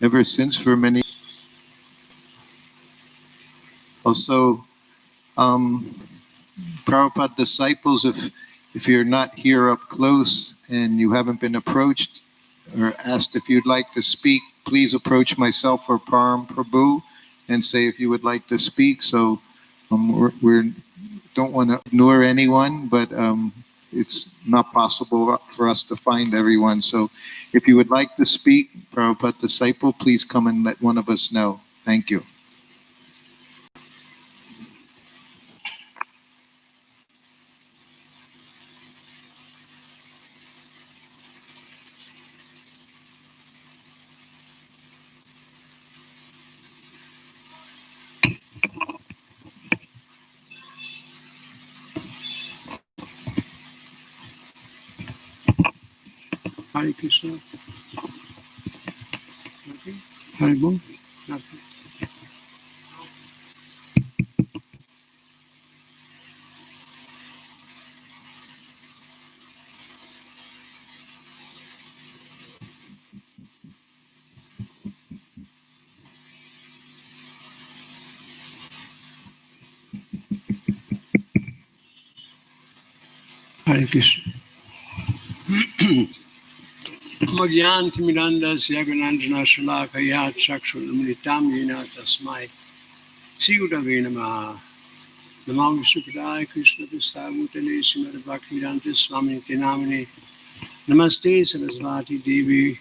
ever since for many. Also, Prabhupada disciples, if you're not here up close and you haven't been approached or asked if you'd like to speak, please approach myself or Param Prabhu and say if you would like to speak. So we don't want to ignore anyone, but it's not possible for us to find everyone. So if you would like to speak, Prabhupada disciple, please come and let one of us know. Thank you. Hare Krishna. Okay. Hare Bol. Okay. Hare Krishna. Magyan Timirandas Yaganandana Shalakaya Chakshul Militam Yena Tasmai Sigudave Namaha Namam Vishukadaya Krishna Pistavutale Simar Bhakti-yoga Swami Tinamini Namaste Sarasvati Devi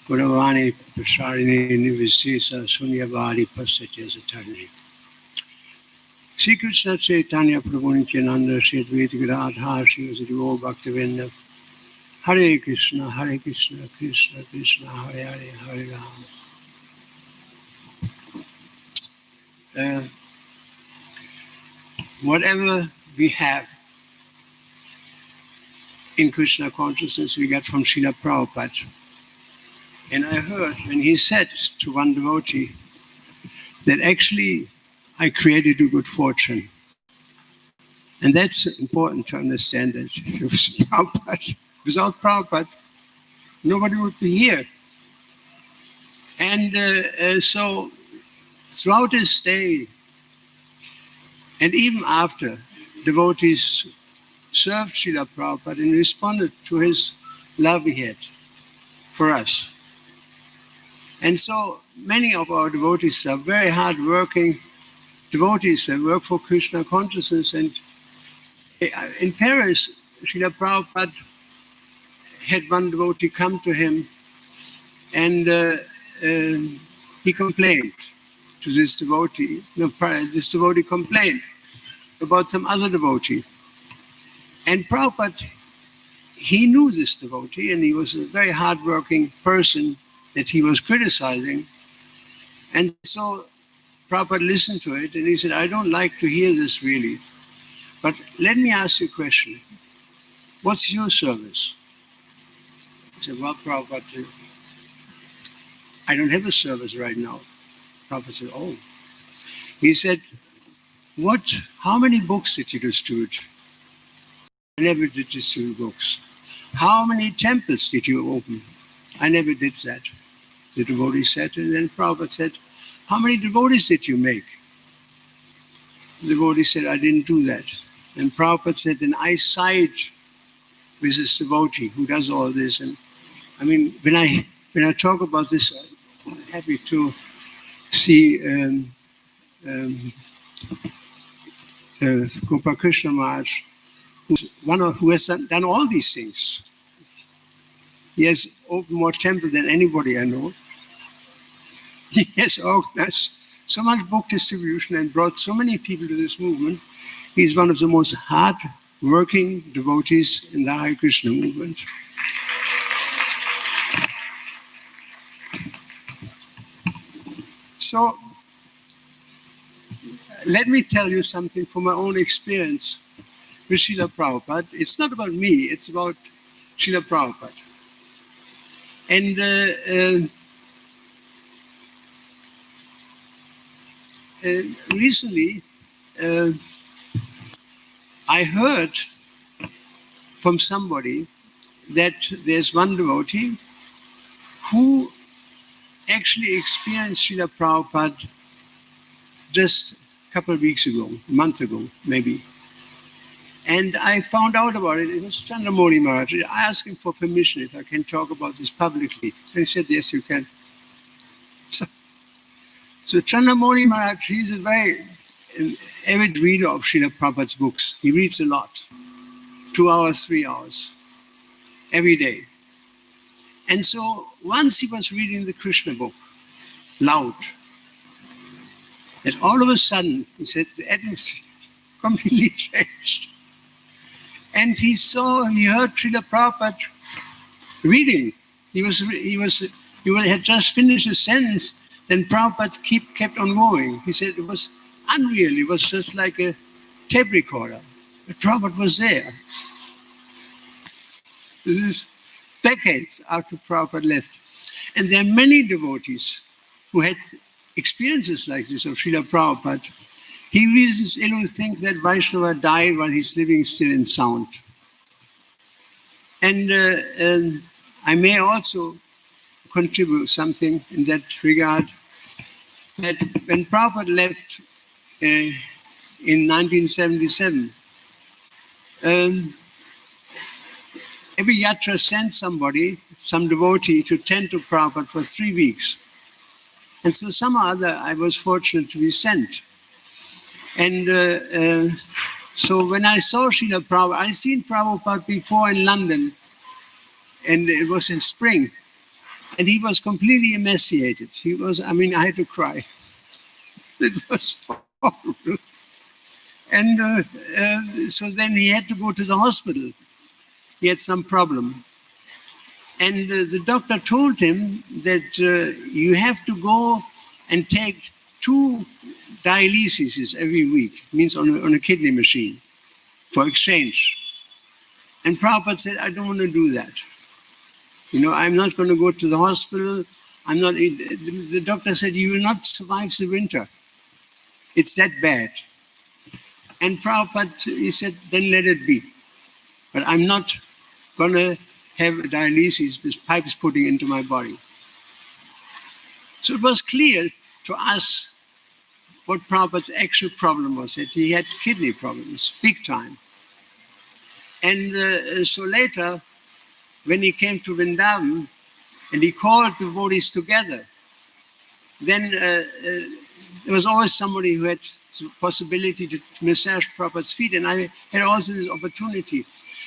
Guravani Pasharini Nivistesa Sunyavadi Pasatya Satarni Sri Krishna Chaitanya Prabhu Nityananda Sri Advaita Gadadhar Sri Vasudeva Bhaktivinoda Hare Krishna, Krishna Krishna, Hare Hare, Hare Ram. Whatever we have in Krishna consciousness, we get from Srila Prabhupada. And I heard when he said to one devotee that actually I created a good fortune. And that's important to understand that without Prabhupada, nobody would be here. And so throughout his stay, and even after, devotees served Srila Prabhupada and responded to his love he had for us. And so many of our devotees are very hard-working devotees that work for Krishna consciousness. And in Paris, Srila Prabhupada had one devotee come to him, and he complained to this devotee. No, this devotee complained about some other devotee. And Prabhupada, he knew this devotee, and he was a very hard-working person that he was criticizing. And so Prabhupada listened to it, and he said, I don't like to hear this really, but let me ask you a question. What's your service? He said, well, Prabhupada, I don't have a service right now. Prabhupada said, oh. He said, how many books did you distribute? I never did distribute books. How many temples did you open? I never did that. The devotee said, and then Prabhupada said, how many devotees did you make? The devotee said, I didn't do that. And Prabhupada said, then I side with this devotee who does all this. And I mean, when I talk about this, I'm happy to see Gopal Krishna Maharaj, who has done all these things. He has opened more temples than anybody I know. He has organized so much book distribution and brought so many people to this movement. He's one of the most hard-working devotees in the Hare Krishna movement. So, let me tell you something from my own experience with Srila Prabhupada. It's not about me, it's about Srila Prabhupada. And recently, I heard from somebody that there's one devotee who actually experienced Srila Prabhupada just a couple of weeks ago, a month ago, maybe. And I found out about it. It was Chandramani Maharaj. I asked him for permission if I can talk about this publicly. And he said, yes, you can. So Chandramani Maharaj, he's a very avid reader of Srila Prabhupada's books. He reads a lot, 2 hours, 3 hours, every day. And so once he was reading the Krishna book, loud, that all of a sudden, he said, the atmosphere completely changed. And he heard Srila Prabhupada reading. He had just finished a sentence, then Prabhupada kept on going. He said it was unreal. It was just like a tape recorder. But Prabhupada was there. This is decades after Prabhupada left. And there are many devotees who had experiences like this of Srila Prabhupada. He reasons ill to think that Vaishnava died while he's living still in sound. And I may also contribute something in that regard, that when Prabhupada left in 1977, every yatra sent somebody, some devotee, to tend to Prabhupada for 3 weeks. And so somehow or other, I was fortunate to be sent. And so when I saw Srila Prabhupada, I seen Prabhupada before in London, and it was in spring, and he was completely emaciated. I had to cry. It was horrible. And so then he had to go to the hospital. He had some problem. And the doctor told him that you have to go and take 2 dialyses every week, means on a kidney machine, for exchange. And Prabhupada said, I don't want to do that. I'm not going to go to the hospital. The doctor said, you will not survive the winter. It's that bad. And Prabhupada, he said, then let it be. But I'm not going to have a dialysis with pipes putting into my body. So it was clear to us what Prabhupada's actual problem was, that he had kidney problems, big time. And so later, when he came to Vrindavan and he called the devotees together, then there was always somebody who had the possibility to massage Prabhupada's feet, and I had also this opportunity.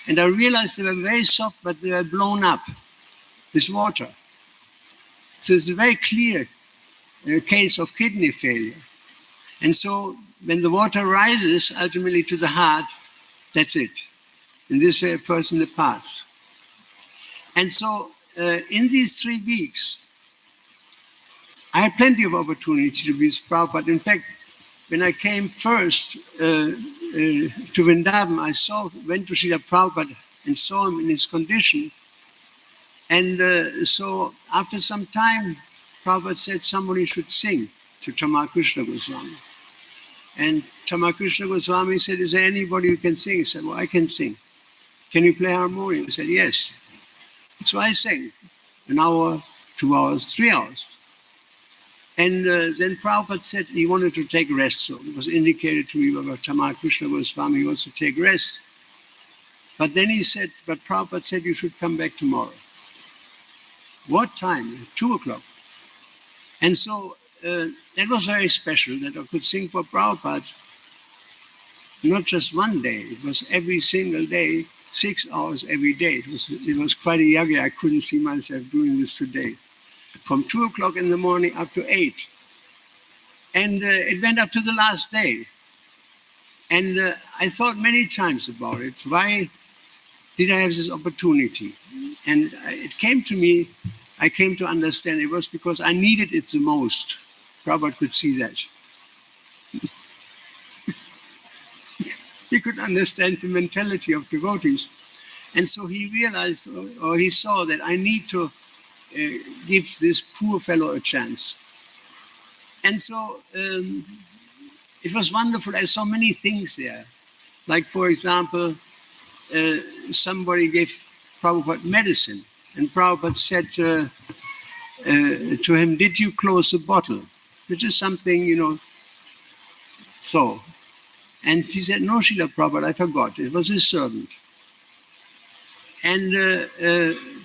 And I realized they were very soft, but they were blown up with water. So it's a very clear case of kidney failure. And so when the water rises ultimately to the heart, that's it. In this way, a person departs. And so in these 3 weeks, I had plenty of opportunity to be with Prabhupada. In fact, when I came first to Vrindavan, went to Srila Prabhupada and saw him in his condition. And so after some time, Prabhupada said somebody should sing to Krishna Goswami. And Krishna Goswami said, is there anybody who can sing? He said, well, I can sing. Can you play harmonium? He said, yes. So I sang 1 hour, 2 hours, 3 hours. And then Prabhupada said he wanted to take rest. So it was indicated to me about Krishna Goswami, he wants to take rest. But then he said, but Prabhupada said you should come back tomorrow. What time? 2 o'clock. And so that was very special that I could sing for Prabhupada, not just one day, it was every single day, 6 hours every day. It was quite a yagya. I couldn't see myself doing this today. From 2 o'clock in the morning up to 8. And it went up to the last day. And I thought many times about it. Why did I have this opportunity? And it came to me, I came to understand it was because I needed it the most. Prabhupada could see that. He could understand the mentality of devotees. And so he realized, or he saw that I need to give this poor fellow a chance. And so it was wonderful. I saw many things there. Like, for example, somebody gave Prabhupada medicine. And Prabhupada said, to him, "Did you close the bottle?" Which is something, so. And he said, "No, Srila Prabhupada, I forgot. It was his servant." And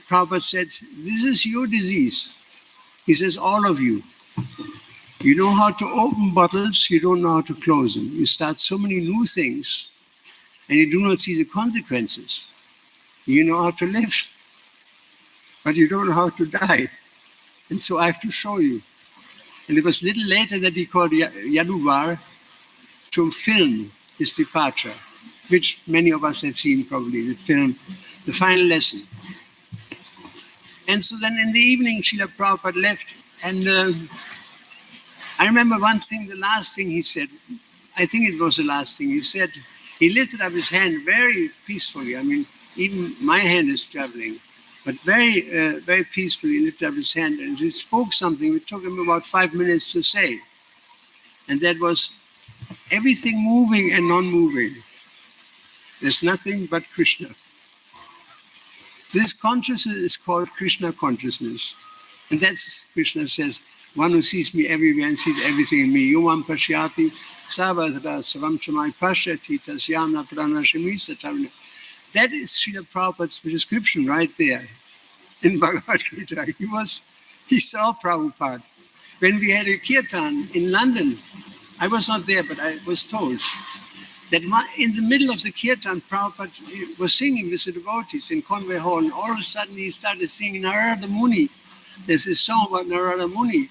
Prabhupada said, "This is your disease." He says, "All of you. You know how to open bottles, you don't know how to close them. You start so many new things, and you do not see the consequences. You know how to live, but you don't know how to die. And so I have to show you." And it was a little later that he called Yaduvar to film his departure, which many of us have seen probably, the film, The Final Lesson. And so then in the evening, Srila Prabhupada left, and I remember one thing, the last thing he said, I think it was the last thing he said, he lifted up his hand very peacefully. I mean, even my hand is traveling, but very, very peacefully lifted up his hand, and he spoke something which took him about 5 minutes to say. And that was, everything moving and non-moving, there's nothing but Krishna. This consciousness is called Krishna consciousness. And that's, Krishna says, one who sees me everywhere and sees everything in me. Yovam pashyati sarvatra savam chamai pashyati tasyam pranashami satarna. That is Srila Prabhupada's prescription right there in Bhagavad-Gita. He saw Prabhupada. When we had a kirtan in London, I was not there, but I was told that in the middle of the kirtan, Prabhupada was singing with the devotees in Conway Hall, and all of a sudden he started singing Narada Muni. There's a song about Narada Muni.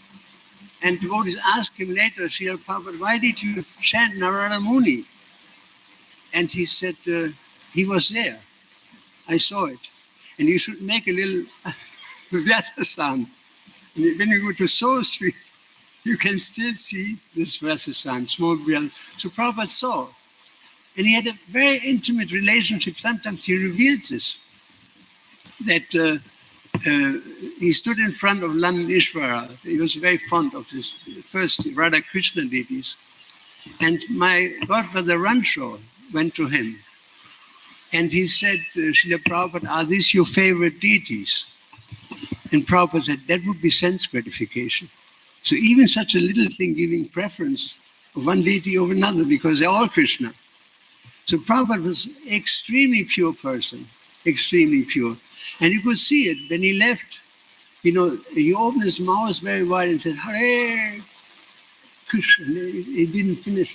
And devotees asked him later, Srila Prabhupada, "Why did you chant Narada Muni?" And he said, he was there. I saw it. And you should make a little Vyasa sound. When you go to Soul Street, you can still see this Vyasa sound, small bell. So Prabhupada saw. And he had a very intimate relationship. Sometimes he revealed this, that he stood in front of London Ishvara. He was very fond of this first Radha Krishna deities. And my godfather Rancho went to him. And he said, "Srila Prabhupada, are these your favorite deities?" And Prabhupada said, "That would be sense gratification." So even such a little thing, giving preference of one deity over another, because they're all Krishna. So Prabhupada was an extremely pure person, extremely pure. And you could see it when he left. He opened his mouth very wide and said, "Hare Krishna." He didn't finish.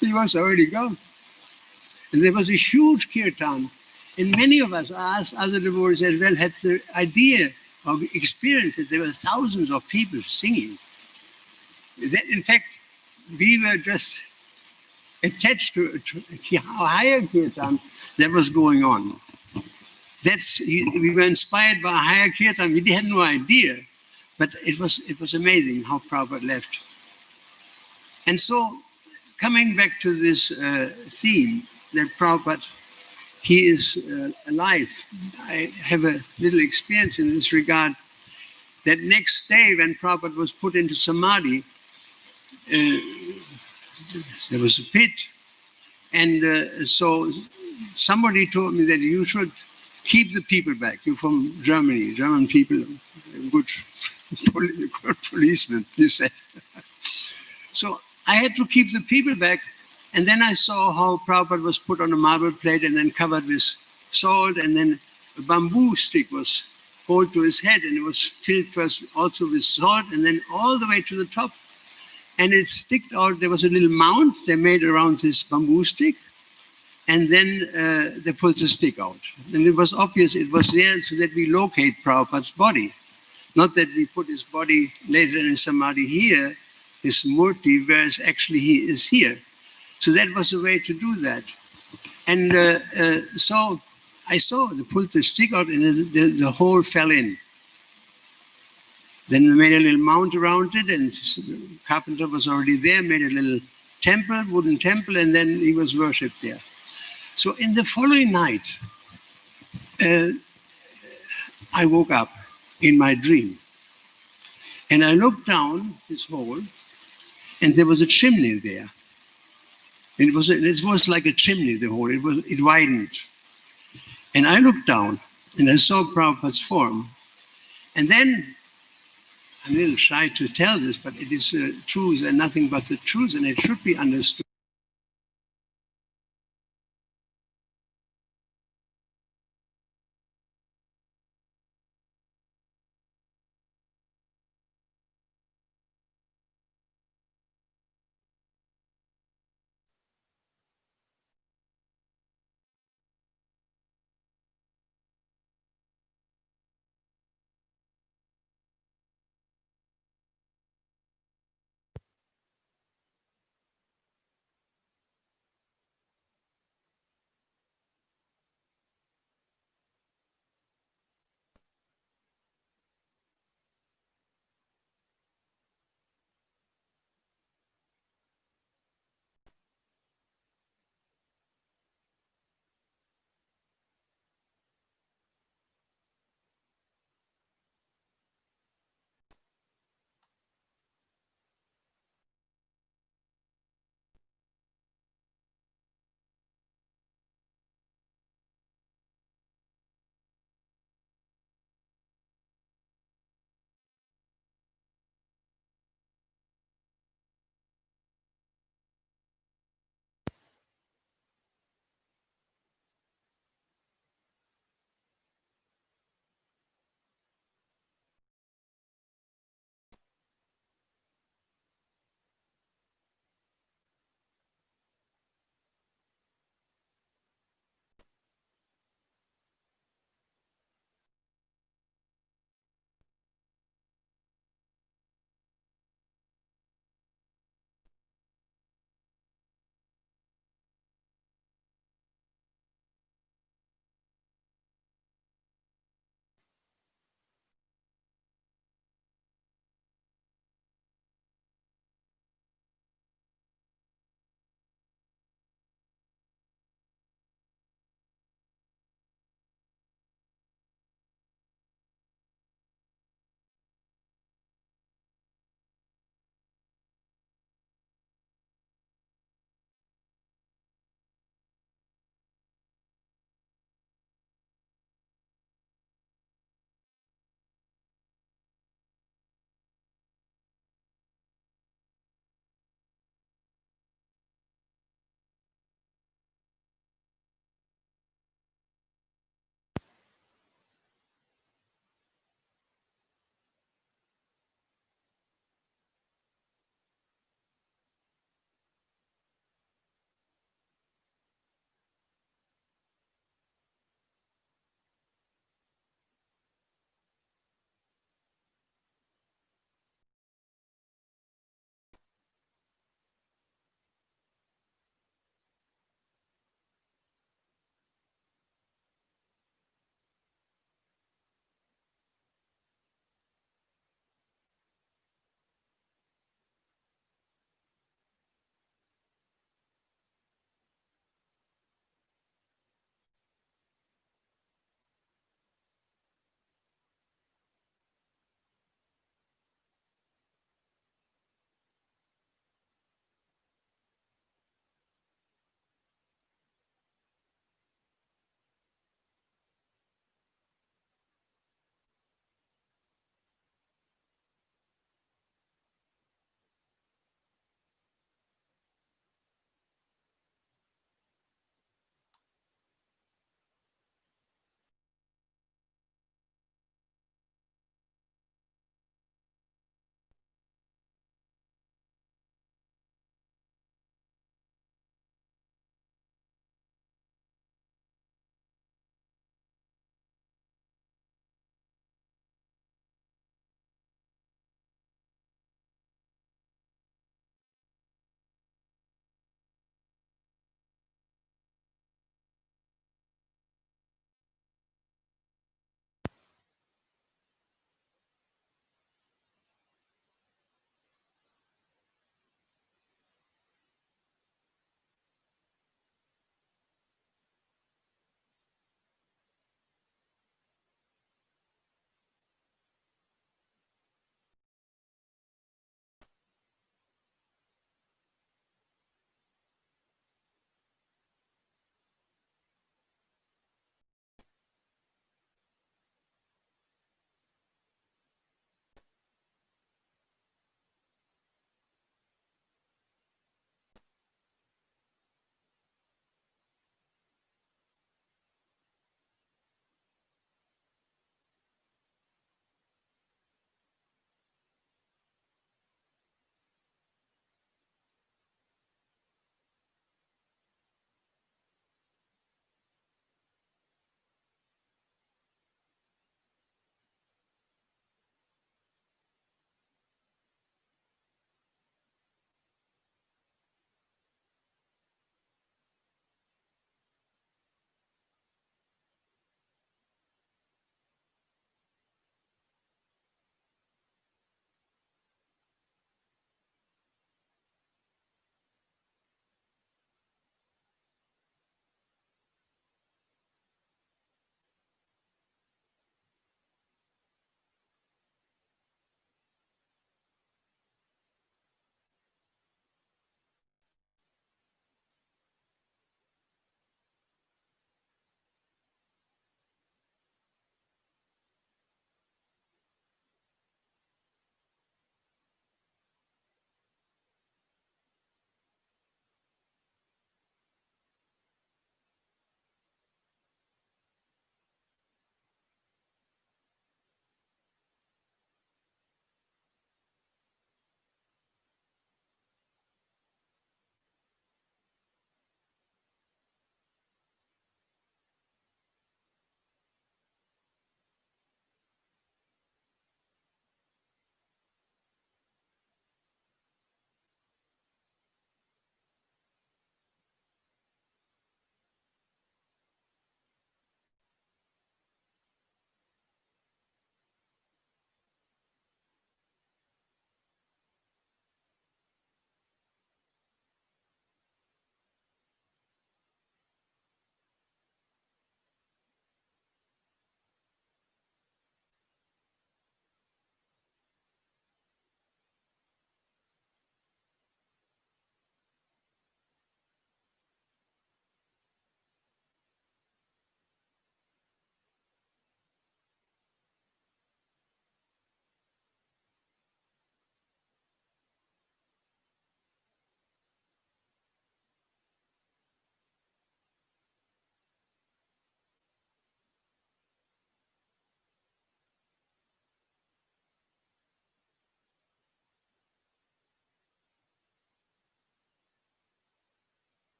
He was already gone. And there was a huge kirtan. And many of us asked other devotees as well, had the idea of experience that there were thousands of people singing. That, in fact, we were just attached to a higher kirtan that was going on. We were inspired by a higher kirtan. We had no idea, but it was amazing how Prabhupada left. And so, coming back to this theme, that Prabhupada, he is alive. I have a little experience in this regard. That next day, when Prabhupada was put into Samadhi, there was a pit, and so somebody told me that you should keep the people back. You're from Germany, German people, good policemen, you said. So I had to keep the people back, and then I saw how Prabhupada was put on a marble plate and then covered with salt, and then a bamboo stick was hold to his head, and it was filled first also with salt, and then all the way to the top. And it sticked out, there was a little mount they made around this bamboo stick, and then they pulled the stick out. And it was obvious it was there so that we locate Prabhupada's body. Not that we put his body later in Samadhi here, his murti, whereas actually he is here. So that was a way to do that. And so I saw they pulled the stick out, and the hole fell in. Then we made a little mount around it, and the carpenter was already there, made a little temple, wooden temple, and then he was worshipped there. So in the following night, I woke up in my dream, and I looked down this hole, and there was a chimney there. And it was like a chimney, the hole. It widened. And I looked down, and I saw Prabhupada's form. And then, I'm a little shy to tell this, but it is truth and nothing but the truth, and it should be understood.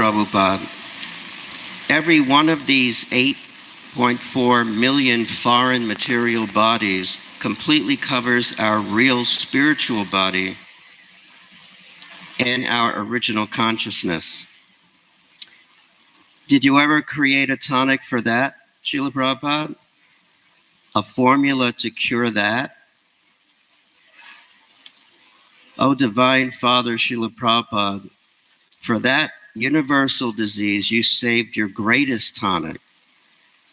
Prabhupada, every one of these 8.4 million foreign material bodies completely covers our real spiritual body and our original consciousness. Did you ever create a tonic for that, Srila Prabhupada? A formula to cure that? Oh, Divine Father Srila Prabhupada, for that universal disease, you saved your greatest tonic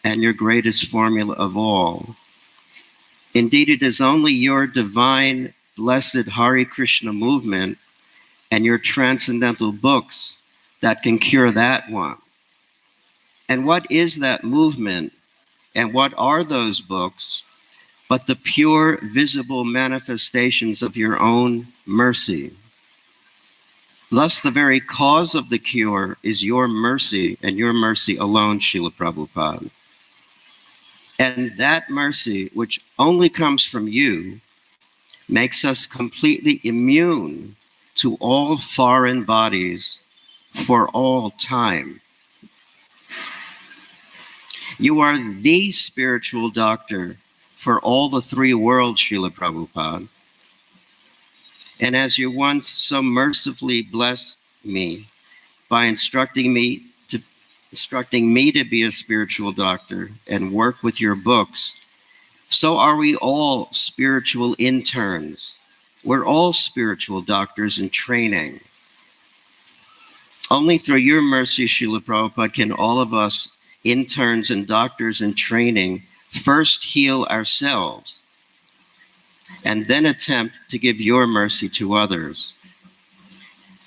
and your greatest formula of all. Indeed, it is only your divine, blessed Hare Krishna movement and your transcendental books that can cure that one. And what is that movement and what are those books but the pure, visible manifestations of your own mercy? Thus, the very cause of the cure is your mercy and your mercy alone, Srila Prabhupada. And that mercy, which only comes from you, makes us completely immune to all foreign bodies for all time. You are the spiritual doctor for all the three worlds, Srila Prabhupada. And as you once so mercifully blessed me by instructing me to be a spiritual doctor and work with your books, so are we all spiritual interns. We're all spiritual doctors in training. Only through your mercy, Srila Prabhupada, can all of us interns and doctors in training first heal ourselves and then attempt to give your mercy to others.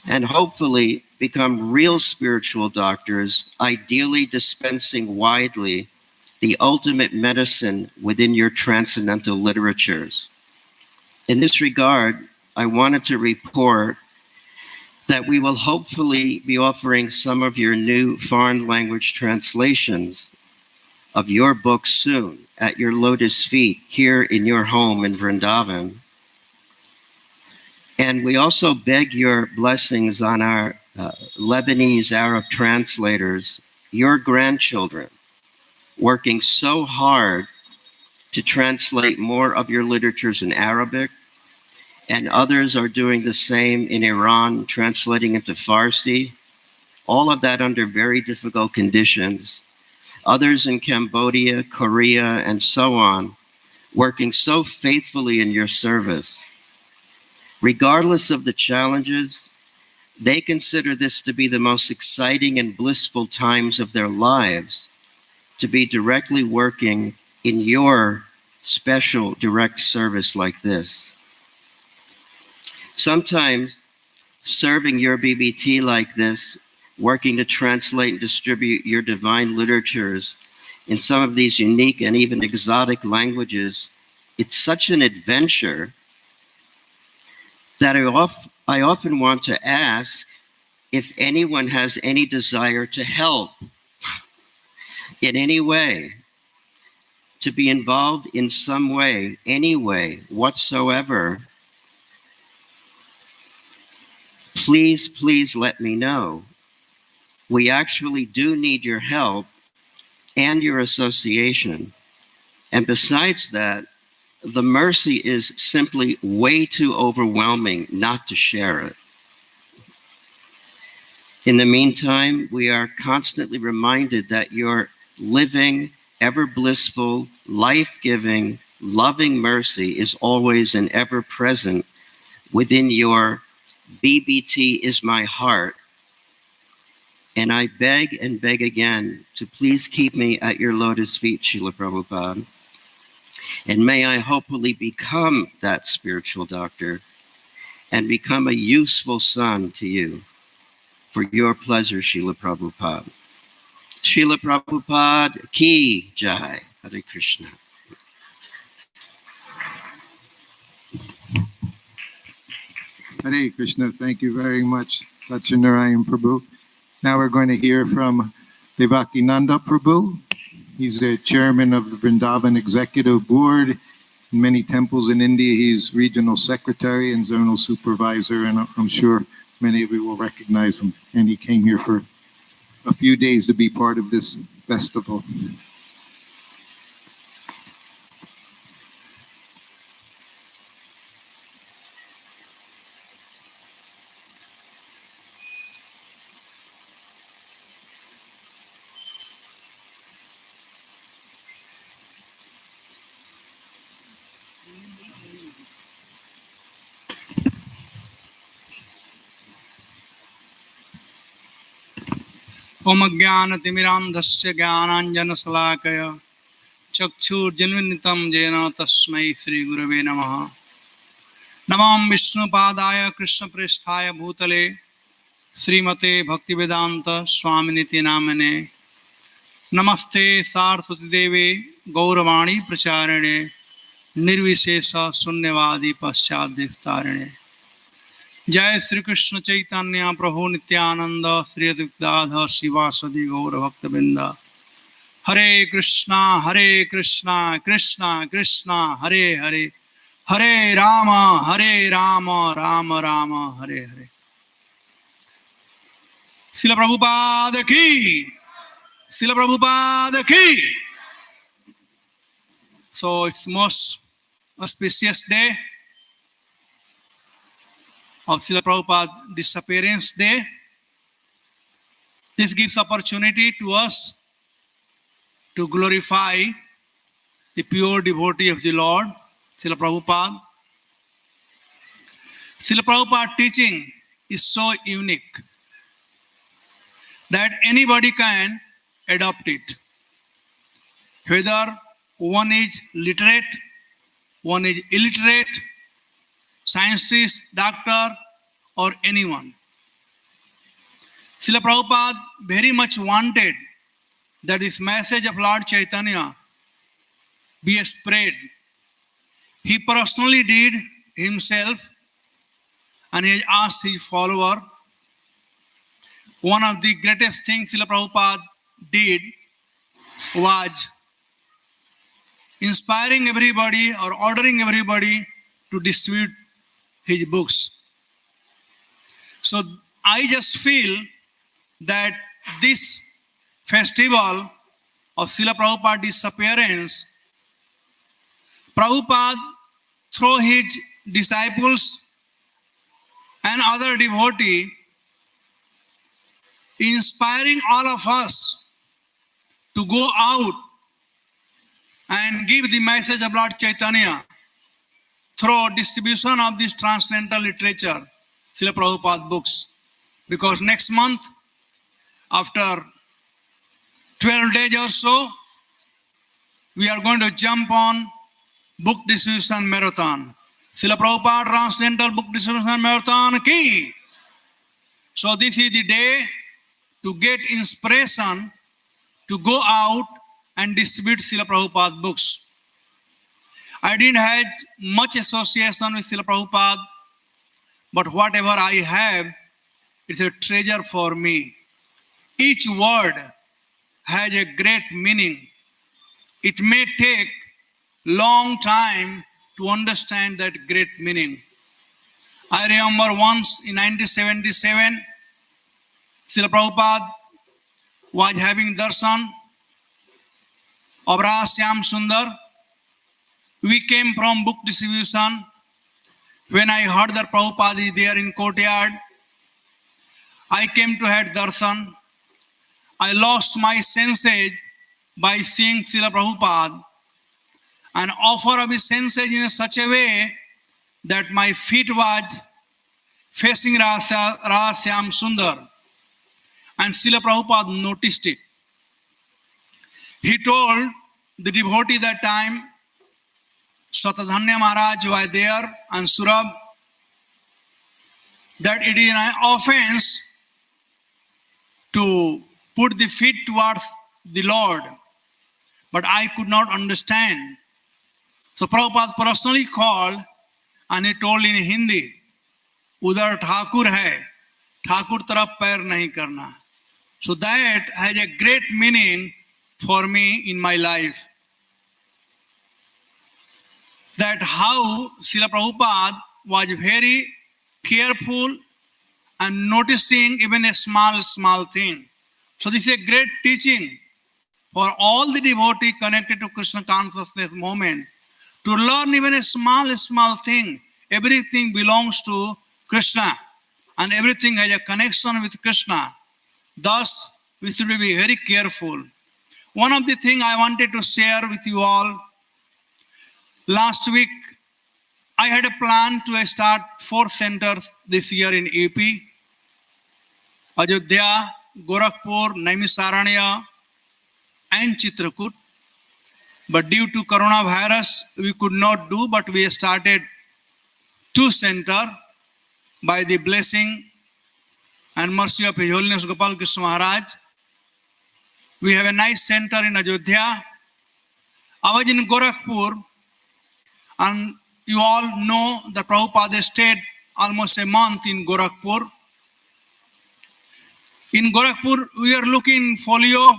And hopefully become real spiritual doctors, ideally dispensing widely the ultimate medicine within your transcendental literatures. In this regard, I wanted to report that we will hopefully be offering some of your new foreign language translations of your books soon at your lotus feet here in your home in Vrindavan. And we also beg your blessings on our Lebanese Arab translators, your grandchildren, working so hard to translate more of your literatures in Arabic, and others are doing the same in Iran, translating into Farsi, all of that under very difficult conditions. Others in Cambodia, Korea, and so on, working so faithfully in your service. Regardless of the challenges, they consider this to be the most exciting and blissful times of their lives, to be directly working in your special direct service like this. Sometimes serving your BBT like this, working to translate and distribute your divine literatures in some of these unique and even exotic languages, it's such an adventure that I often want to ask if anyone has any desire to help in any way, to be involved in some way, any way whatsoever. Please, please let me know. We actually do need your help and your association. And besides that, the mercy is simply way too overwhelming not to share it. In the meantime, we are constantly reminded that your living, ever blissful, life-giving, loving mercy is always and ever present within your BBT is my heart. And I beg and beg again to please keep me at your lotus feet, Srila Prabhupada. And may I hopefully become that spiritual doctor and become a useful son to you for your pleasure, Srila Prabhupada. Srila Prabhupada ki jai. Hare Krishna. Hare Krishna. Thank you very much, Satyanarayan Prabhu. Now we're going to hear from Devakinanda Prabhu. He's the chairman of the Vrindavan Executive Board. In many temples in India, he's regional secretary and zonal supervisor, and I'm sure many of you will recognize him. And he came here for a few days to be part of this festival. ओम ज्ञानतिमिरान्धस्य ज्ञानाञ्जनशलाकया चक्षुर्जन्मनितं येन तस्मै श्रीगुरवे नमः। नमः विष्णुपादाय कृष्णप्रेष्ठाय भूतले श्रीमते भक्तिवेदान्त स्वामिनिति नामने। नमस्ते सारस्वतीदेवे गौरवाणी प्रचारिणे निर्विशेष शून्यवादी पश्चादेशतारिणे। जय श्री कृष्ण चैतन्य प्रभु नित्यानंद श्री अद्वैत शिवासदि गौर भक्तवृंद। हरे कृष्णा कृष्णा कृष्णा हरे हरे, हरे राम राम राम हरे हरे। श्रील प्रभुपाद की, श्रील प्रभुपाद की। So it's most auspicious day of Srila Prabhupada Disappearance Day. This gives opportunity to us to glorify the pure devotee of the Lord, Srila Prabhupada. Srila Prabhupada teaching is so unique that anybody can adopt it. Whether one is literate, one is illiterate, scientist, doctor, or anyone. Srila Prabhupada very much wanted that this message of Lord Chaitanya be spread. He personally did himself, and he asked his follower. One of the greatest things Srila Prabhupada did was inspiring everybody or ordering everybody to distribute his books. So I just feel that this festival of Srila Prabhupada Disappearance, Prabhupada through his disciples and other devotees, inspiring all of us to go out and give the message of Lord Chaitanya through distribution of this transcendental literature, Srila Prabhupada books. Because next month, after 12 days or so, we are going to jump on book distribution marathon. Srila Prabhupada Transcendental Book Distribution Marathon ki. So this is the day to get inspiration to go out and distribute Srila Prabhupada books. I didn't have much association with Srila Prabhupada, but whatever I have, it's a treasure for me. Each word has a great meaning. It may take long time to understand that great meaning. I remember once in 1977, Srila Prabhupada was having darshan of Radha Shyam Sundar. We came from book distribution. When I heard that Prabhupada is there in courtyard, I came to have darshan. I lost my senses by seeing Srila Prabhupada and offer of his senses in such a way that my feet was facing Radha Shyam Sundar. And Srila Prabhupada noticed it. He told the devotee that time, Satadhanya Maharaj was there and Surabh, that it is an offense to put the feet towards the Lord. But I could not understand. So Prabhupada personally called and he told in Hindi, Udhar Thakur hai, Thakur taraf pair nahi karna. So that has a great meaning for me in my life. That how Srila Prabhupada was very careful and noticing even a small thing. So this is a great teaching for all the devotees connected to Krishna consciousness moment to learn even a small thing. Everything belongs to Krishna and everything has a connection with Krishna. Thus, we should be very careful. One of the things I wanted to share with you all, last week I had a plan to start 4 centers this year in AP, Ayodhya, Gorakhpur, Naimisaranya, and Chitrakoot. But due to coronavirus, we could not do, but we started 2 centers by the blessing and mercy of His Holiness Gopal Krishna Maharaj. We have a nice center in Ayodhya. I was in Gorakhpur, and you all know that Prabhupada stayed almost a month in Gorakhpur. In Gorakhpur, we are looking folio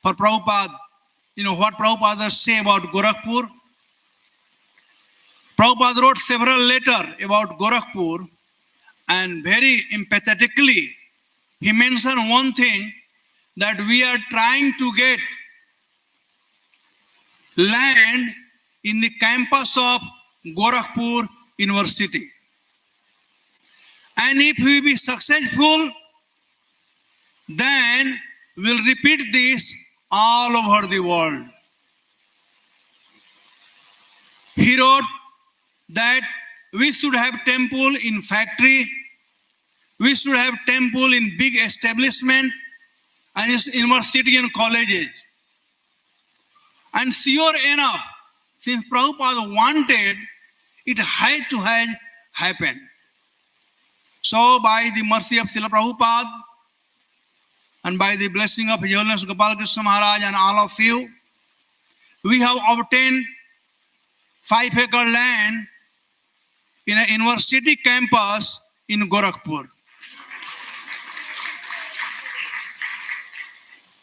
for Prabhupada. You know what Prabhupada say about Gorakhpur? Prabhupada wrote several letters about Gorakhpur, and very empathetically, he mentioned one thing, that we are trying to get land in the campus of Gorakhpur University. And if we be successful, then we'll repeat this all over the world. He wrote that we should have temple in factory, we should have temple in big establishment, and university and colleges. And sure enough, since Prabhupada wanted, it had to have happened. So by the mercy of Srila Prabhupada and by the blessing of His Holiness Gopal Krishna Maharaj and all of you, we have obtained 5-acre land in a university campus in Gorakhpur.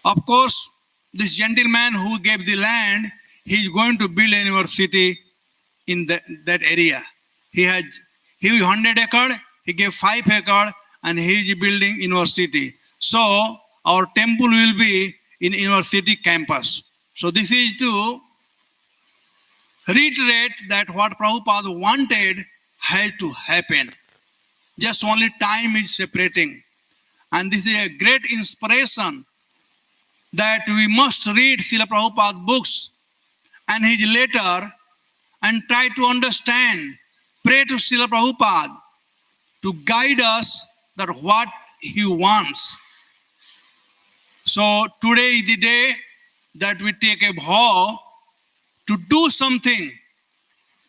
Of course, this gentleman who gave the land, he is going to build a university in that area. He has 100 acres, he gave 5 acres, and he is building university. So our temple will be in university campus. So this is to reiterate that what Prabhupada wanted had to happen. Just only time is separating. And this is a great inspiration that we must read Srila Prabhupada books and his letter and try to understand, pray to Srila Prabhupada to guide us that what he wants. So today is the day that we take a vow to do something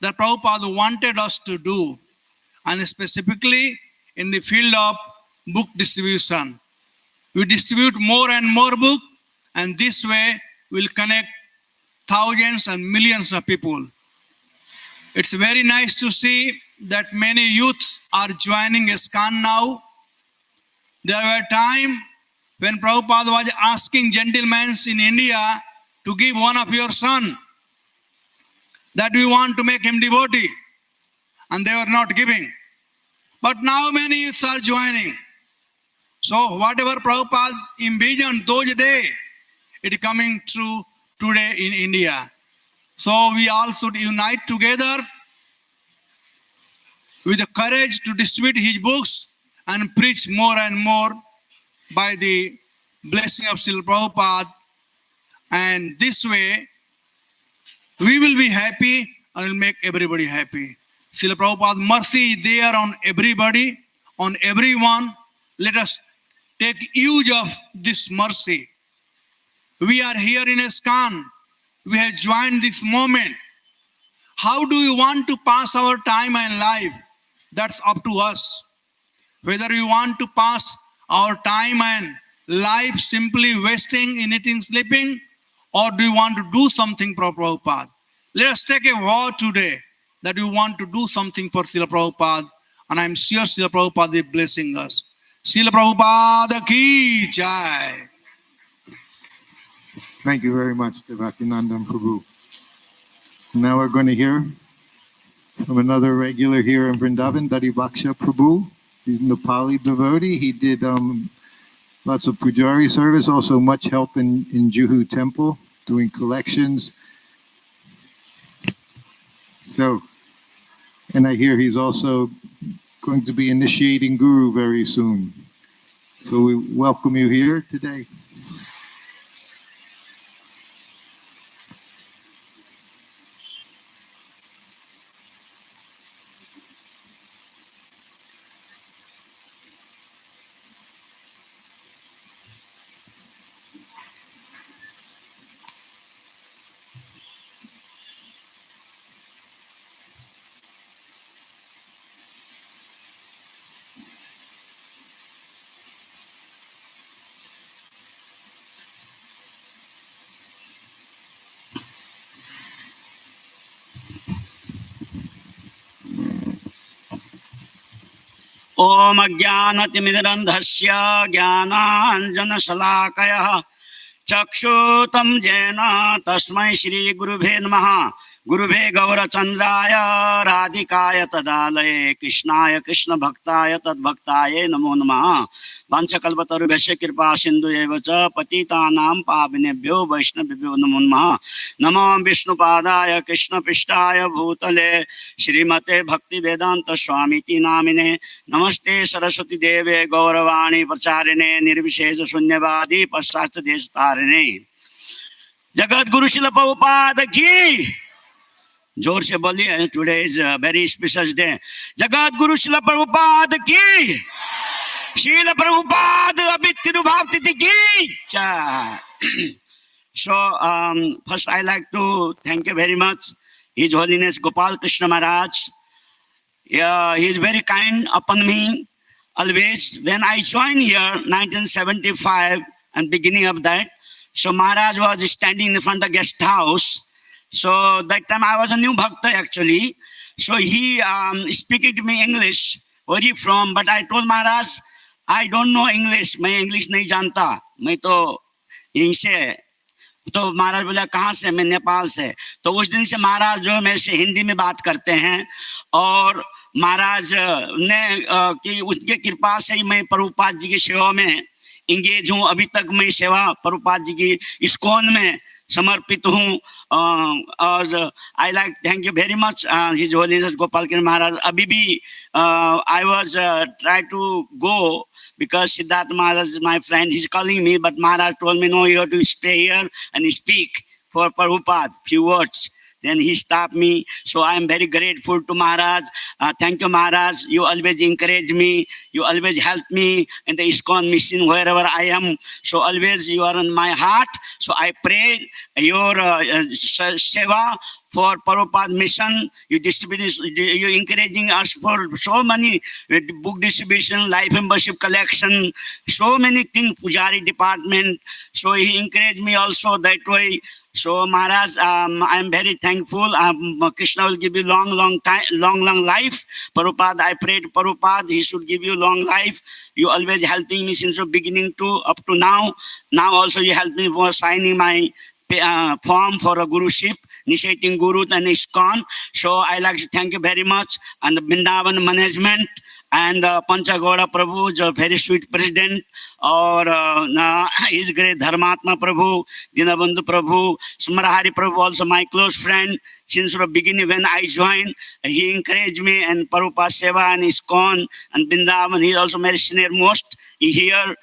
that Prabhupada wanted us to do, and specifically in the field of book distribution. We distribute more and more books, and this way we'll connect thousands and millions of people. It's very nice to see that many youths are joining ISKCON now. There were times when Prabhupada was asking gentlemen in India to give one of your son, that we want to make him devotee, and they were not giving. But now many youths are joining. So whatever Prabhupada envisioned those days, it is coming true today in India. So we all should unite together with the courage to distribute his books and preach more and more by the blessing of Srila Prabhupada. And this way, we will be happy and will make everybody happy. Srila Prabhupada's mercy is there on everybody, on everyone. Let us take use of this mercy. We are here in ISKCON. We have joined this moment. How do we want to pass our time and life? That's up to us. Whether we want to pass our time and life simply wasting in eating, sleeping, or do we want to do something for Prabhupada? Let us take a vow today that we want to do something for Srila Prabhupada, and I am sure Srila Prabhupada is blessing us. Srila Prabhupada ki jai. Thank you very much, Devakinandan Prabhu. Now we're going to hear from another regular here in Vrindavan, Dadi Baksha Prabhu. He's a Nepali devotee. He did Lots of pujari service, also much help in Juhu Temple, doing collections. So, and I hear he's also going to be initiating Guru very soon. So we welcome you here today. ओम अज्ञानतिमिरन्धस्य ज्ञानाञ्जनशलाकयः चक्षुतं येन तस्मै श्रीगुरुभे नमः। गुरुभे गौरचन्द्राय राधिकाय तदालये कृष्णाय कृष्णभक्ताय तद्भक्ताय नमो नमः। वाञ्छकल्पतरुभ्यश्च कृपा सिन्धुएव च पतितानां पावनेभ्यो वैष्णवेभ्यो नमो नमः। नमो विष्णुपादाय कृष्णपृष्ठाय भूतले श्रीमते भक्तिवेदान्त स्वामीति नामिने। नमस्ते सरस्वती देवे गौरवाणी प्रचारिणे निर्विशेष शून्यवादी पश्चात देश तारिणे। जगत गुरु श्रील प्रभुपाद की जोर से बोलिए। Today is very special day. Jagat Guru Srila Prabhupada की, श्रील प्रभुपाद अभी तिरुभाव तिथि की। So first I like to thank you very much His Holiness Gopal Krishna Maharaj. Yeah, he is very kind upon me always. When I joined here 1975 and beginning of that, so Maharaj was standing in front of the guest house. So that time I was a new bhakta actually. So he speaking to me English. Where are you from? But I told Maharaj, I don't know English. मैं English नहीं जानता. मैं तो यहीं से। तो महाराज बोला कहाँ से? मैं नेपाल से। तो उस दिन से महाराज जो मेरे से हिंदी में बात करते हैं और महाराज ने कि उसके कृपा से ही मैं प्रभुपाद जी की सेवा में इंगेज हूँ। अभी तक मैं सेवा प्रभुपाद जी की इस्कॉन में समर्पित हूँ। और I like thank you very much his holiness Gopal Krishna Maharaj. अभी भी I was try to go because Siddharth Maharaj is my friend. He's calling me, but Maharaj told me, no, you have to stay here and speak for Prabhupada, few words. Then he stopped me. So I am very grateful to Maharaj. Thank you, Maharaj. You always encourage me. You always help me in the ISKCON mission wherever I am. So always you are in my heart. So I pray your seva for Prabhupada mission. You encouraging us for so many book distribution, life membership collection, so many things, Pujari department. So he encouraged me also that way. So Maharaj, I am very thankful. Krishna will give you long life. Prabhupada, I pray to Prabhupada, he should give you long life. You always helping me since the beginning to up to now. Now also you help me for signing my form for a guruship, initiating Guru and ISKCON. So I like to thank you very much and the Vrindavan management and Panchagoda Prabhu, the very sweet president, or his great Dharmatma Prabhu, Dinabandhu Prabhu, Smarahari Prabhu, also my close friend. Since the beginning when I joined, he encouraged me and Prabhupada Seva and ISKCON and Vrindavan. He also my senior most here.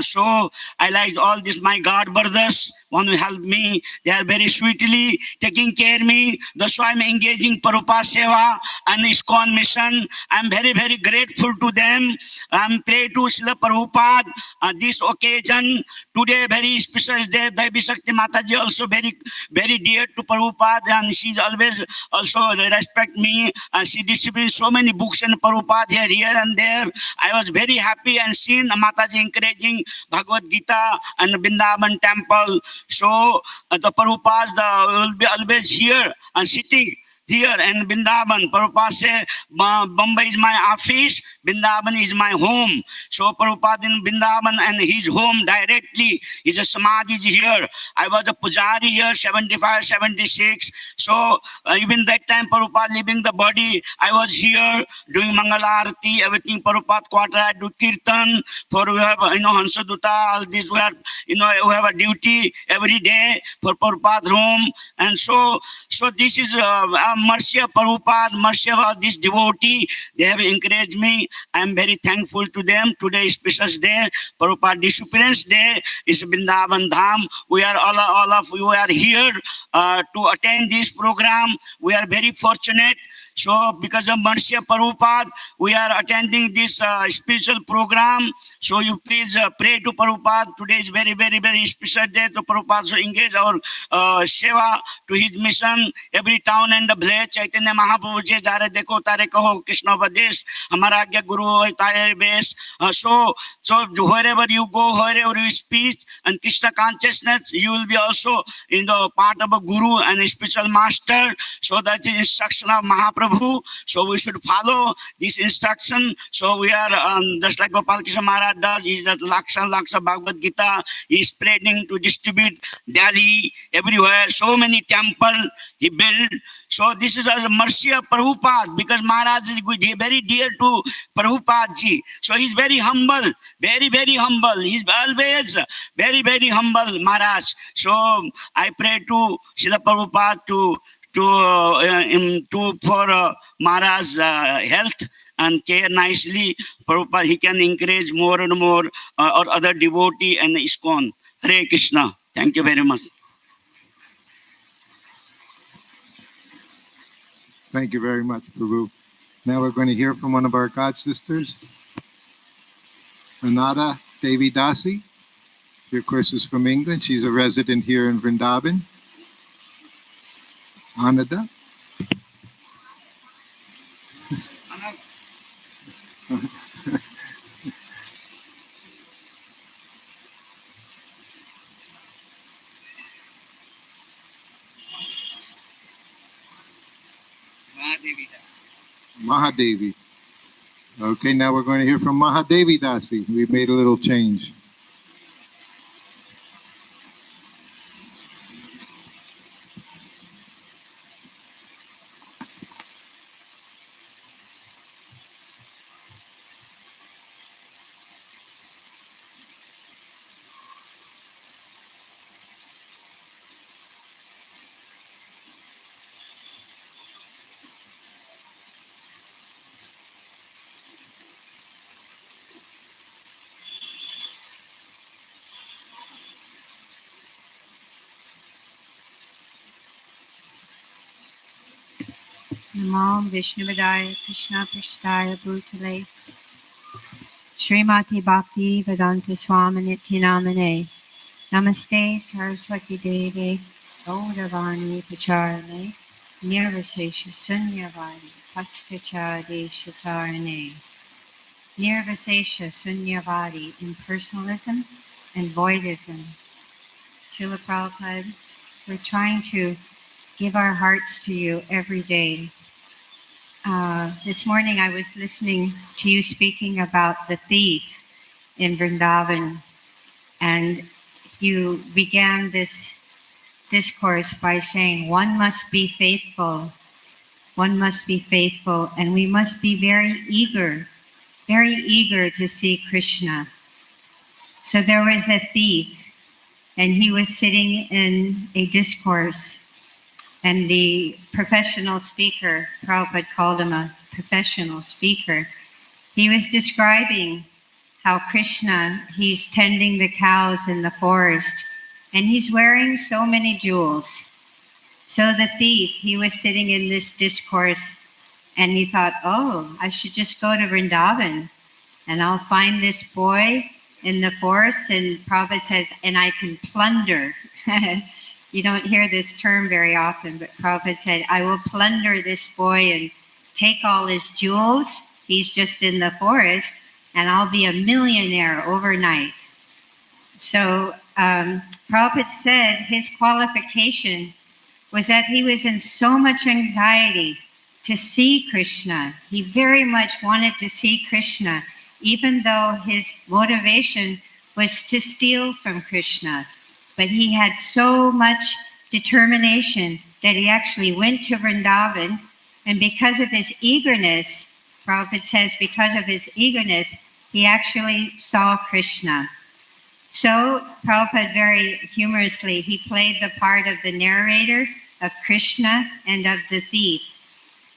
So I like all this, my God brothers want to help me. They are very sweetly taking care of me. That's why I'm engaging Prabhupada Seva and ISKCON mission. I'm very, very grateful to them. I'm pray to Srila Prabhupada this occasion. Today, very special day. Devi Shakti Mataji also very, very dear to Prabhupada, and she's always also respect me. And she distributes so many books and Prabhupada here and there. I was very happy and seen Mataji encouraging Bhagavad-Gita and Vrindavan temple. So the Prabhupada will be always here and sitting there and Vrindavan. Prabhupada said, Bombay is my office, Vrindavan is my home. So Prabhupada in Vrindavan and his home directly, his samadhi is here. I was a pujari here, 75, 76. So even that time Prabhupada leaving the body, I was here doing Mangalarati, everything Prabhupada quarter, I do Kirtan, for we have, Hansaduta, all this, we have a duty every day for Prabhupada room. And so this is mercy of Prabhupada, mercy of all this devotee. They have encouraged me. I am very thankful to them. Today is precious day. Prabhupada Disappearance Day is Vrindavan Dham. We are all of you are here to attend this program. We are very fortunate. So because of mercy of Prabhupada, we are attending this spiritual program. So you please pray to Prabhupada. Today is very, very, very special day. So Prabhupada so engage our seva to his mission. Every town and the village, Chaitanya Mahaprabhu je jare dekho tare kaho Krishna Vadesh. Hamara agya guru hoy tare bes. So wherever you go, wherever you speak and Krishna consciousness, you will be also in the part of a guru and a spiritual master. So that is instruction of Mahaprabhu. So we should follow this instruction. So we are just like Gopal Krishna Maharaj does. He is that Laksha Bhagavad-Gita. He is spreading to distribute Delhi, everywhere. So many temples he built. So this is as a mercy of Prabhupada, because Maharaj is good. He is very dear to Prabhupada ji. So he is very humble, very, very humble. He is always very, very humble, Maharaj. So I pray to Srila Prabhupada for Maharaj's health and care nicely. Prabhupada, he can encourage more and more or other devotee and ISKCON. Hare Krishna. Thank you very much. Thank you very much, Prabhu. Now we're going to hear from one of our God sisters, Anada Devi Dasi. She, of course, is from England. She's a resident here in Vrindavan. Anada. Mahadevi. Okay, now we're going to hear from Mahadevi Dasi. We've made a little change. Namo Vishnuvadaya Krishna Prasthaya Bhutale Srimati Bhakti Vedanta Swami Nityanamane Namaste Saraswati Devi Gaudavani Pacharane Nirvasesha Sunyavadi Paskachade Shatarane. Nirvasesha Sunyavadi, impersonalism and voidism. Srila Prabhupada, we're trying to give our hearts to you every day. This morning I was listening to you speaking about the thief in Vrindavan, and you began this discourse by saying one must be faithful, and we must be very eager to see Krishna. So there was a thief, and he was sitting in a discourse, and the professional speaker, Prabhupada called him a professional speaker, he was describing how Krishna, he's tending the cows in the forest, and he's wearing so many jewels. So the thief, he was sitting in this discourse, and he thought, oh, I should just go to Vrindavan, and I'll find this boy in the forest, and Prabhupada says, and I can plunder. You don't hear this term very often, but Prabhupada said, I will plunder this boy and take all his jewels. He's just in the forest, and I'll be a millionaire overnight. So Prabhupada said his qualification was that he was in so much anxiety to see Krishna. He very much wanted to see Krishna, even though his motivation was to steal from Krishna. But he had so much determination that he actually went to Vrindavan, and because of his eagerness, Prabhupada says, because of his eagerness, he actually saw Krishna. So Prabhupada very humorously, he played the part of the narrator, of Krishna, and of the thief.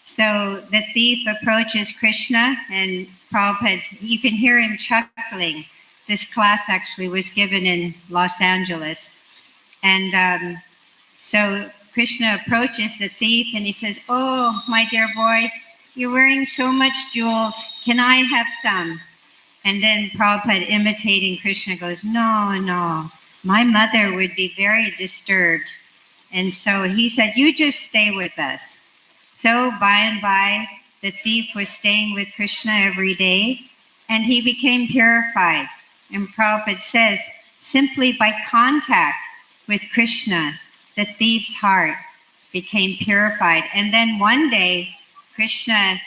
So the thief approaches Krishna, and Prabhupada, you can hear him chuckling. This class actually was given in Los Angeles. And so Krishna approaches the thief, and he says, "Oh, my dear boy, you're wearing so much jewels. Can I have some?" And then Prabhupada, imitating Krishna, goes, "No, no, my mother would be very disturbed." And so he said, "You just stay with us." So by and by, the thief was staying with Krishna every day, and he became purified. And Prabhupada says, simply by contact with Krishna, the thief's heart became purified. And then one day, Krishna,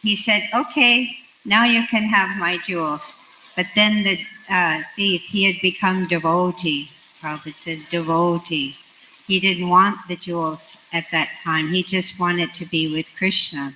he said, "Okay, now you can have my jewels." But then the thief, he had become devotee. Prabhupada says devotee. He didn't want the jewels at that time. He just wanted to be with Krishna.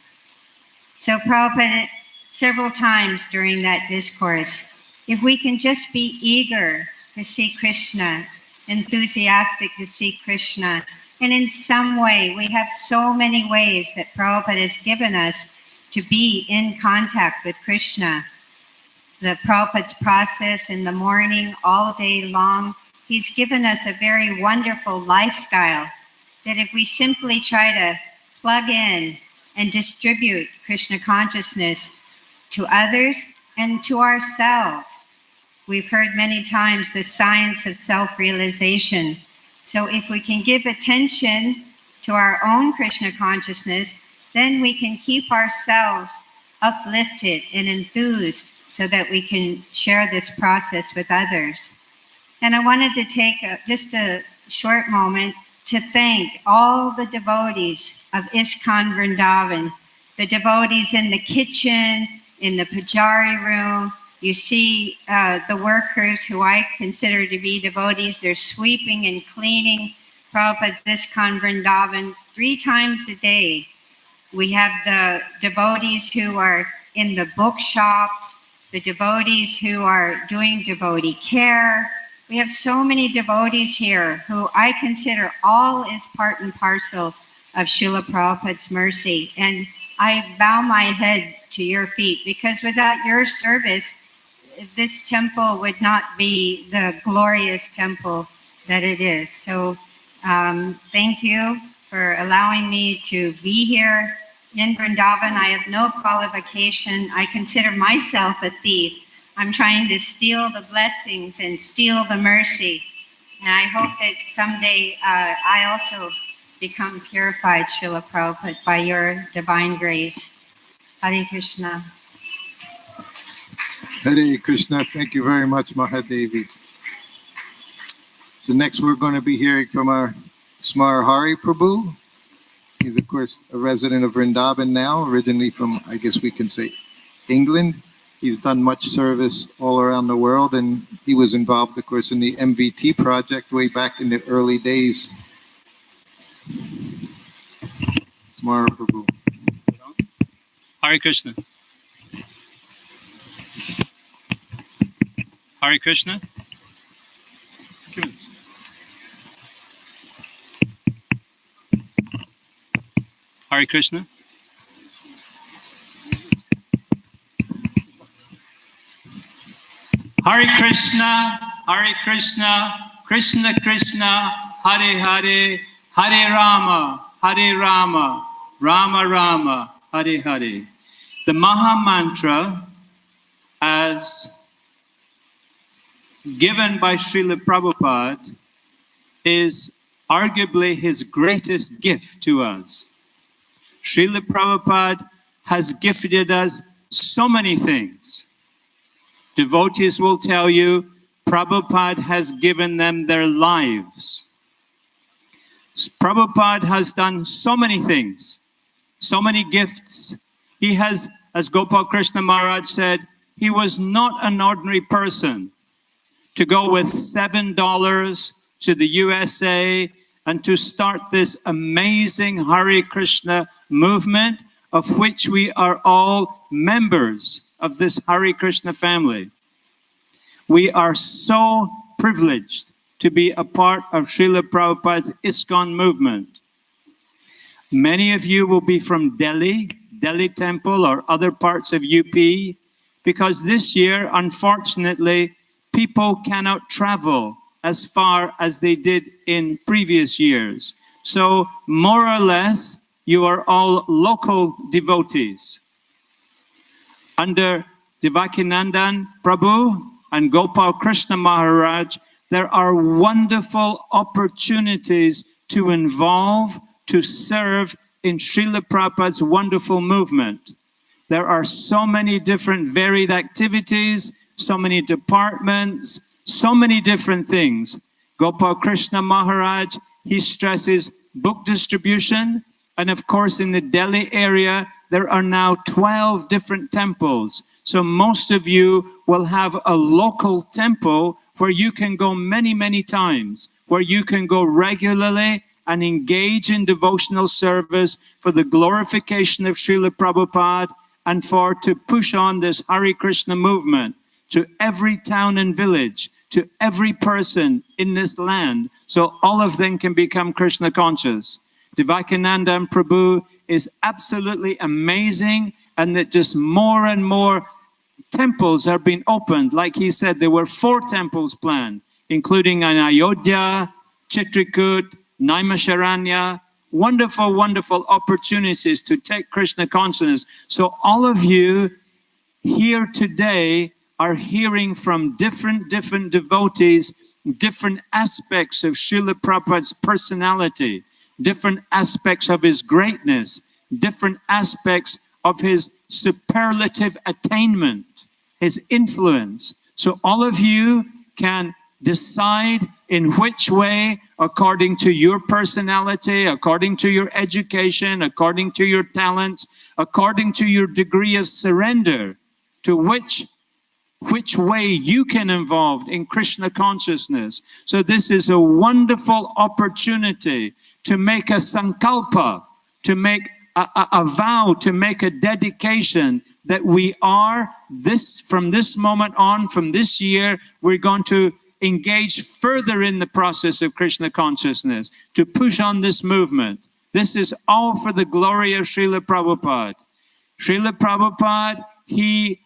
So Prabhupada, several times during that discourse, if we can just be eager to see Krishna, enthusiastic to see Krishna, and in some way, we have so many ways that Prabhupada has given us to be in contact with Krishna. The Prabhupada's process in the morning, all day long, he's given us a very wonderful lifestyle that if we simply try to plug in and distribute Krishna consciousness to others and to ourselves. We've heard many times the science of self-realization. So if we can give attention to our own Krishna consciousness, then we can keep ourselves uplifted and enthused so that we can share this process with others. And I wanted to take just a short moment to thank all the devotees of ISKCON Vrindavan, the devotees in the kitchen, in the pujari room. You see the workers who I consider to be devotees, they're sweeping and cleaning Prabhupada's ISKCON Vrindavan 3 times a day. We have the devotees who are in the bookshops, the devotees who are doing devotee care. We have so many devotees here who I consider all is part and parcel of Srila Prabhupada's mercy. And I bow my head to your feet, because without your service, this temple would not be the glorious temple that it is. So thank you for allowing me to be here in Vrindavan. I have no qualification. I consider myself a thief. I'm trying to steal the blessings and steal the mercy. And I hope that someday I also become purified, Srila Prabhupada, by your divine grace. Hare Krishna. Hare Krishna. Thank you very much, Mahadevi. So next we're going to be hearing from our Smar Hari Prabhu. He's, of course, a resident of Vrindavan now, originally from, I guess we can say, England. He's done much service all around the world, and he was involved, of course, in the MVT project way back in the early days. Smara Prabhu. Hare Krishna. Hare Krishna. Hare Krishna. Hare Krishna, Hare Krishna, Krishna Krishna, Hare Hare, Hare Rama, Rama Rama, Hare Hare. The Maha Mantra, as given by Srila Prabhupada, is arguably his greatest gift to us. Srila Prabhupada has gifted us so many things. Devotees will tell you, Prabhupada has given them their lives. Prabhupada has done so many things, so many gifts. He has, as Gopal Krishna Maharaj said, he was not an ordinary person to go with $7 to the USA and to start this amazing Hare Krishna movement, of which we are all members of this Hare Krishna family. We are so privileged to be a part of Srila Prabhupada's ISKCON movement. Many of you will be from Delhi Temple or other parts of UP, because this year, unfortunately, people cannot travel as far as they did in previous years. So more or less, you are all local devotees. Under Devakinandan Prabhu and Gopal Krishna Maharaj, there are wonderful opportunities to involve, to serve in Srila Prabhupada's wonderful movement. There are so many different varied activities, so many departments, so many different things. Gopal Krishna Maharaj, he stresses book distribution. And of course, in the Delhi area, there are now 12 different temples. So most of you will have a local temple where you can go many, many times, where you can go regularly and engage in devotional service for the glorification of Srila Prabhupada and for to push on this Hare Krishna movement to every town and village, to every person in this land, so all of them can become Krishna conscious. Devakinandan Prabhu is absolutely amazing, and that just more and more temples are being opened. Like he said, there were 4 temples planned, including in Ayodhya, Chitrakoot, Naimisharanya. Wonderful, wonderful opportunities to take Krishna consciousness. So all of you here today are hearing from different devotees, different aspects of Srila Prabhupada's personality, different aspects of his greatness, different aspects of his superlative attainment, his influence. So all of you can decide in which way, according to your personality, according to your education, according to your talents, according to your degree of surrender, to which way you can involve in Krishna consciousness. So this is a wonderful opportunity to make a sankalpa, to make a vow, to make a dedication that we are from this moment on, from this year, we're going to engage further in the process of Krishna consciousness, to push on this movement. This is all for the glory of Srila Prabhupada. Srila Prabhupada, he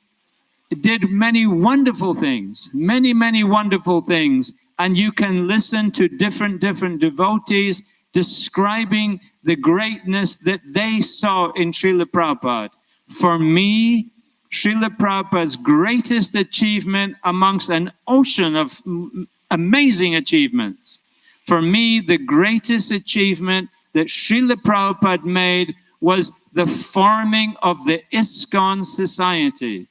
did many wonderful things, many wonderful things, and you can listen to different devotees describing the greatness that they saw in Srila Prabhupada. For me, Srila Prabhupada's greatest achievement amongst an ocean of amazing achievements, for me, the greatest achievement that Srila Prabhupada made was the forming of the ISKCON Society,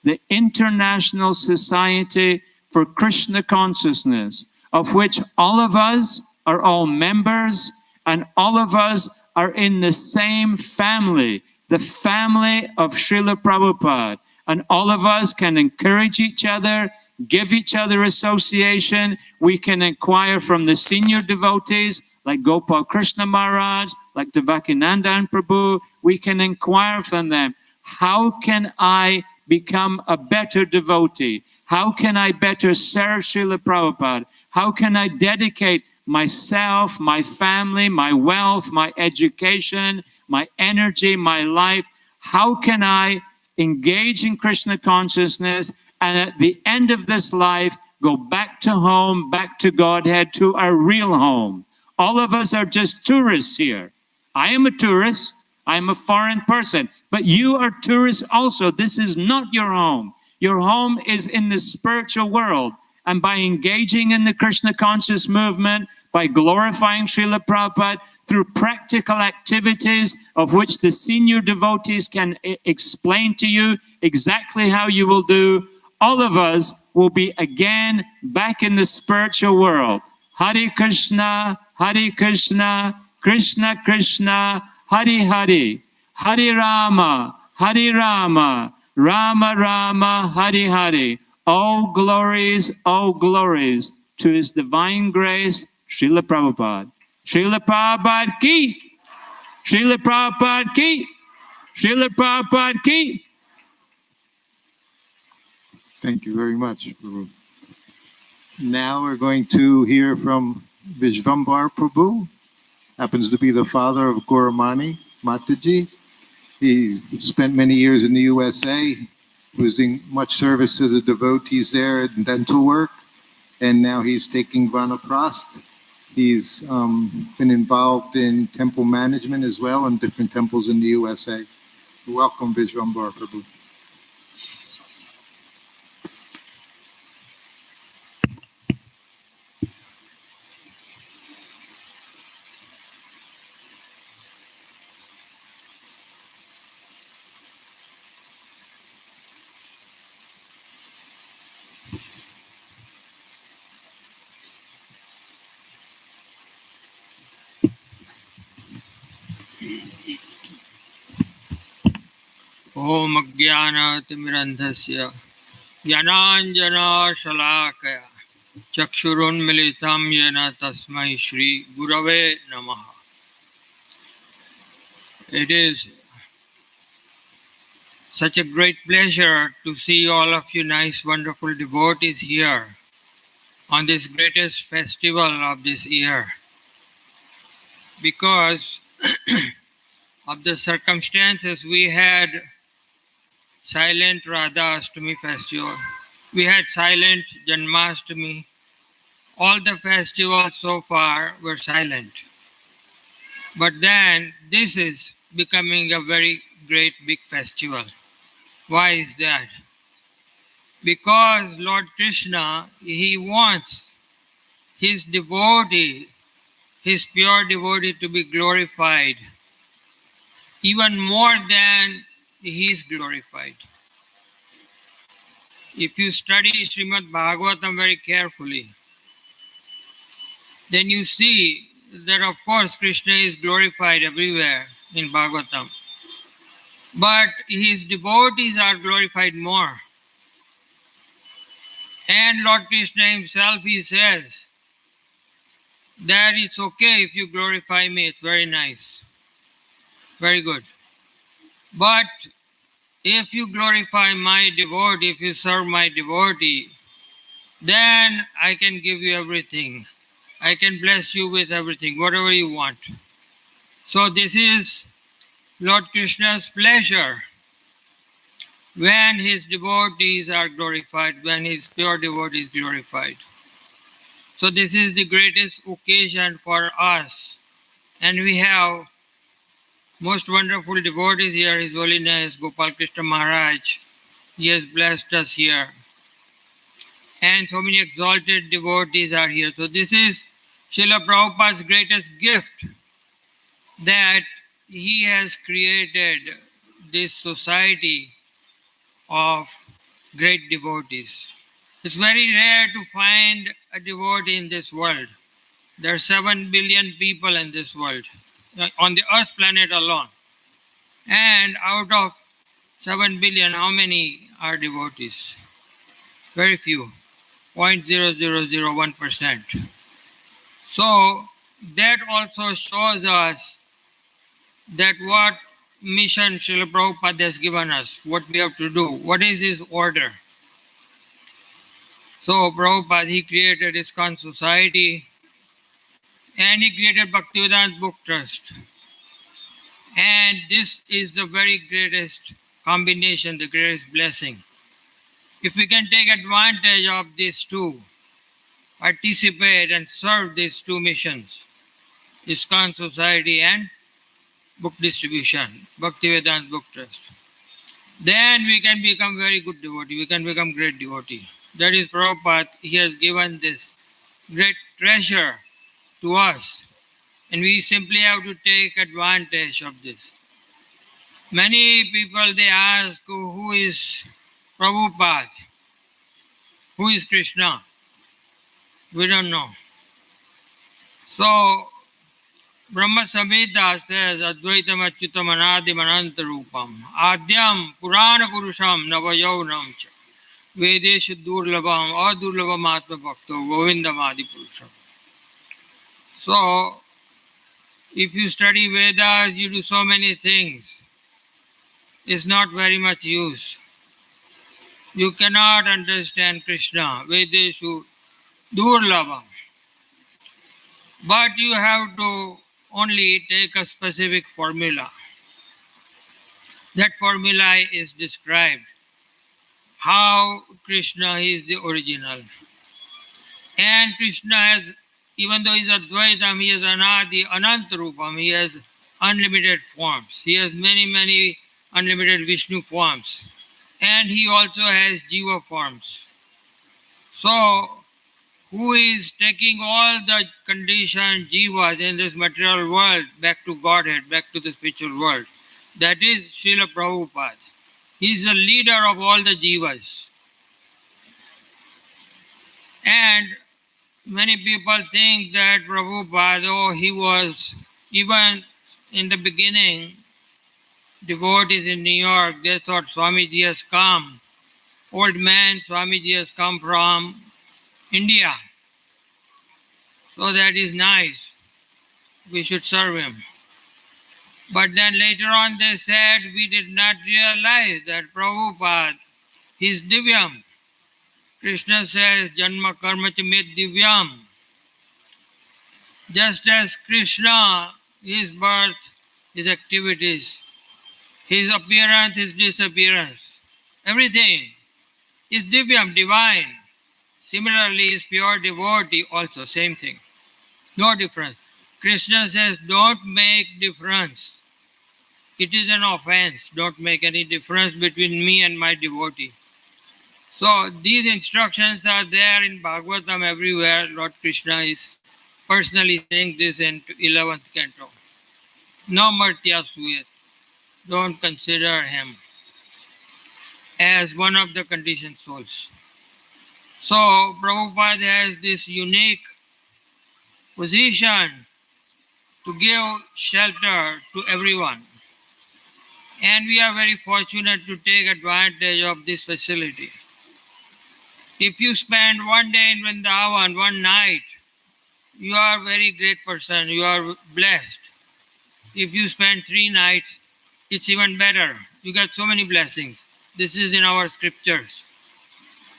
the International Society for Krishna Consciousness, of which all of us are all members, and all of us are in the same family, the family of Srila Prabhupada. And all of us can encourage each other, give each other association. We can inquire from the senior devotees, like Gopal Krishna Maharaj, like Devakinandan Prabhu. We can inquire from them, how can I become a better devotee? How can I better serve Srila Prabhupada? How can I dedicate myself, my family, my wealth, my education, my energy, my life? How can I engage in Krishna consciousness and at the end of this life go back to home, back to Godhead, to our real home? All of us are just tourists here. I am a tourist. I am a foreign person, but you are tourists also. This is not your home. Your home is in the spiritual world. And by engaging in the Krishna conscious movement, by glorifying Srila Prabhupada through practical activities of which the senior devotees can explain to you exactly how you will do, all of us will be again back in the spiritual world. Hare Krishna, Hare Krishna, Krishna Krishna, Hare Hare, Hare Rama, Rama Rama, Hare Hare. All glories to His Divine Grace, Srila Prabhupada. Srila Prabhupada ki, Srila Prabhupada ki, Srila Prabhupada ki. Thank you very much, Prabhu. Now we're going to hear from Vishvambar Prabhu. Happens to be the father of Gauramani Mataji. He spent many years in the USA, was doing much service to the devotees there in dental work, and now he's taking Vanaprastha. He's been involved in temple management as well in different temples in the USA. Welcome, Vishvambar Prabhu. ओम अज्ञानतिमिरन्धस्य ज्ञानाञ्जनशलाकया चक्षुरुन्मिलितं येन तस्मै श्री गुरवे नमः. It is such a great pleasure to see all of you nice, wonderful devotees here on this greatest festival of this year. Because of the circumstances, we had silent Radha Ashtami festival. We had silent Janmashtami. All the festivals so far were silent. But then this is becoming a very great big festival. Why is that? Because Lord Krishna, He wants His devotee, His pure devotee to be glorified even more than He is glorified. If you study Srimad Bhagavatam very carefully, then you see that of course Krishna is glorified everywhere in Bhagavatam. But His devotees are glorified more. And Lord Krishna Himself, He says that it's okay if you glorify me, it's very nice, very good. But if you glorify my devotee, if you serve my devotee, then I can give you everything. I can bless you with everything, whatever you want. So this is Lord Krishna's pleasure when His devotees are glorified, when His pure devotee is glorified. So this is the greatest occasion for us. And we have most wonderful devotees here. His Holiness Gopal Krishna Maharaj, he has blessed us here. And so many exalted devotees are here. So this is Srila Prabhupada's greatest gift, that he has created this society of great devotees. It's very rare to find a devotee in this world. There are 7 billion people in this world, on the earth planet alone. And out of 7 billion, how many are devotees? Very few, 0.0001%. So that also shows us that what mission Srila Prabhupada has given us, what we have to do, what is his order. So Prabhupada, he created ISKCON society, and he created Bhakti-Yoga Book Trust. And this is the very greatest combination, the greatest blessing. If we can take advantage of these two, participate and serve these two missions, ISKCON society and book distribution, Bhakti-Yoga Book Trust, then we can become very good devotee, we can become great devotee. That is Prabhupada, he has given this great treasure to us, and we simply have to take advantage of this. Many people, they ask, who is Prabhupada? Who is Krishna? We don't know. So Brahma Samhita says Advaitam Achyutam Anadim Anantarupam Adyam Purana Purusham Navayaunam Cha Vedeshu Durlabham Adurlabham Atma Bhakto Govindam Adi Purusham. So, if you study Vedas, you do so many things. It's not very much use. You cannot understand Krishna. Vedeshu Durlabham. But you have to only take a specific formula. That formula is described. How Krishna is the original. And Krishna has, even though he is Advaitam, he has Anadi, Anantarupam, he has unlimited forms. He has many, many unlimited Vishnu forms. And he also has Jiva forms. So, who is taking all the conditioned Jivas in this material world back to Godhead, back to the spiritual world? That is Srila Prabhupada. He is the leader of all the Jivas. And many people think that Prabhupada, oh, he was, even in the beginning, devotees in New York, they thought Swamiji has come. Old man, Swamiji has come from India. So that is nice. We should serve him. But then later on they said, we did not realize that Prabhupada, he is Divyam. Krishna says, Janma karma cha med divyam. Just as Krishna, his birth, his activities, his appearance, his disappearance, everything is divyam, divine. Similarly, his pure devotee also, same thing. No difference. Krishna says, don't make difference. It is an offense. Don't make any difference between me and my devotee. So these instructions are there in Bhagavatam everywhere. Lord Krishna is personally saying this in 11th canto. No martya suyat. Don't consider him as one of the conditioned souls. So Prabhupada has this unique position to give shelter to everyone. And we are very fortunate to take advantage of this facility. If you spend one day in Vrindavan, one night, you are a very great person, you are blessed. If you spend 3 nights, it's even better. You get so many blessings. This is in our scriptures.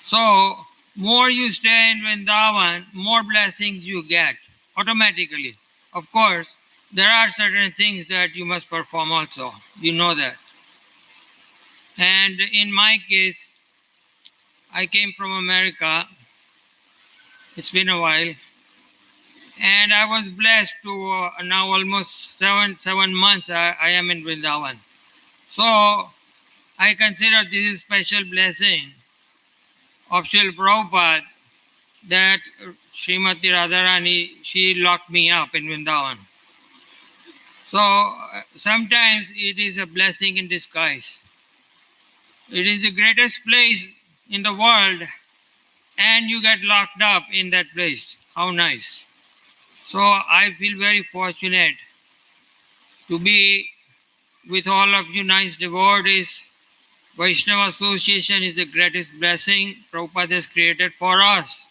So, more you stay in Vrindavan, more blessings you get automatically. Of course, there are certain things that you must perform also. You know that. And in my case, I came from America. It's been a while. And I was blessed to now almost seven months I am in Vrindavan. So I consider this a special blessing of Srila Prabhupada that Srimati Radharani, she locked me up in Vrindavan. So sometimes it is a blessing in disguise. It is the greatest place in the world and you get locked up in that place. How nice. So I feel very fortunate to be with all of you nice devotees. Vaishnava Association is the greatest blessing Prabhupada has created for us.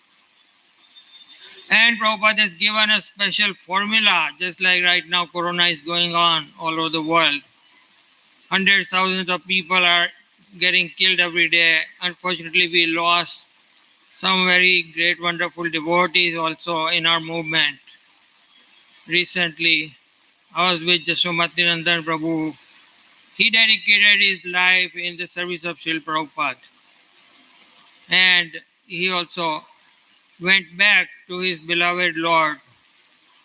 And Prabhupada has given a special formula, just like right now Corona is going on all over the world. Hundreds, thousands of people are getting killed every day. Unfortunately, we lost some very great, wonderful devotees also in our movement. Recently, I was with Jasomati Nandan Prabhu. He dedicated his life in the service of Srila Prabhupada. And he also went back to his beloved Lord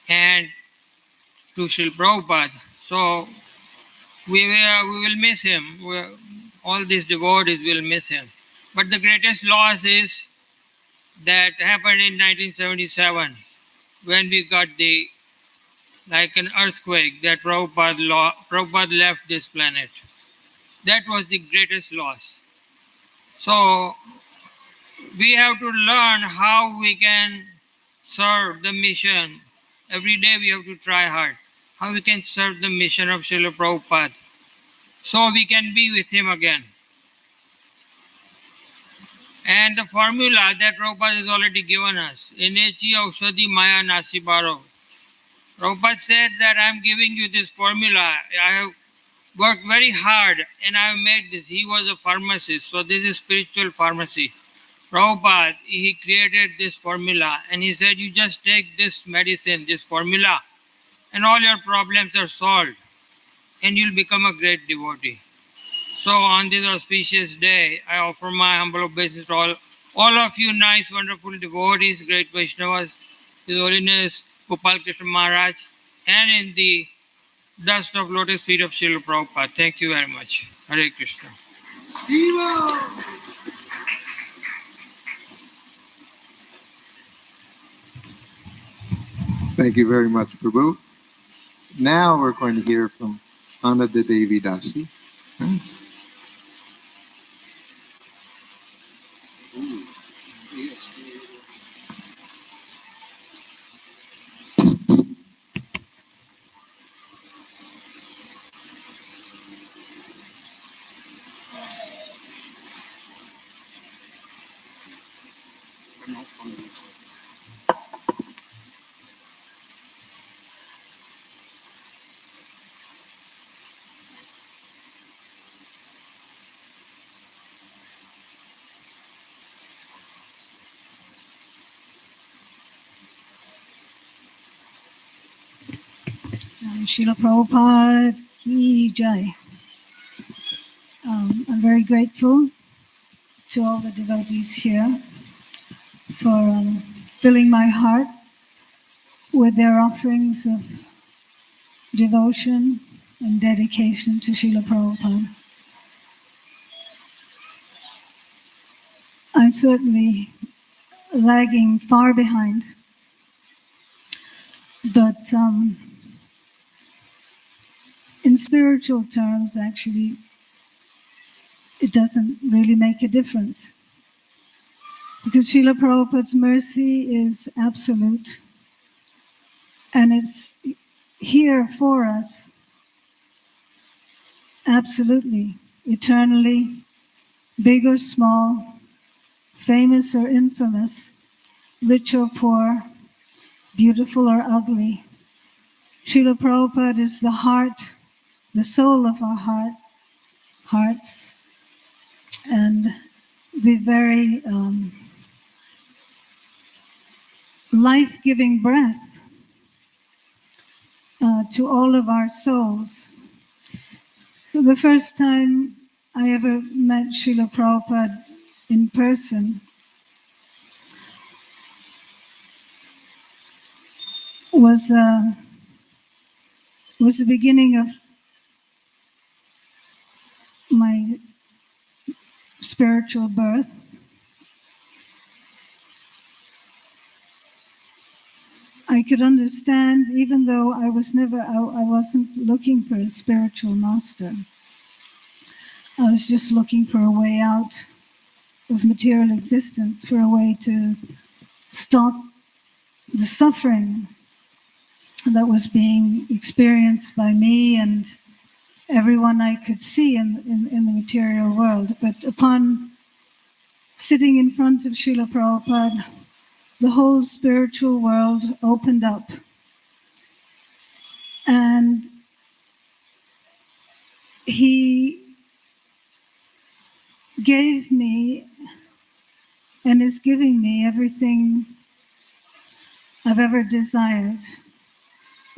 and to Srila Prabhupada. So we will miss him. All these devotees will miss him. But the greatest loss is that happened in 1977 when we got like an earthquake that Prabhupada left this planet. That was the greatest loss. So we have to learn how we can serve the mission. Every day we have to try hard. how we can serve the mission of Srila Prabhupada, so we can be with him again. And the formula that Prabhupada has already given us, Enechi Aushadhi Maya Nasibaro. Prabhupada said that I am giving you this formula. I have worked very hard and I have made this. He was a pharmacist, so this is spiritual pharmacy. Prabhupada, he created this formula and he said, you just take this medicine, this formula, and all your problems are solved and you'll become a great devotee. So on this auspicious day, I offer my humble obeisance to all of you nice, wonderful devotees, great Vaishnavas, His Holiness Gopal Krishna Maharaj, and in the dust of lotus feet of Srila Prabhupada. Thank you very much. Hare Krishna. Thank you very much, Prabhu. Now we're going to hear from Ananda Devi Dasi. Srila Prabhupada ki jai. I'm very grateful to all the devotees here for filling my heart with their offerings of devotion and dedication to Srila Prabhupada. I'm certainly lagging far behind, but in spiritual terms, actually, it doesn't really make a difference. Because Srila Prabhupada's mercy is absolute. And it's here for us, absolutely, eternally, big or small, famous or infamous, rich or poor, beautiful or ugly. Srila Prabhupada is the heart, the soul of our hearts, and the very life-giving breath to all of our souls. So the first time I ever met Srila Prabhupada in person was the beginning of my spiritual birth. I could understand, even though I wasn't looking for a spiritual master. I was just looking for a way out of material existence, for a way to stop the suffering that was being experienced by me and everyone I could see in the material world. But upon sitting in front of Srila Prabhupada, the whole spiritual world opened up. And he gave me and is giving me everything I've ever desired,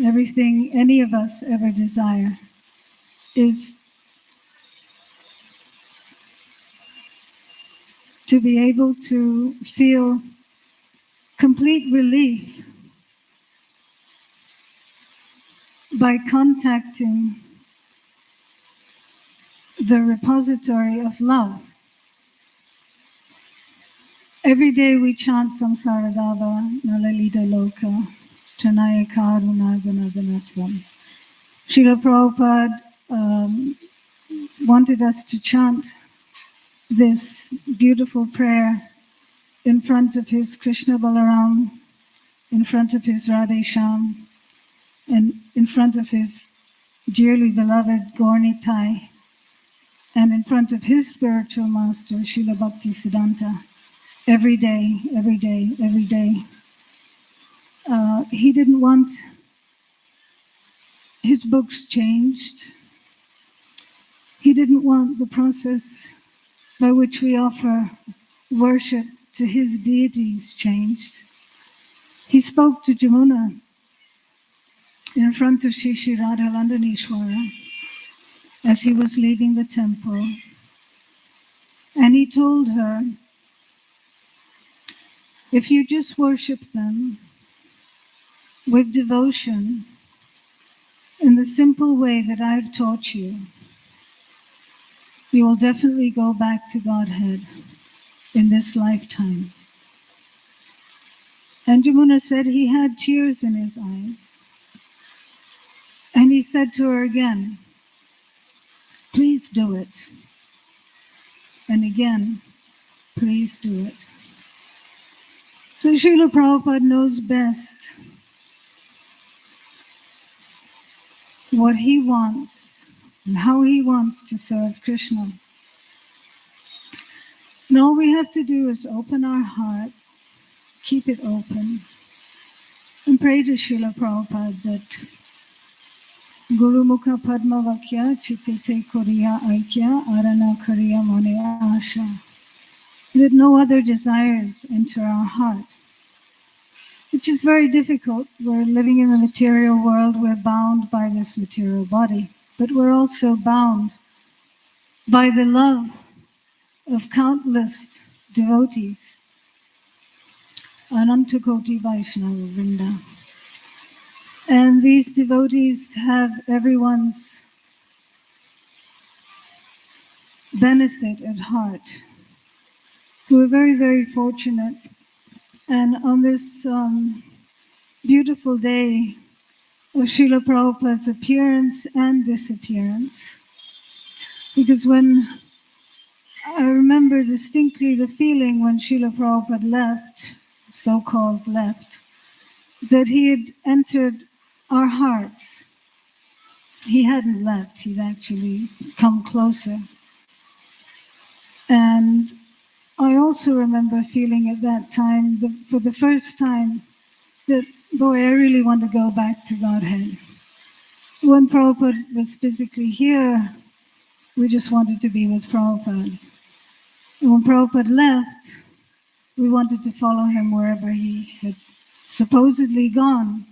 everything any of us ever desire, is to be able to feel complete relief by contacting the repository of love. Every day we chant Samsaradava Nalalita Loka Chanaya Karuna Ganaganatvam. Srila Prabhupada wanted us to chant this beautiful prayer in front of his Krishna Balaram, in front of his Radhe Shyam, and in front of his dearly beloved Gaur Nitai, and in front of his spiritual master, Srila Bhaktisiddhanta, every day, every day, every day. He didn't want his books changed. He didn't want the process by which we offer worship to his deities changed. He spoke to Jamuna in front of Shri Shri Radhalandanishwara as he was leaving the temple. And he told her, if you just worship them with devotion in the simple way that I've taught you, you will definitely go back to Godhead in this lifetime. And Jamuna said he had tears in his eyes. And he said to her again, please do it. And again, please do it. So Srila Prabhupada knows best what he wants and how he wants to serve Krishna. And all we have to do is open our heart, keep it open, and pray to Srila Prabhupada that Guru Mukha Padma Vakya Chitite Koriya Aikya Arana Kariya Mane Asha, that no other desires enter our heart, which is very difficult. We're living in the material world, we're bound by this material body, but we're also bound by the love of countless devotees. Ananta Koti Vaishnava Vrinda. And these devotees have everyone's benefit at heart. So we're very, very fortunate. And on this beautiful day of Srila Prabhupada's appearance and disappearance, because when I remember distinctly the feeling when Srila Prabhupada left, so-called left, that he had entered our hearts. He hadn't left, he'd actually come closer. And I also remember feeling at that time, for the first time, that, boy, I really want to go back to Godhead. When Prabhupada was physically here, we just wanted to be with Prabhupada. And when Prabhupada left, we wanted to follow him wherever he had supposedly gone.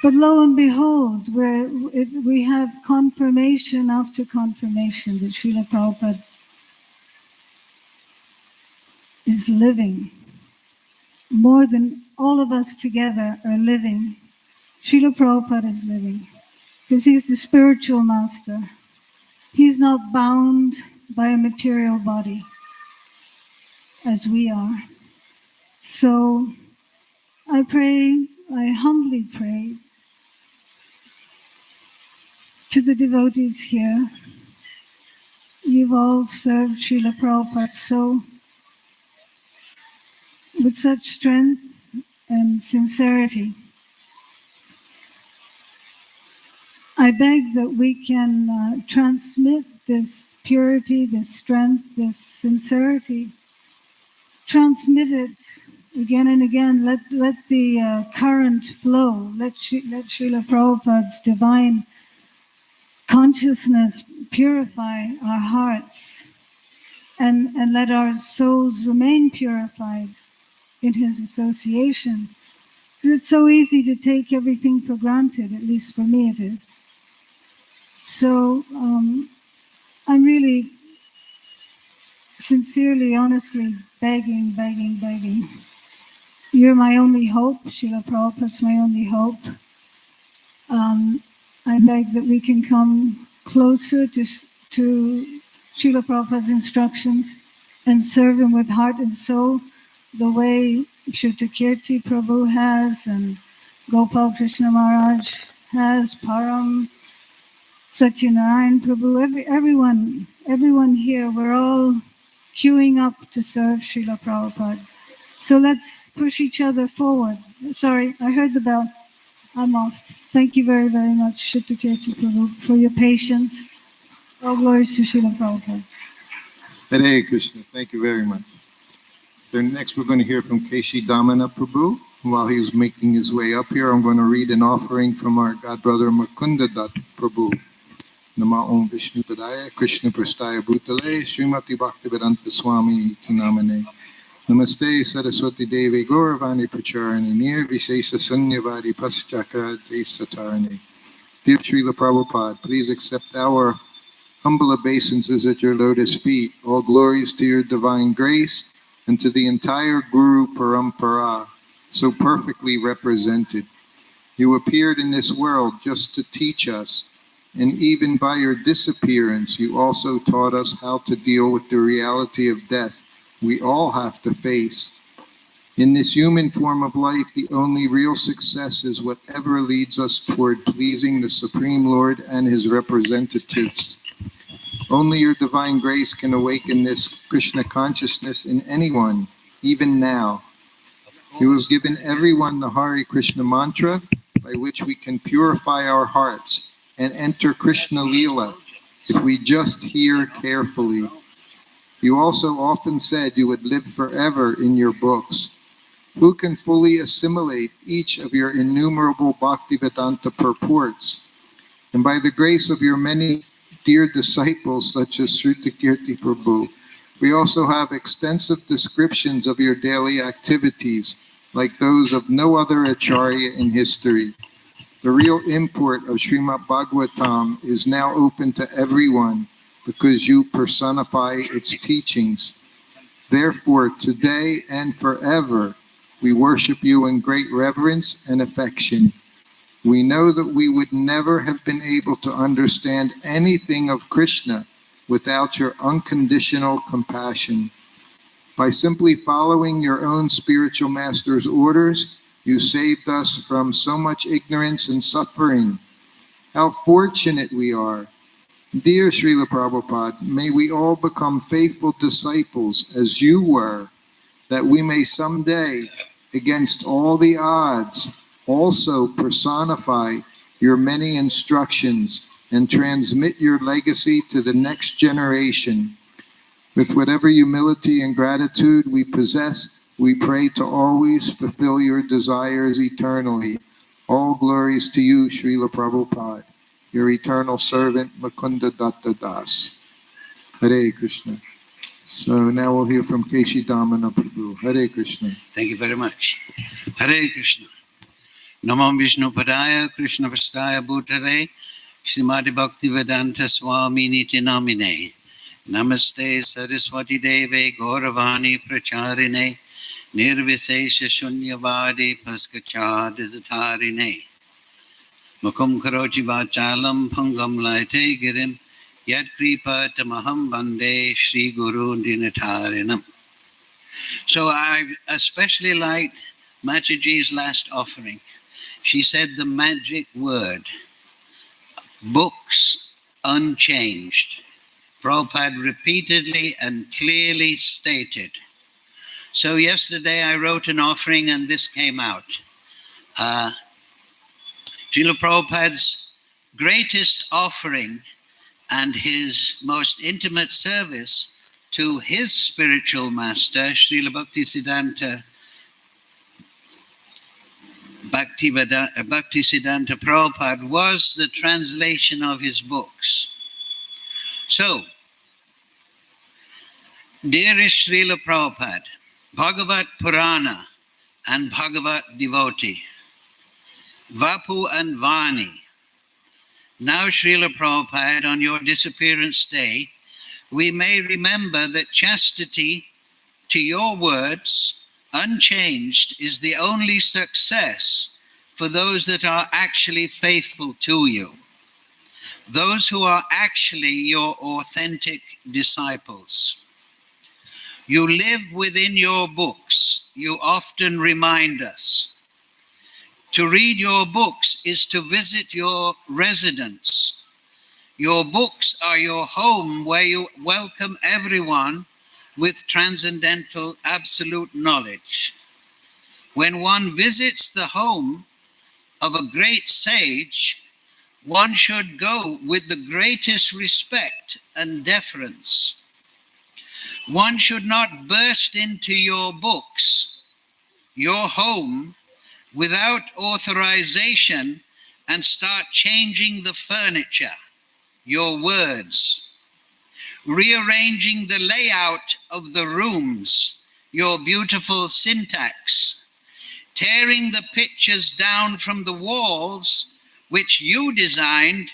But lo and behold, we have confirmation after confirmation that Srila Prabhupada is living. More than all of us together are living. Srila Prabhupada is living because he's the spiritual master. He's not bound by a material body as we are. So I pray, I humbly pray to the devotees here. You've all served Srila Prabhupada so with such strength and sincerity. I beg that we can transmit this purity, this strength, this sincerity, transmit it again and again. Let the current flow. Let Srila Prabhupada's divine consciousness purify our hearts, and let our souls remain purified in his association. Because it's so easy to take everything for granted, at least for me it is. So I'm really sincerely, honestly begging. You're my only hope. Srila Prabhupada's my only hope. I beg that we can come closer to Srila Prabhupada's instructions and serve him with heart and soul, the way Shrutakirti Prabhu has, and Gopal Krishna Maharaj has, Param, Satyanarayan Prabhu, everyone here, we're all queuing up to serve Srila Prabhupada. So let's push each other forward. Sorry, I heard the bell. I'm off. Thank you very, very much, Shittakirti Prabhu, for your patience. All glories to Srila Prabhupada. Hare Krishna. Thank you very much. So next we're going to hear from Keshi Damana Prabhu. While he's making his way up here, I'm going to read an offering from our godbrother Mukunda Dutt Prabhu. Nama Om Vishnu Padaya Krishna Prastaya Bhutale Srimati Bhaktivedanta Swami Iti Namane Namaste Saraswati Devi Gauravani Pracharani Nir Vishesha Sunyavadi Paschaka Desatarani. Dear Srila Prabhupada, please accept our humble obeisances at your lotus feet. All glories to your divine grace and to the entire Guru Parampara, so perfectly represented. You appeared in this world just to teach us, and even by your disappearance, you also taught us how to deal with the reality of death we all have to face. In this human form of life, the only real success is whatever leads us toward pleasing the Supreme Lord and his representatives. Only your divine grace can awaken this Krishna consciousness in anyone, even now. You have given everyone the Hare Krishna mantra, by which we can purify our hearts and enter Krishna Leela if we just hear carefully. You also often said you would live forever in your books. Who can fully assimilate each of your innumerable Bhaktivedanta purports? And by the grace of your many dear disciples, such as Shrutakirti Prabhu, we also have extensive descriptions of your daily activities, like those of no other acharya in history. The real import of Srimad Bhagavatam is now open to everyone because you personify its teachings. Therefore, today and forever, we worship you in great reverence and affection. We know that we would never have been able to understand anything of Krishna without your unconditional compassion. By simply following your own spiritual master's orders, you saved us from so much ignorance and suffering. How fortunate we are. Dear Srila Prabhupada, may we all become faithful disciples as you were, that we may someday, against all the odds, also personify your many instructions and transmit your legacy to the next generation. With whatever humility and gratitude we possess, we pray to always fulfill your desires eternally. All glories to you, Srila Prabhupada, your eternal servant, Mukunda Datta Das. Hare Krishna. So now we'll hear from Keshi Damana Prabhu. Hare Krishna. Thank you very much. Hare Krishna. Namo Vishnu Padaya Krishna Prastaya Bhutare Srimati Bhaktivedanta Swami Niti Namine Namaste Saraswati Deve Gauravani Pracharine Nirvisesha Shunyavadi Paskachadatarine Mukum Karochi Vachalam Pangam Laite Girim Yad Kripa Tamaham Bande Shri Guru Dinatarinam. So I especially liked Mataji's last offering. She said the magic word, books unchanged. Prabhupada repeatedly and clearly stated. So yesterday I wrote an offering and this came out. Srila Prabhupada's greatest offering and his most intimate service to his spiritual master, Srila Bhaktisiddhanta Prabhupada, was the translation of his books. So, dearest Srila Prabhupada, Bhagavad Purana and Bhagavad devotee, Vapu and Vani, now Srila Prabhupada, on your disappearance day, we may remember that chastity, to your words, unchanged, is the only success for those that are actually faithful to you, those who are actually your authentic disciples. You live within your books, you often remind us. To read your books is to visit your residence. Your books are your home where you welcome everyone with transcendental absolute knowledge. When one visits the home, of a great sage, one should go with the greatest respect and deference. One should not burst into your books, your home, without authorization and start changing the furniture, your words, rearranging the layout of the rooms, your beautiful syntax, tearing the pictures down from the walls which you designed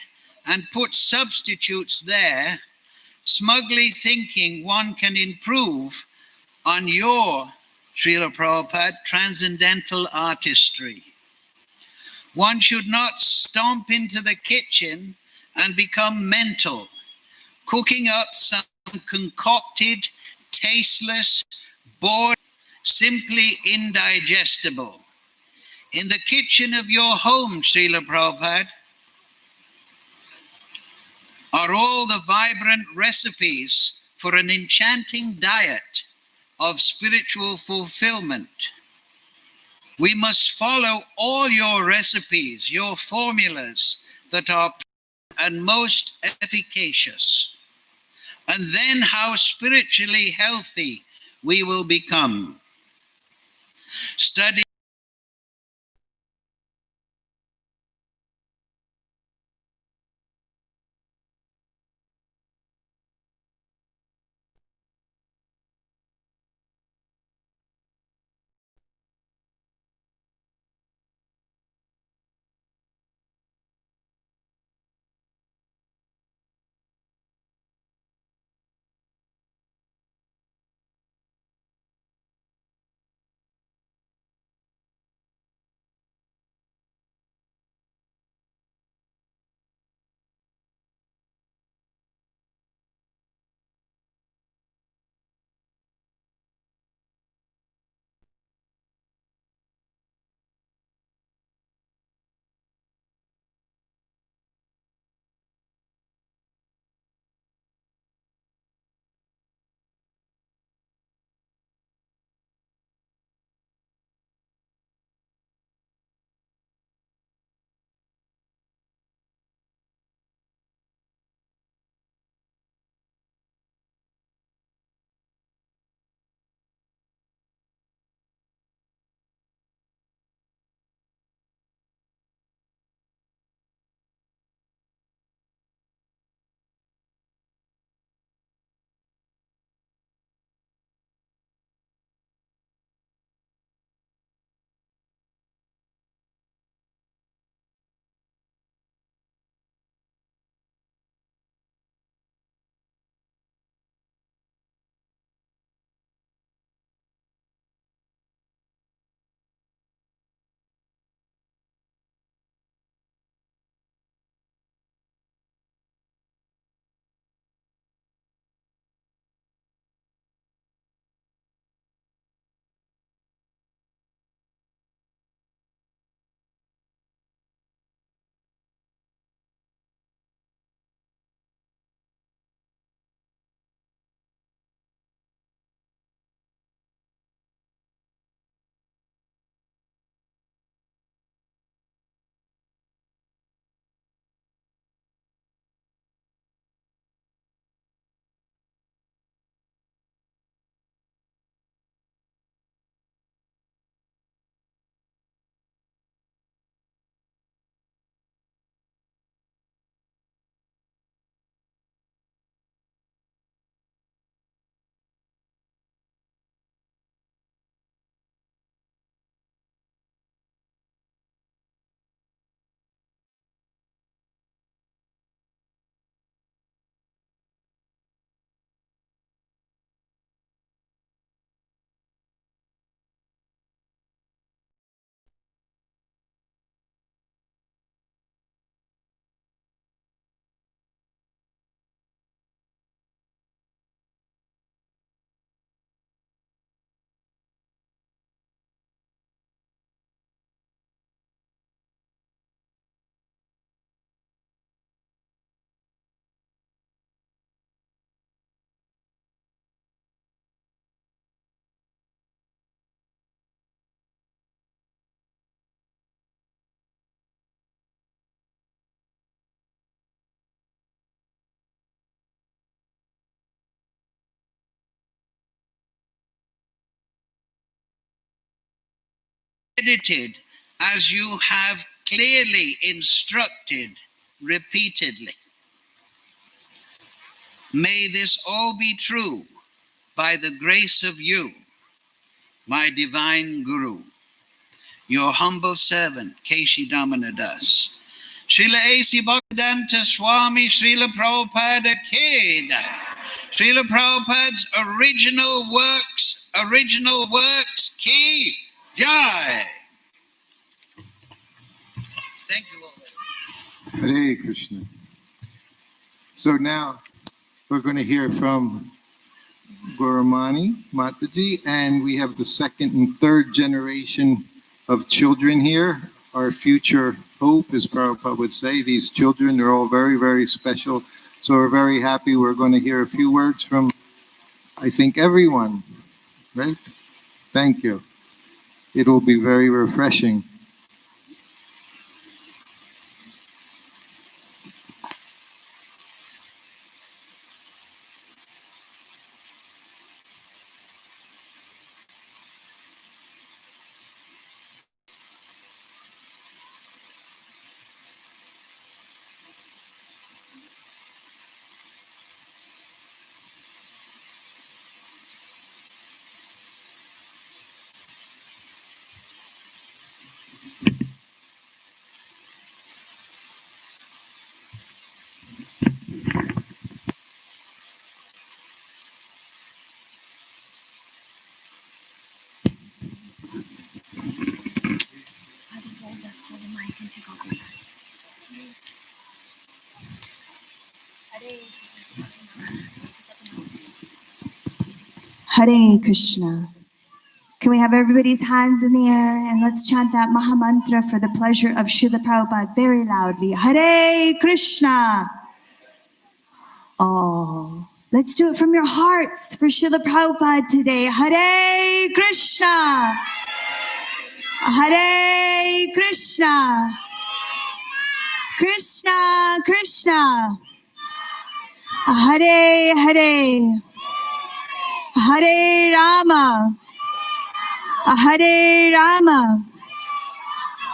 and put substitutes there, smugly thinking one can improve on your, Srila Prabhupada, transcendental artistry. One should not stomp into the kitchen and become mental, cooking up some concocted, tasteless, bored, simply indigestible. In the kitchen of your home, Srila Prabhupada, are all the vibrant recipes for an enchanting diet of spiritual fulfillment. We must follow all your recipes, your formulas that are and most efficacious. And then how spiritually healthy we will become. Study medited as you have clearly instructed repeatedly. May this all be true by the grace of you, my divine Guru, your humble servant, Keshi Damana Das. Srila A.C. Bhaktivedanta Swami Srila Prabhupada Keda. Srila Prabhupada's original works, Ki Jai. Thank you all. Hare Krishna. So now we're going to hear from Gauramani Mataji, and we have the second and third generation of children here. Our future hope, as Prabhupada would say. These children are all very, very special. So we're very happy. We're going to hear a few words from, I think, everyone. Right? Thank you. It will be very refreshing. Hare Krishna. Can we have everybody's hands in the air and let's chant that Maha Mantra for the pleasure of Srila Prabhupada very loudly. Hare Krishna. Oh, let's do it from your hearts for Srila Prabhupada today. Hare Krishna. Hare Krishna. Krishna Krishna. Hare Hare. Hare Rama. Hare Rama.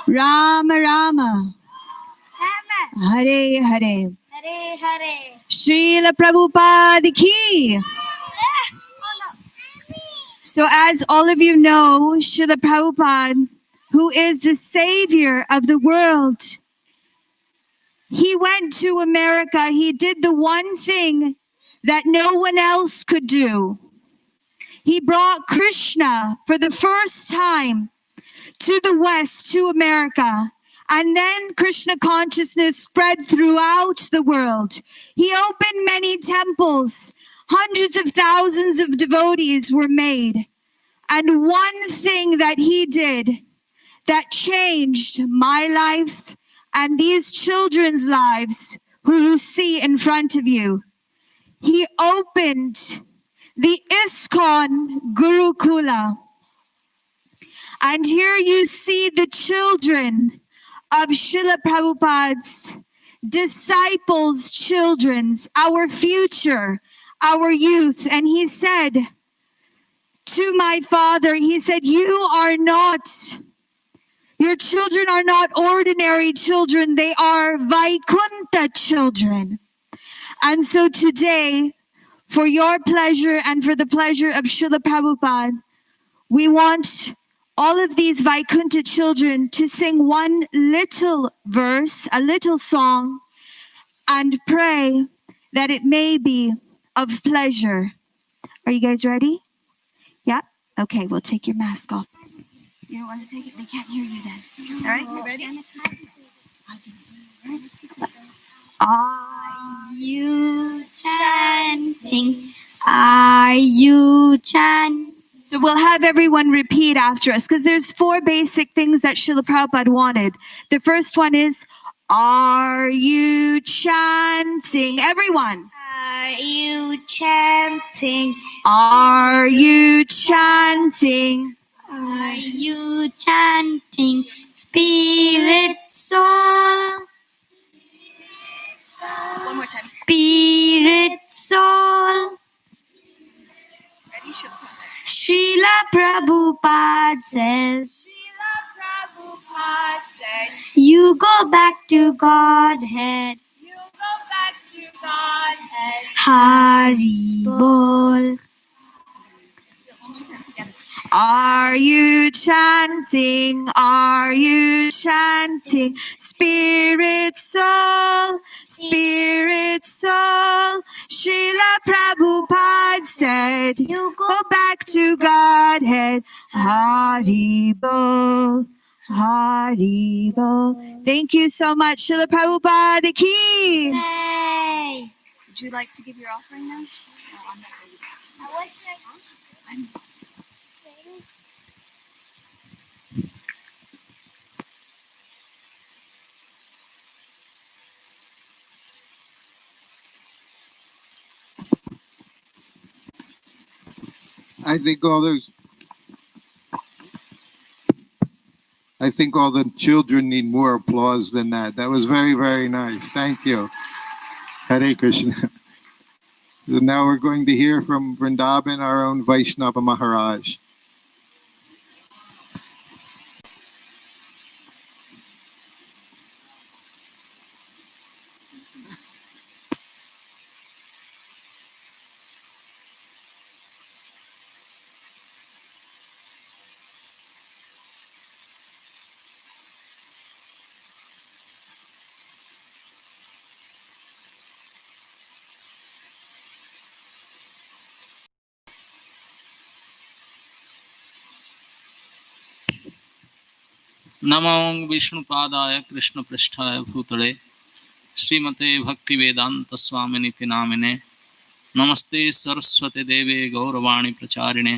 Rama Rama. Hare Hare. Hare Hare. Srila Prabhupada ki. So as all of you know, Srila Prabhupada, who is the savior of the world, he went to America. He did the one thing that no one else could do. He brought Krishna for the first time to the West, to America. And then Krishna consciousness spread throughout the world. He opened many temples. Hundreds of thousands of devotees were made. And one thing that he did that changed my life and these children's lives, who you see in front of you, he opened the ISKCON Gurukula. And here you see the children of Srila Prabhupada's disciples' children's, our future, our youth. And he said to my father, he said, your children are not ordinary children, they are Vaikuntha children. And so today, for your pleasure and for the pleasure of Srila Prabhupada, we want all of these Vaikuntha children to sing one little verse, a little song, and pray that it may be of pleasure. Are you guys ready? Yeah? Okay, well, take your mask off. You don't want to take it? They can't hear you then. All right, you ready? Are you chanting? Are you chanting? So we'll have everyone repeat after us because there's 4 basic things that Srila Prabhupada wanted. The first one is, are you chanting? Everyone. Are you chanting? Are you chanting? Are you chanting? Spirit soul. One more time. Spirit soul. Ready, Srila Prabhupada? Srila Prabhupada says. Srila Prabhupada said, You go back to Godhead. you go back to Godhead. Hari Bol. Are you chanting? Are you chanting? Spirit soul, spirit soul. Srila Prabhupada said, You go back to Godhead. Hari Bol, Hari Bol. Thank you so much, Srila Prabhupada ki. Hey. Would you like to give your offering now? I wish I I think all the children need more applause than that. That was very, very nice. Thank you. Hare Krishna. So now we're going to hear from Vrindavan, our own Vaishnava Maharaj. नमो विष्णुपादाय कृष्णपृष्ठाय भूतले श्रीमते भक्तिवेदांत स्वामिनिति नामिने नमस्ते सरस्वती देवे गौरवाणी प्रचारिणे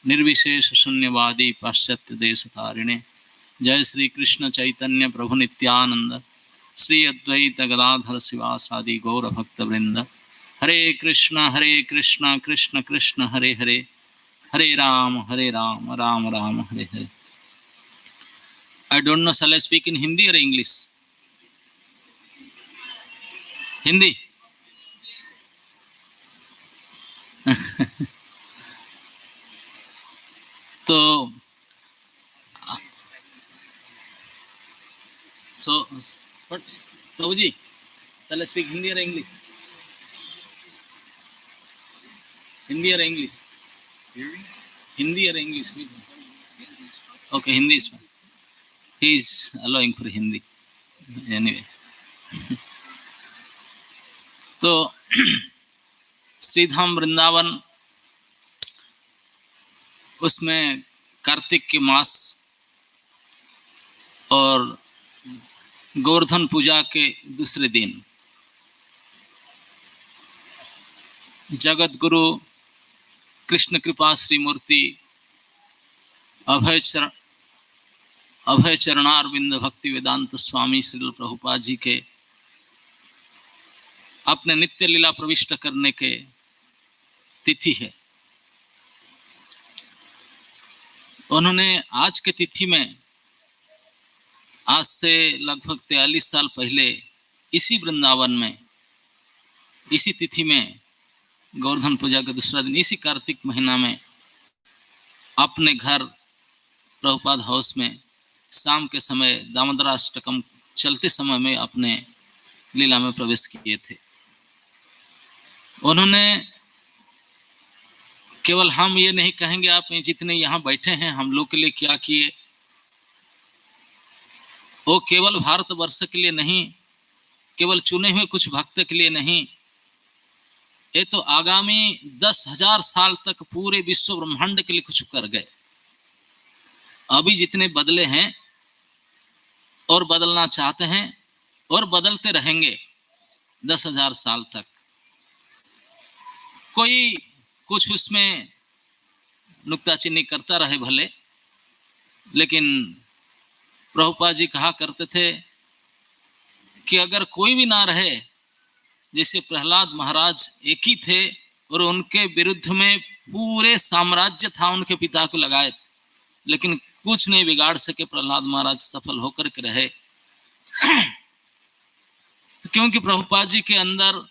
निर्विशेष शून्यवादी पाश्चात्य देशतारिणे जय श्री कृष्ण चैतन्य प्रभु नित्यानंद श्री अद्वैत गदाधर शिवासादि गौर भक्त वृंद हरे Krishna Krishna Krishna Hare Hare Hare Ram Ram Ram Hare Hare. I don't know, shall I speak in Hindi or English? Hindi. So what? Prabhuji, shall I speak Hindi or English? Hindi or English? Hindi or English? Okay, Hindi is fine. He is allowing for Hindi. Anyway. तो श्रीधाम वृंदावन, उसमें कार्तिक के मास और गोवर्धन पूजा के दूसरे दिन जगत गुरु कृष्ण कृपा श्री मूर्ति अभय चरणारविंद भक्ति वेदांत स्वामी श्रील प्रभुपाद जी के अपने नित्य लीला प्रविष्ट करने के तिथि है. उन्होंने आज के तिथि में, आज से लगभग 43 साल पहले इसी वृंदावन में, इसी तिथि में, गोवर्धन पूजा का दूसरा दिन, इसी कार्तिक महीना में अपने घर प्रभुपाद हाउस में शाम के समय दामोदराष्टकम चलते समय में अपने लीला में प्रवेश किए थे. उन्होंने केवल, हम ये नहीं कहेंगे आप जितने यहाँ बैठे हैं हम लोग के लिए क्या किए, वो केवल भारतवर्ष के लिए नहीं, केवल चुने हुए कुछ भक्त के लिए नहीं, ये तो आगामी 10,000 साल तक पूरे विश्व ब्रह्मांड के लिए कुछ कर गए. अभी जितने बदले हैं और बदलना चाहते हैं और बदलते रहेंगे 10,000 साल तक. कोई कुछ उसमें नुक्ताचीनी करता रहे भले, लेकिन प्रभुपाद जी कहा करते थे कि अगर कोई भी ना रहे, जैसे प्रहलाद महाराज एक ही थे और उनके विरुद्ध में पूरे साम्राज्य था उनके पिता को लगाए, लेकिन कुछ नहीं बिगाड़ सके, प्रहलाद महाराज सफल होकर के रहे. क्योंकि प्रभुपाद जी के अंदर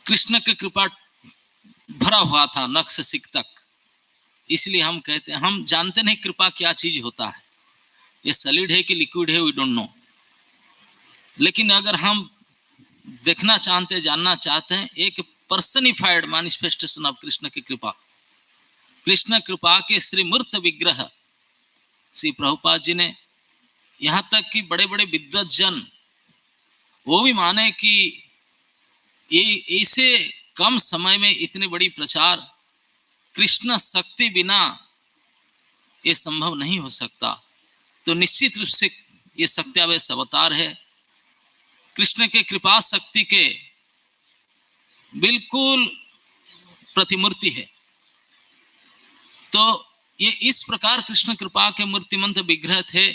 कृष्ण की कृपा भरा हुआ था नख से सिक तक. इसलिए हम कहते हैं, हम जानते नहीं कृपा क्या चीज होता है, ये सॉलिड है कि लिक्विड है, वी डोंट नो। लेकिन अगर हम देखना चाहते, जानना चाहते हैं, एक पर्सनिफाइड मैनिफेस्टेशन ऑफ कृष्ण की कृपा, कृष्ण कृपा के श्री मूर्त विग्रह श्री प्रभुपाद जी ने, यहाँ तक कि बड़े बड़े विद्वत जन वो भी माने कि ये ऐसे कम समय में इतनी बड़ी प्रचार, कृष्ण शक्ति बिना ये संभव नहीं हो सकता। तो निश्चित रूप से ये सत्यावेश अवतार है, कृष्ण के कृपा शक्ति के बिल्कुल प्रतिमूर्ति है। तो ये इस प्रकार कृष्ण कृपा के मूर्तिमंत विग्रह थे।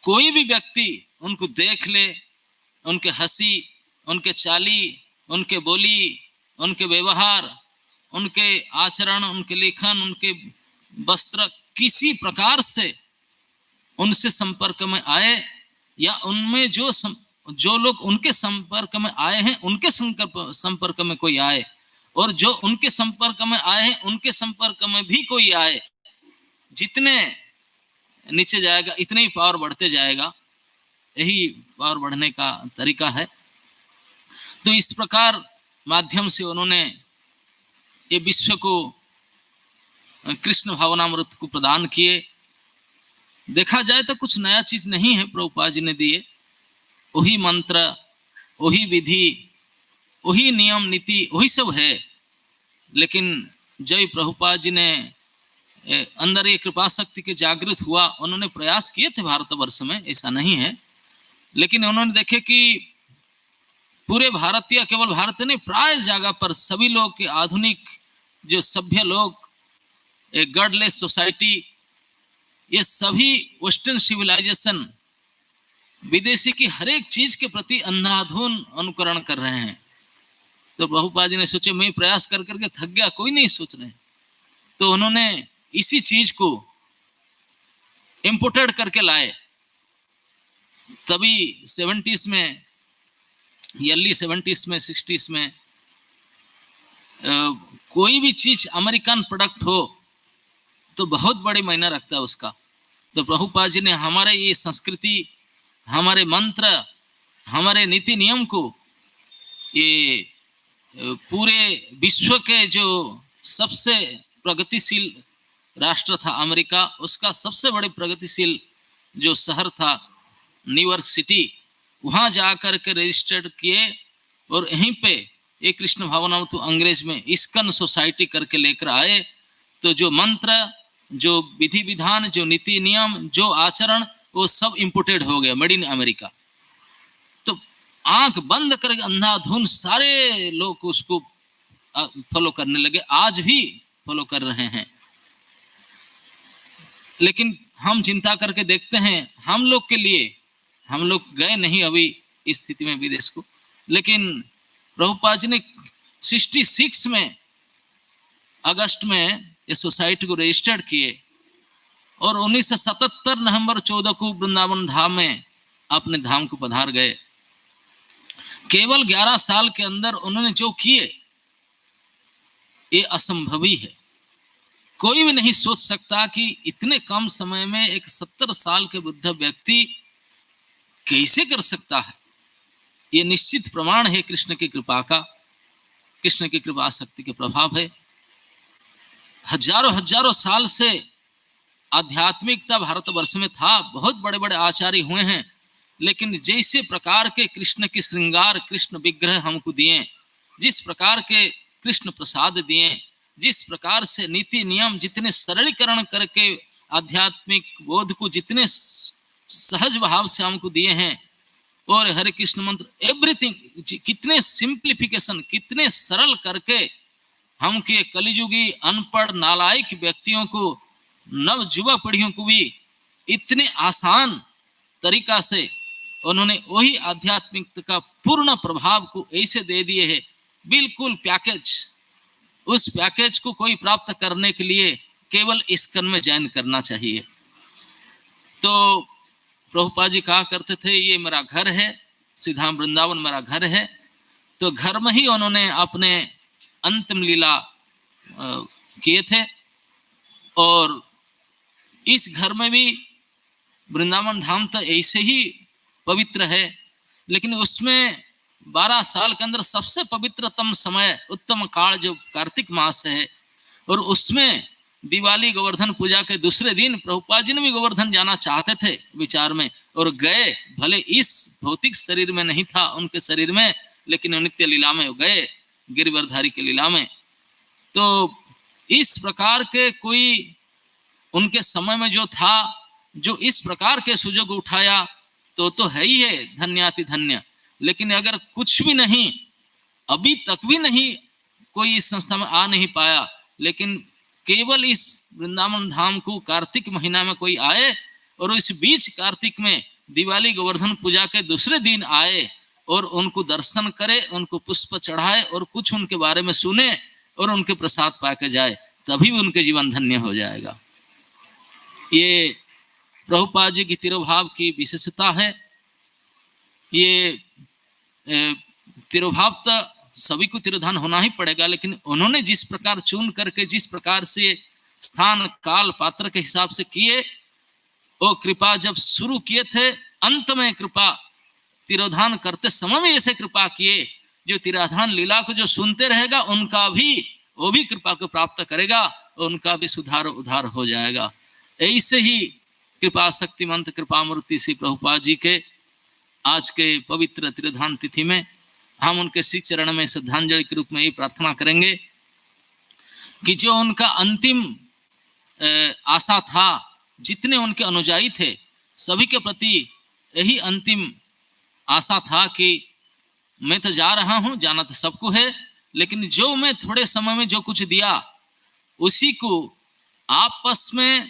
कोई भी व्यक्ति उनको देख ले, उनके हंसी, उनके चाली, उनके बोली, उनके व्यवहार, उनके आचरण, उनके लेखन, उनके वस्त्र, किसी प्रकार से उनसे संपर्क में आए या उनमें जो लोग उनके संपर्क में आए हैं उनके संपर्क में कोई आए, और जो उनके संपर्क में आए हैं उनके संपर्क में भी कोई आए, जितने नीचे जाएगा इतने ही पावर बढ़ते जाएगा। यही पावर बढ़ने का तरीका है। तो इस प्रकार माध्यम से उन्होंने ये विश्व को कृष्ण भावनामृत को प्रदान किए। देखा जाए तो कुछ नया चीज नहीं है प्रभुपाद जी ने दिए, वही मंत्र, वही विधि, वही नियम नीति, वही सब है। लेकिन जय प्रभुपाद जी ने अंदर ये कृपा शक्ति के जागृत हुआ, उन्होंने प्रयास किए थे भारतवर्ष में, ऐसा नहीं है, लेकिन उन्होंने देखे कि पूरे भारतीय, केवल भारत नहीं, प्राय जगह पर सभी लोग के आधुनिक जो सभ्य लोग, एक गॉडलेस सोसाइटी, ये सभी वेस्टर्न सिविलाइजेशन विदेशी की हर एक चीज के प्रति अंधाधुन अनुकरण कर रहे हैं। तो प्रभुपाद जी ने सोचे मैं प्रयास कर करके थक गया, कोई नहीं सोच रहे। तो उन्होंने इसी चीज को इंपोर्टेड करके लाए। तभी 70s में, अर्ली 70s में, 60s में कोई भी चीज अमेरिकन प्रोडक्ट हो तो बहुत बड़ी मायने रखता है उसका। तो प्रभुपाद जी ने हमारे ये संस्कृति, हमारे मंत्र, हमारे नीति नियम को, ये पूरे विश्व के जो सबसे प्रगतिशील राष्ट्र था अमेरिका, उसका सबसे बड़े प्रगतिशील जो शहर था न्यूयॉर्क सिटी, वहां जाकर के रजिस्टर्ड किए और यहीं पे एक कृष्ण भावना तो अंग्रेज में इस्कन सोसाइटी करके लेकर आए। तो जो मंत्र, जो विधि विधान, जो नीति नियम, जो आचरण, वो सब इंपोर्टेड हो गया, मेड इन अमेरिका। तो आंख बंद करके अंधाधुन सारे लोग उसको फॉलो करने लगे, आज भी फॉलो कर रहे हैं। लेकिन हम चिंता करके देखते हैं, हम लोग के लिए, हम लोग गए नहीं अभी इस स्थिति में विदेश को, लेकिन प्रभुपाद जी ने 66 में अगस्त में ये सोसाइटी को रजिस्टर्ड किए और 1977 नवंबर 14 को वृंदावन धाम में अपने धाम को पधार गए। केवल 11 साल के अंदर उन्होंने जो किए ये असंभवी है। कोई भी नहीं सोच सकता कि इतने कम समय में एक 70 साल के वृद्ध व्यक्ति कैसे कर सकता है। ये निश्चित प्रमाण है कृष्ण की कृपा का, कृष्ण की कृपा शक्ति के प्रभाव है। हजारों हजारों साल से आध्यात्मिकता भारतवर्ष में था, बहुत बड़े बड़े आचार्य हुए हैं, लेकिन जैसे प्रकार के कृष्ण की श्रृंगार, कृष्ण विग्रह हमको दिए, जिस प्रकार के कृष्ण प्रसाद दिए, जिस प्रकार से नीति नियम जितने सरलीकरण करके आध्यात्मिक बोध को जितने सहज भाव से हमको दिए हैं, और हरे कृष्ण मंत्र एवरीथिंग कितने सिंप्लीफिकेशन, कितने सरल करके हम के कलिजुगी अनपढ़ नालायक व्यक्तियों को, नव युवा पीढ़ियों को भी इतने आसान तरीका से उन्होंने वही आध्यात्मिकता का पूर्ण प्रभाव को ऐसे दे दिए है, बिल्कुल पैकेज। उस पैकेज को कोई प्राप्त करने के लिए केवल ISKCON में ज्वाइन करना चाहिए। तो प्रभुपाद जी कहा करते थे ये मेरा घर है, सीधा वृंदावन मेरा घर है। तो घर में ही उन्होंने अपने अंतिम लीला किए थे, और इस घर में भी वृंदावन धाम तो ऐसे ही पवित्र है, लेकिन उसमें 12 साल के अंदर सबसे पवित्रतम समय उत्तम काल जो कार्तिक मास है, और उसमें दिवाली गोवर्धन पूजा के दूसरे दिन प्रभुपाद जी ने भी गोवर्धन जाना चाहते थे विचार में, और गए। भले इस भौतिक शरीर में नहीं था उनके शरीर में, लेकिन नित्य लीला में गए, गिरिवरधारी के लीला में। तो इस प्रकार के कोई उनके समय में जो था, जो इस प्रकार के सुजोग उठाया, तो है ही है धन्याति धन्य। लेकिन अगर कुछ भी नहीं, अभी तक भी नहीं कोई इस संस्था में आ नहीं पाया, लेकिन केवल इस वृंदावन धाम को कार्तिक महीना में कोई आए, और इस बीच कार्तिक में दिवाली गोवर्धन पूजा के दूसरे दिन आए और उनको दर्शन करे, उनको पुष्प चढ़ाए और कुछ उनके बारे में सुने और उनके प्रसाद पाके जाए, तभी उनके जीवन धन्य हो जाएगा। ये प्रभुपाद जी की तिरोभाव की विशेषता है। ये तिरोभाव तो सभी को तिरोधान होना ही पड़ेगा, लेकिन उन्होंने जिस प्रकार चुन करके, जिस प्रकार से स्थान काल पात्र के हिसाब से किए, वो कृपा जब शुरू किए थे, अंत में कृपा तिरोधान करते समय में ऐसे कृपा किए, जो तिरोधान लीला को जो सुनते रहेगा उनका भी, वो भी कृपा को प्राप्त करेगा, उनका भी सुधार उद्धार हो जाएगा। ऐसे ही कृपा शक्तिमंत कृपा मूर्ति श्री प्रभुपाद जी के आज के पवित्र तिरोधान तिथि में हम उनके श्री चरण में श्रद्धांजलि के रूप में ये प्रार्थना करेंगे कि जो उनका अंतिम आशा था, जितने उनके अनुयायी थे सभी के प्रति यही अंतिम आशा था कि मैं तो जा रहा हूँ, जाना तो सबको है, लेकिन जो मैं थोड़े समय में जो कुछ दिया उसी को आपस में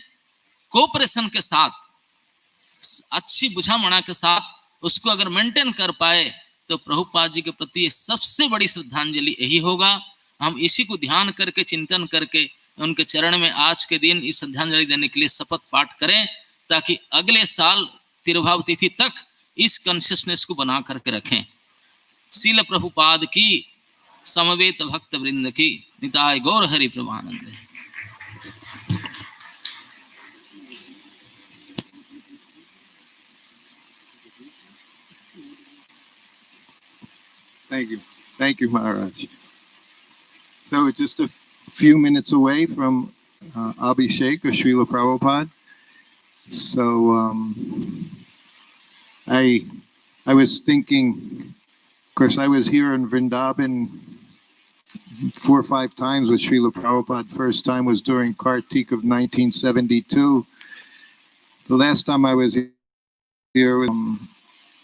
कोऑपरेशन के साथ, अच्छी बुझामणा के साथ उसको अगर मेंटेन कर पाए तो प्रभुपाद जी के प्रति सबसे बड़ी श्रद्धांजलि यही होगा। हम इसी को ध्यान करके, चिंतन करके उनके चरण में आज के दिन इस श्रद्धांजलि देने के लिए शपथ पाठ करें, ताकि अगले साल तिरुभाव तिथि तक इस कॉन्शियसनेस को बना करके रखें। श्रील प्रभुपाद की, समवेत भक्त वृंद की, निताय गौर Hari Prabhanand. Thank you, Maharaj. So we're just a few minutes away from Abhishek or Srila Prabhupada. So I was thinking, of course, I was here in Vrindavan 4 or 5 times with Srila Prabhupada. First time was during Kartik of 1972. The last time I was here was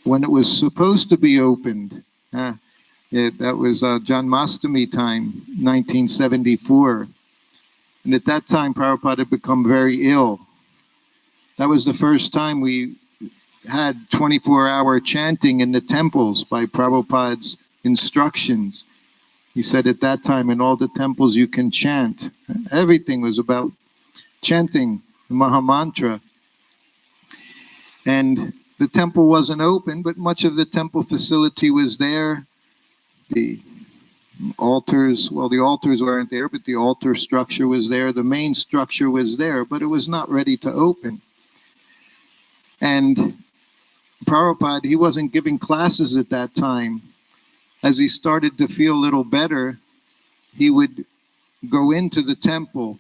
when it was supposed to be opened. That was Janmashtami time, 1974. And at that time, Prabhupada had become very ill. That was the first time we had 24-hour chanting in the temples by Prabhupada's instructions. He said at that time in all the temples you can chant. Everything was about chanting the Mahamantra. And the temple wasn't open, but much of the temple facility was there. The altars, well, the altars weren't there, but the altar structure was there. The main structure was there, but it was not ready to open. And Prabhupada, he wasn't giving classes at that time. As he started to feel a little better, he would go into the temple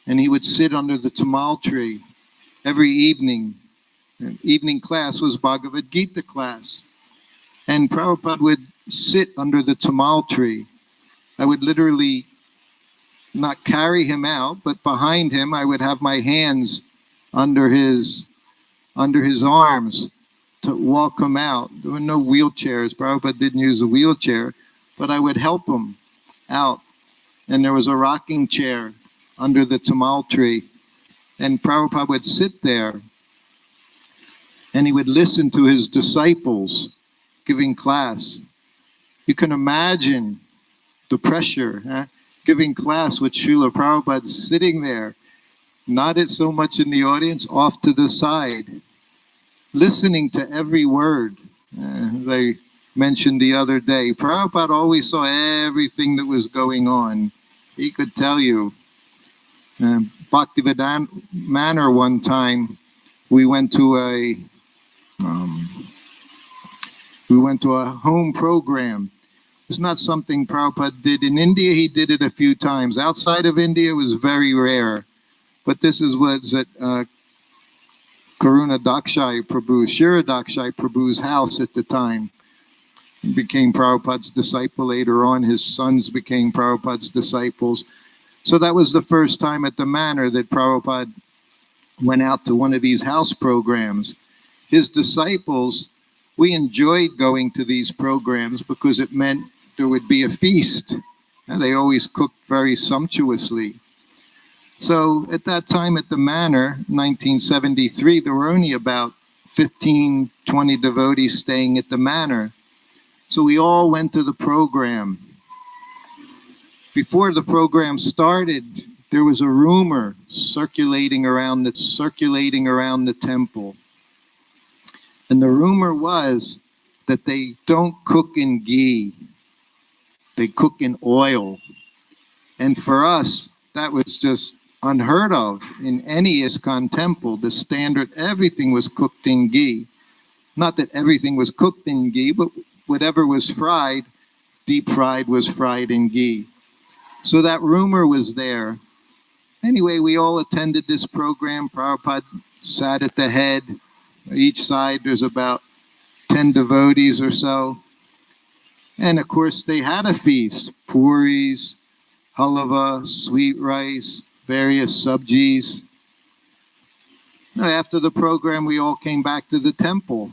and he would sit under the tamal tree every evening. Evening class was Bhagavad-Gita class. And Prabhupada would sit under the tamal tree. I would literally not carry him out, but behind him I would have my hands under his arms to walk him out. There were no wheelchairs. Prabhupada didn't use a wheelchair, but I would help him out. And there was a rocking chair under the tamal tree. And Prabhupada would sit there and he would listen to his disciples giving class. You can imagine the pressure, giving class with Srila Prabhupada sitting there, not so much in the audience, off to the side, listening to every word. They mentioned the other day, Prabhupada always saw everything that was going on. He could tell you. Bhakti-Vedanta Manor one time, we went to a home program. It's not something Prabhupada did. In India, he did it a few times. Outside of India, it was very rare. But this is what's at Karuna Dakshai Prabhu, Shira Dakshai Prabhu's house at the time. He became Prabhupada's disciple later on. His sons became Prabhupada's disciples. So that was the first time at the manor that Prabhupada went out to one of these house programs. His disciples, we enjoyed going to these programs because it meant there would be a feast. And they always cooked very sumptuously. So at that time at the manor, 1973, there were only about 15, 20 devotees staying at the manor. So we all went to the program. Before the program started, there was a rumor circulating around the temple. And the rumor was that they don't cook in ghee. They cook in oil. And for us, that was just unheard of in any ISKCON temple. The standard, everything was cooked in ghee. Not that everything was cooked in ghee, but whatever was fried, deep fried, was fried in ghee. So that rumor was there. Anyway, we all attended this program. Prabhupada sat at the head. Each side, there's about 10 devotees or so. And of course, they had a feast. Puris, halava, sweet rice, various sabjis. Now, after the program, we all came back to the temple.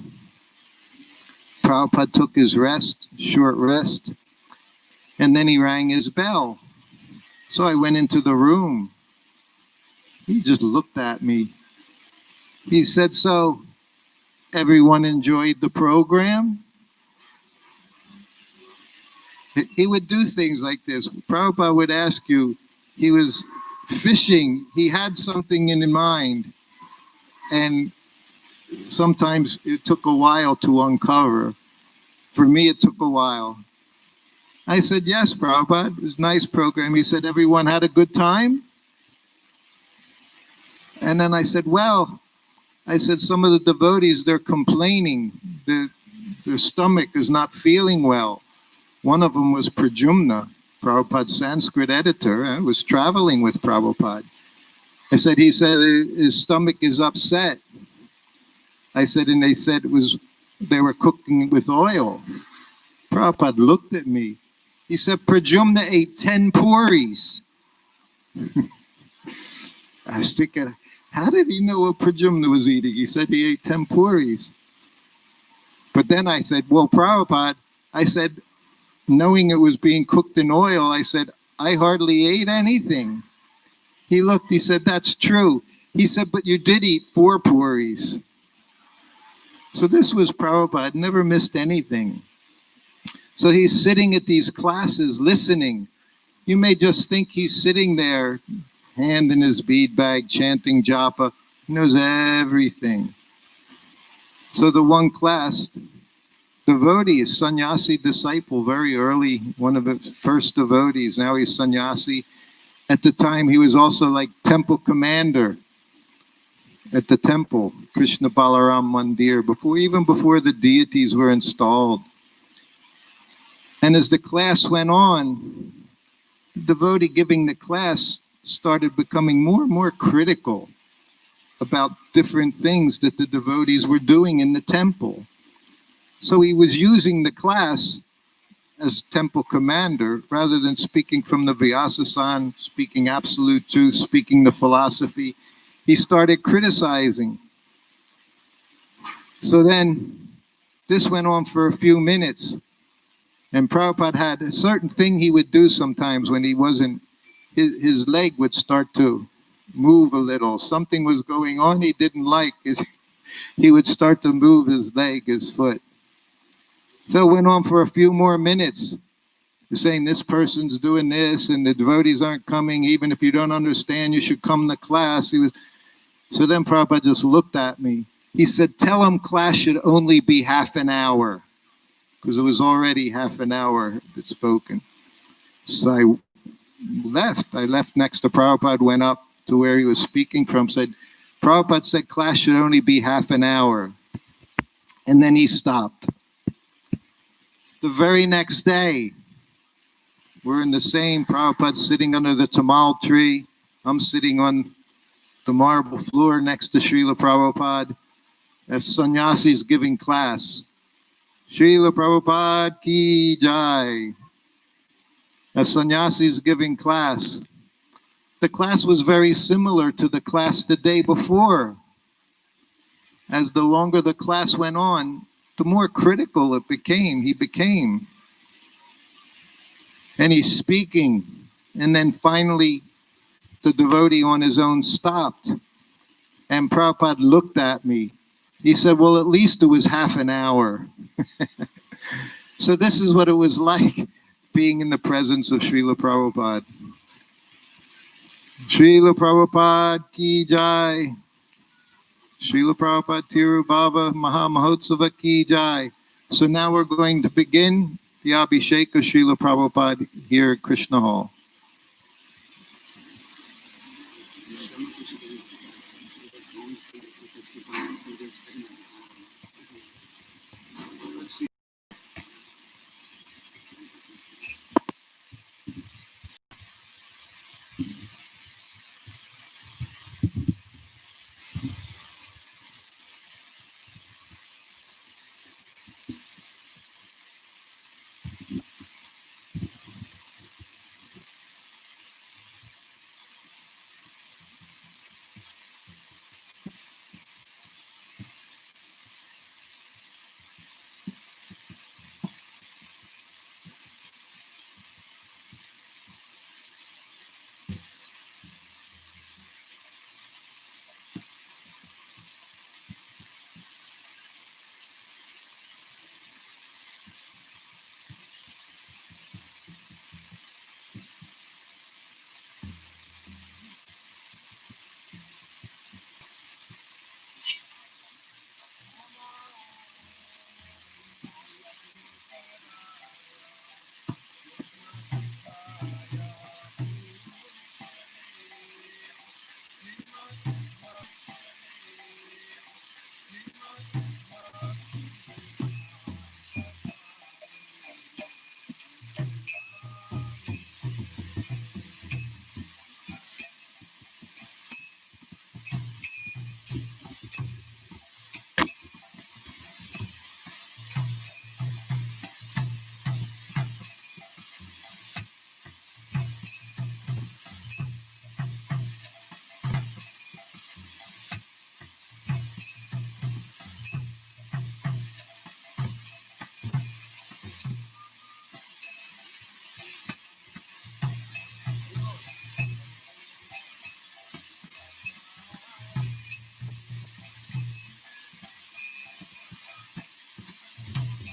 Prabhupada took his rest, short rest, and then he rang his bell. So I went into the room. He just looked at me. He said, "So, everyone enjoyed the program?" He would do things like this. Prabhupada would ask you, he was fishing, he had something in mind, and sometimes it took a while to uncover. For me, it took a while. I said, "Yes, Prabhupada, it was a nice program." He said, "Everyone had a good time?" And then I said, "Well," I said, "some of the devotees, they're complaining. Their stomach is not feeling well." One of them was Prajumna, Prabhupada's Sanskrit editor. I was traveling with Prabhupada. I said, he said his stomach is upset. I said, and they said they were cooking with oil. Prabhupada looked at me. He said, "Prajumna ate 10 puris." I was thinking, how did he know what Prajumna was eating? He said he ate 10 puris. But then I said, "Well, Prabhupada," I said, knowing it was being cooked in oil, I said, "I hardly ate anything." He looked, he said, "That's true." He said, "But you did eat 4 puris." So this was Prabhupada, never missed anything. So he's sitting at these classes listening. You may just think he's sitting there, hand in his bead bag, chanting japa. He knows everything. So the one class, devotee, is sannyasi disciple, very early, one of the first devotees. Now he's sannyasi. At the time, he was also like temple commander at the temple, Krishna Balaram Mandir, even before the deities were installed. And as the class went on, the devotee giving the class started becoming more and more critical about different things that the devotees were doing in the temple. So he was using the class as temple commander rather than speaking from the Vyasa-san, speaking absolute truth, speaking the philosophy. He started criticizing. So then this went on for a few minutes. And Prabhupada had a certain thing he would do sometimes when he wasn't, his leg would start to move a little. Something was going on he didn't like. He would start to move his leg, his foot. So it went on for a few more minutes. He's saying this person's doing this and the devotees aren't coming. Even if you don't understand, you should come to class. So then Prabhupada just looked at me. He said, "Tell him class should only be half an hour." Because it was already half an hour that spoken. So I left next to Prabhupada, went up to where he was speaking from, said, Prabhupada said class should only be half an hour. And then he stopped. The very next day, we're in the same, Prabhupada sitting under the tamal tree. I'm sitting on the marble floor next to Srila Prabhupada as sannyasis giving class. Srila Prabhupada ki jai. As sannyasis giving class. The class was very similar to the class the day before. As the longer the class went on, the more critical he became. And he's speaking. And then finally, the devotee on his own stopped. And Prabhupada looked at me. He said, well, at least it was half an hour. So this is what it was like being in the presence of Srila Prabhupada. Srila Prabhupada ki jai. Srila Prabhupada Tirubhava Maha Mahotsava ki jai. So now we're going to begin the Abhishek of Srila Prabhupada here at Krishna Hall.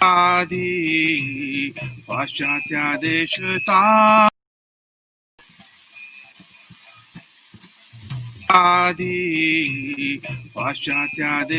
आदि पाश्चात्यादेशता आदि पाश्चात्यादेशतारिणे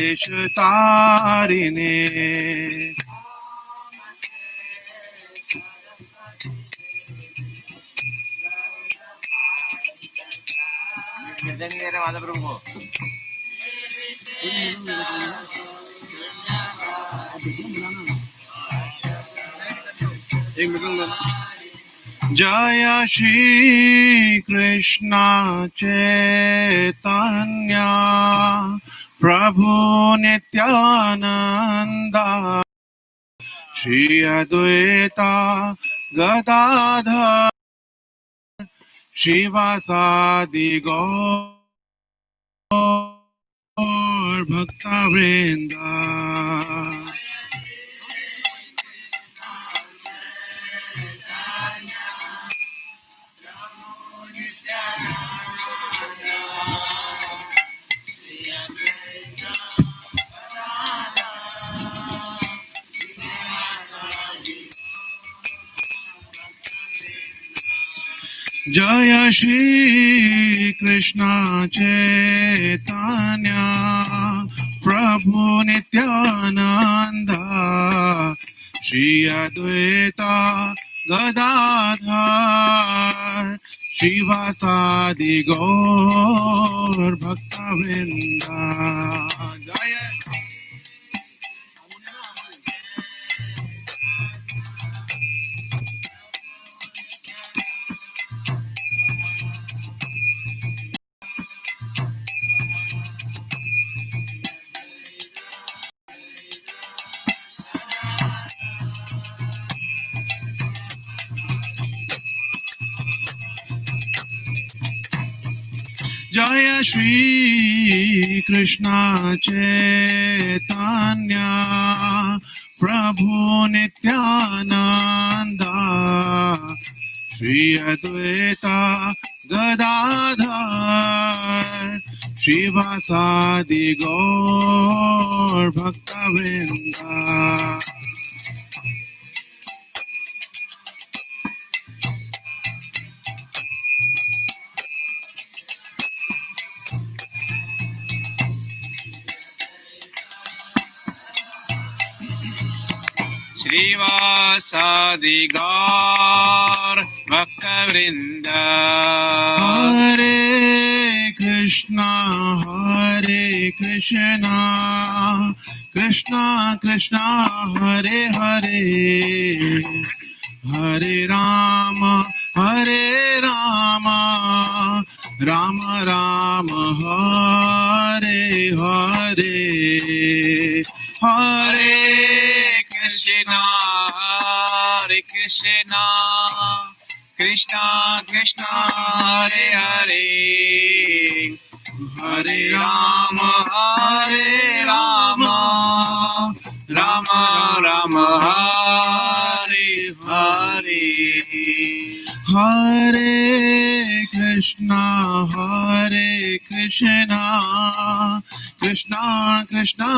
जय श्री कृष्ण चैतन्य प्रभु नित्यानंद श्री अद्वैता गदाधर श्रीवासादि गौर भक्तवृंद जय श्री कृष्ण चैतन्य प्रभु नित्यानंद श्री अद्वैता गदाधर श्रीवासादि गौर भक्त Vrinda. Jaya. Jaya Shri Krishna Chaitanya Prabhu Nityananda Shri Advaita Gadadhar Shivasadi Gaur Bhakta Vrinda. Srivasadi Gaur Bhakta Vrinda. Hare Krishna, Hare Krishna, Krishna Krishna, Hare Hare, Hare Rama, Hare Rama, Rama Rama, Hare Hare, Hare Krishna, Hare Krishna, Krishna Krishna, Hare Hare, Hare Rama, Hare Rama, Rama Rama, Hare Hare. Hare Krishna, Hare Krishna, Krishna Krishna,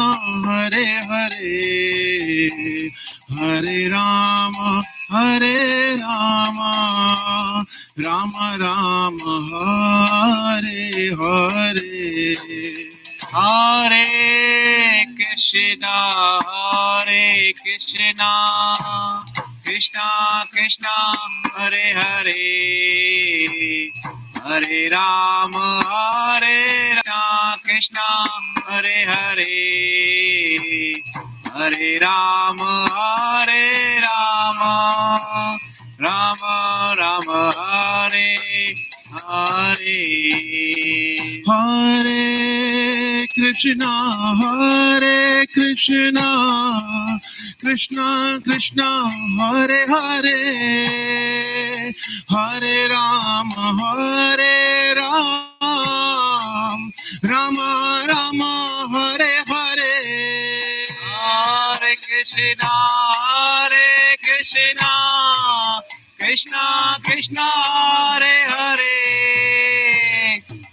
Hare Hare, Hare Rama, Hare Rama, Rama Rama, Hare Hare. Hare Krishna, Hare Krishna, Krishna Krishna, Hare Hare, Hare Rama, Hare Rama, Krishna Hare Hare, Hare Rama, Hare Rama, Rama Rama, Hare Hare. Hare Krishna, Hare Krishna, Krishna Krishna, Hare Hare, Hare Rama, Hare Ram, Rama Rama, Hare Hare. Hare Krishna, Hare Krishna, Krishna Krishna, Hare Hare,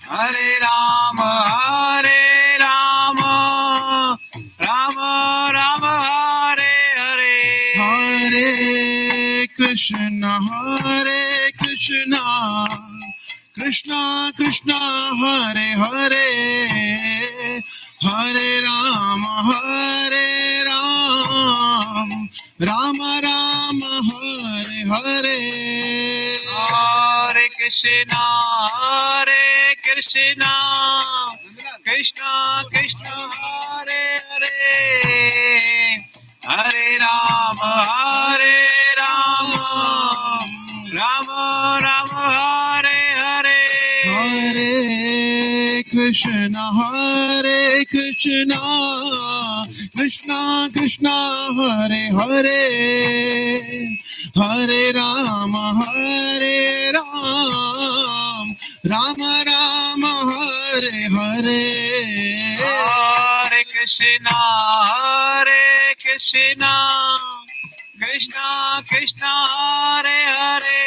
Hare Rama, Hare Rama, Rama Rama, Hare Hare. Hare Krishna, Hare Krishna, Krishna Krishna, Hare Hare, Hare Rama, Hare Ram, Rama Rama, Hare Hare. Hare Krishna, Hare Krishna, Krishna Krishna, Hare Hare, Hare Rama, Hare Rama, Rama Rama, Hare Hare. Hare Krishna, Hare Krishna, Krishna Krishna, Hare Hare, Hare Rama, Hare Ram, Rama Rama, Hare Hare. Hare Krishna, Hare Krishna, Krishna Krishna, Hare Hare,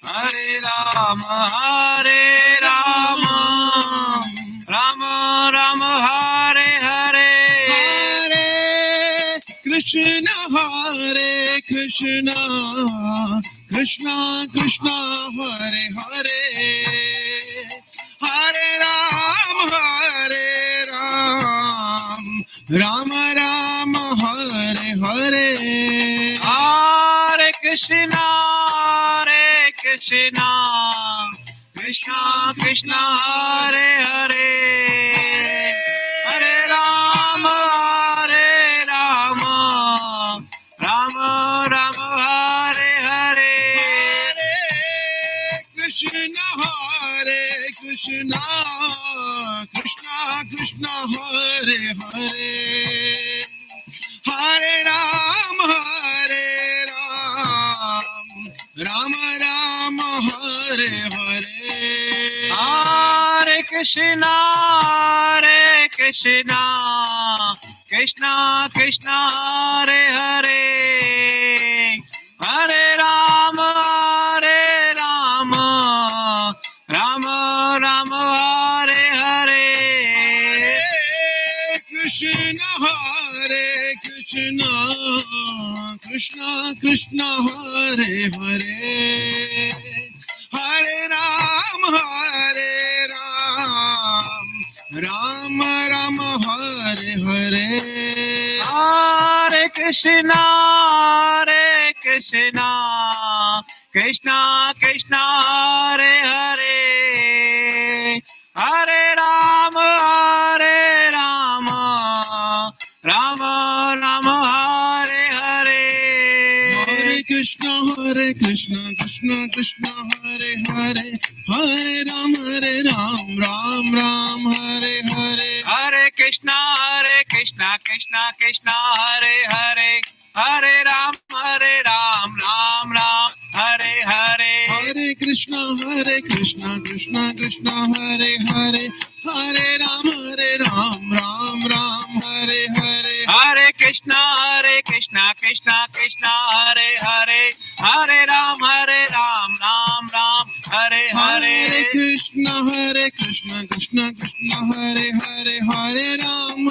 Hare Rama, Hare Rama, Rama Rama, Hare Hare. Hare Krishna, Hare Krishna, Krishna Krishna, Hare Hare, Hare Ram, Hare Ram, Rama Rama, Hare Hare. Hare Krishna, Hare Krishna, Krishna Krishna Hare Hare Hare Rama Rama Rama Hare Hare Krishna Hare Krishna Krishna Krishna Hare Hare Hare Ram Ram Rama Hare Hare Hare Krishna Krishna Krishna Hare Hare Hare Rama Rama Rama Hare Hare Krishna Hare Krishna Krishna Krishna Hare Hare Hare Ram Ram Rama Hare Hare Hare Krishna Krishna Krishna Hare Hare Hare Rama Rama Rama Hare Hare Hare Krishna Krishna Krishna Hare Hare Hare Ram Ram Ram Hare Hare Hare Krishna Krishna Krishna Hare Hare Hare Ram Ram Ram Hare Hare Hare Krishna Krishna Krishna Hare Hare Hare Ram Ram Ram Hare Hare Hare Krishna Krishna Krishna Hare Hare Hare Ram Ram Ram Hare Hare Hare Krishna Krishna Krishna Hare Hare Hare Ram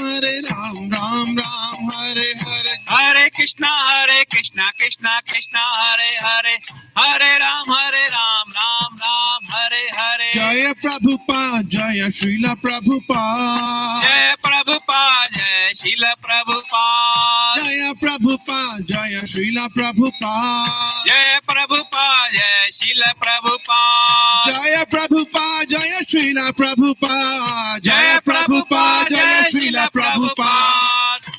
Ram Ram Hare Hare Hare Krishna Krishna Krishna Hare Hare Hare Ram Ram Ram Hare Hare Jaya Prabhupada Jaya Srila Prabhupada Jai Prabhupada Jai Srila Prabhupada Jaya Prabhupada Jaya Srila Prabhupada Jai Prabhupada Jai Srila Prabhupada Jaya Prabhupada Jaya Srila Prabhupada Jai Prabhupada Jai Srila Prabhupada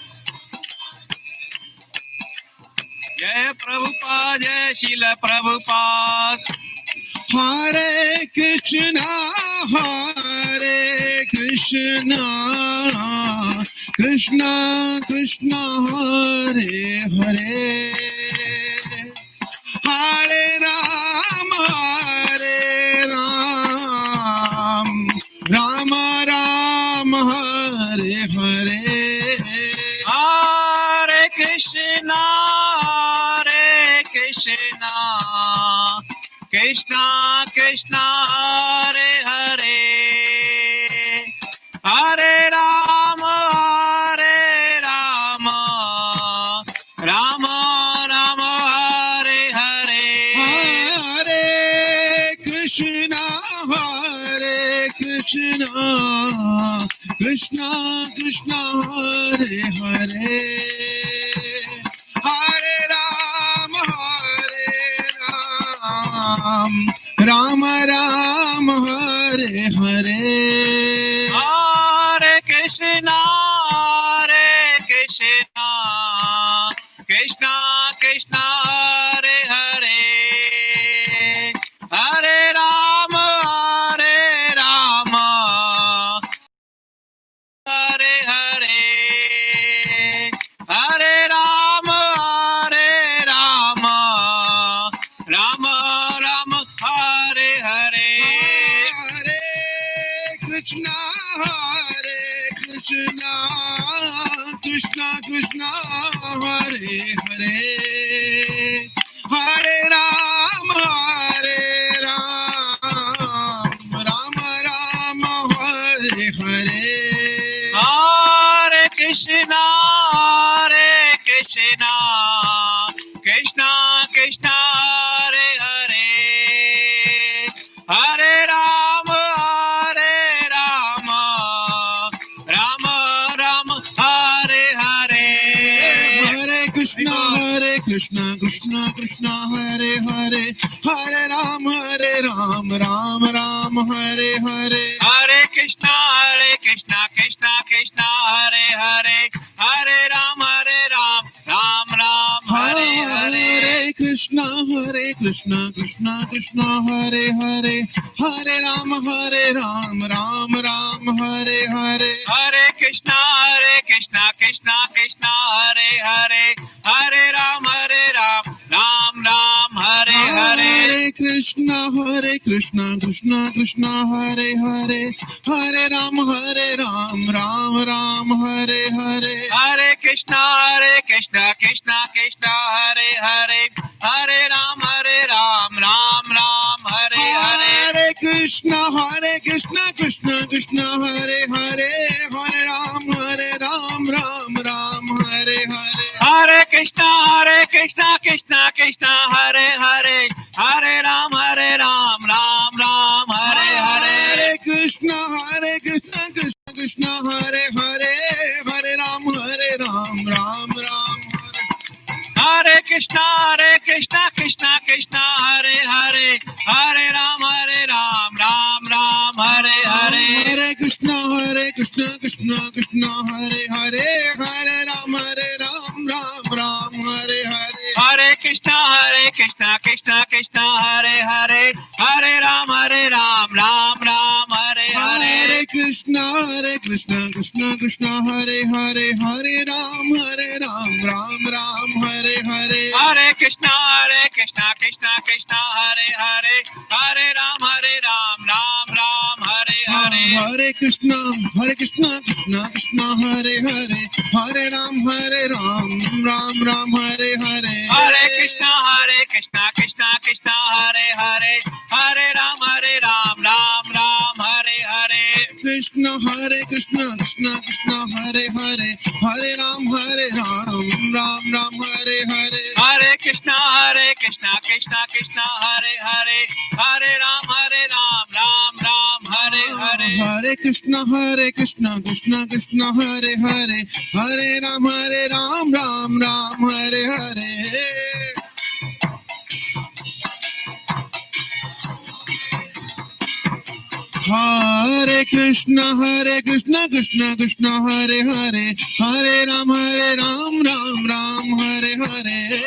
Jai Prabhupada Jai Srila Prabhupada Hare Krishna Krishna Krishna Hare Hare Hare Ram Ram Ram Hare Hare Hare Krishna Krishna Krishna Hare Hare Hare Rama Rama Rama Hare Hare Hare Krishna Krishna Krishna Hare Hare Hare Ram Ram Ram Hare Hare Hare Krishna Krishna Krishna Hare Hare Hare Rama Hare Hare Hare Rama Rama Rama Hare Hare Hare Krishna Krishna Krishna Hare Hare Hare Ram Ram Ram Hare Hare Hare Krishna Krishna Krishna Hare Hare Hare Rama Rama Rama Hare Hare Hare Krishna Krishna Krishna Hare Hare Hare Ram Ram Ram Ram, Hare Hare. Hare Krishna, Krishna Krishna, Hare Hare, Hare Ram, Ram Ram, Hare Hare. Hare Krishna, Krishna Krishna, Hare Hare, Hare Ram, Ram Ram, Hare Hare. Hare Krishna, Krishna Krishna, Hare Hare, Hare Ram, Ram Ram, Hare Hare. Hare Krishna, Krishna Krishna, Hare Hare, Hare Ram, Ram Ram, Hare Hare. Hare Krishna, Krishna Krishna, Hare Hare, Hare Ram, Ram Ram, Hare Hare. Hare Krishna, Krishna Krishna, Hare Hare, Hare Ram, Ram Ram, Hare Hare. Hare Krishna, Krishna Krishna, Hare Hare, Hare Ram, Ram Ram, Hare Hare. Hare Krishna, Krishna Hare Hare, Hare Ram, Ram Ram. Hare Krishna, Krishna Krishna, Hare Hare, Hare Ram, Ram Ram, Hare Hare. Hare Krishna, Krishna Krishna, Hare Hare, Hare Ram, Ram Ram, Hare Hare. Hare Krishna, Krishna Hare Hare, Hare Ram, Ram Ram, Hare Hare. Hare Krishna, Krishna Hare Hare, Hare Ram, Ram Ram, Hare Hare. Hare Krishna, Krishna Hare Hare, Hare Ram, Ram Ram, Hare Hare. Hare Krishna, Krishna Hare Hare, Hare Ram, Ram Ram, Hare Hare. Hare Krishna, Krishna Hare Hare, Hare Ram, Ram Ram, Hare Hare. Krishna, Krishna Hare Hare, Hare Ram, Ram Ram, Hare Hare. Hare Krishna, Krishna Hare Hare, Hare Ram, Ram Ram, Hare Hare. Hare Krishna, Krishna Hare Hare, Hare Ram, Ram Ram, Hare Hare. Hare Krishna, Krishna Hare Hare, Hare Ram, Ram Ram, Hare Hare.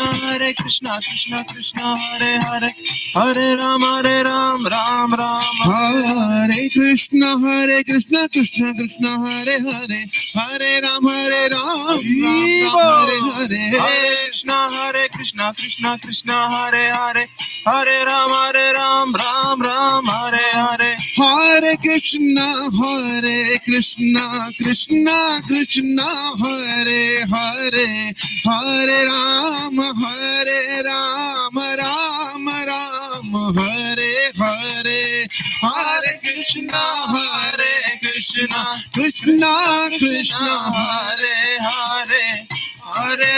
Hare Krishna, Krishna Hare Hare, Hare Ram, Ram Ram. Hare Krishna, Krishna Hare Hare, Hare Ram, Ram Ram, Hare Hare. Hare Krishna, Krishna Hare Hare, Hare Ram, Ram Ram, Hare Hare. Hare Krishna, Krishna Krishna, Hare Hare, Hare Ram, Ram Ram, Hare Hare. Hare Krishna, Krishna Krishna, Hare Hare, Hare Ram, Ram Ram, Hare Hare. Hare Krishna, Krishna Krishna, Hare Hare, Hare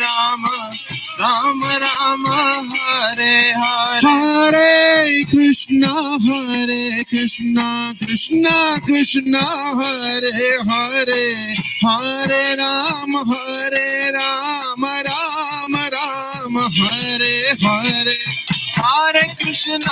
Ram, Ram Ram, Hare Hare. Hare Krishna, Krishna Krishna, Hare Hare, Hare Ram, Ram Ram, Hare Hare. Hare Krishna,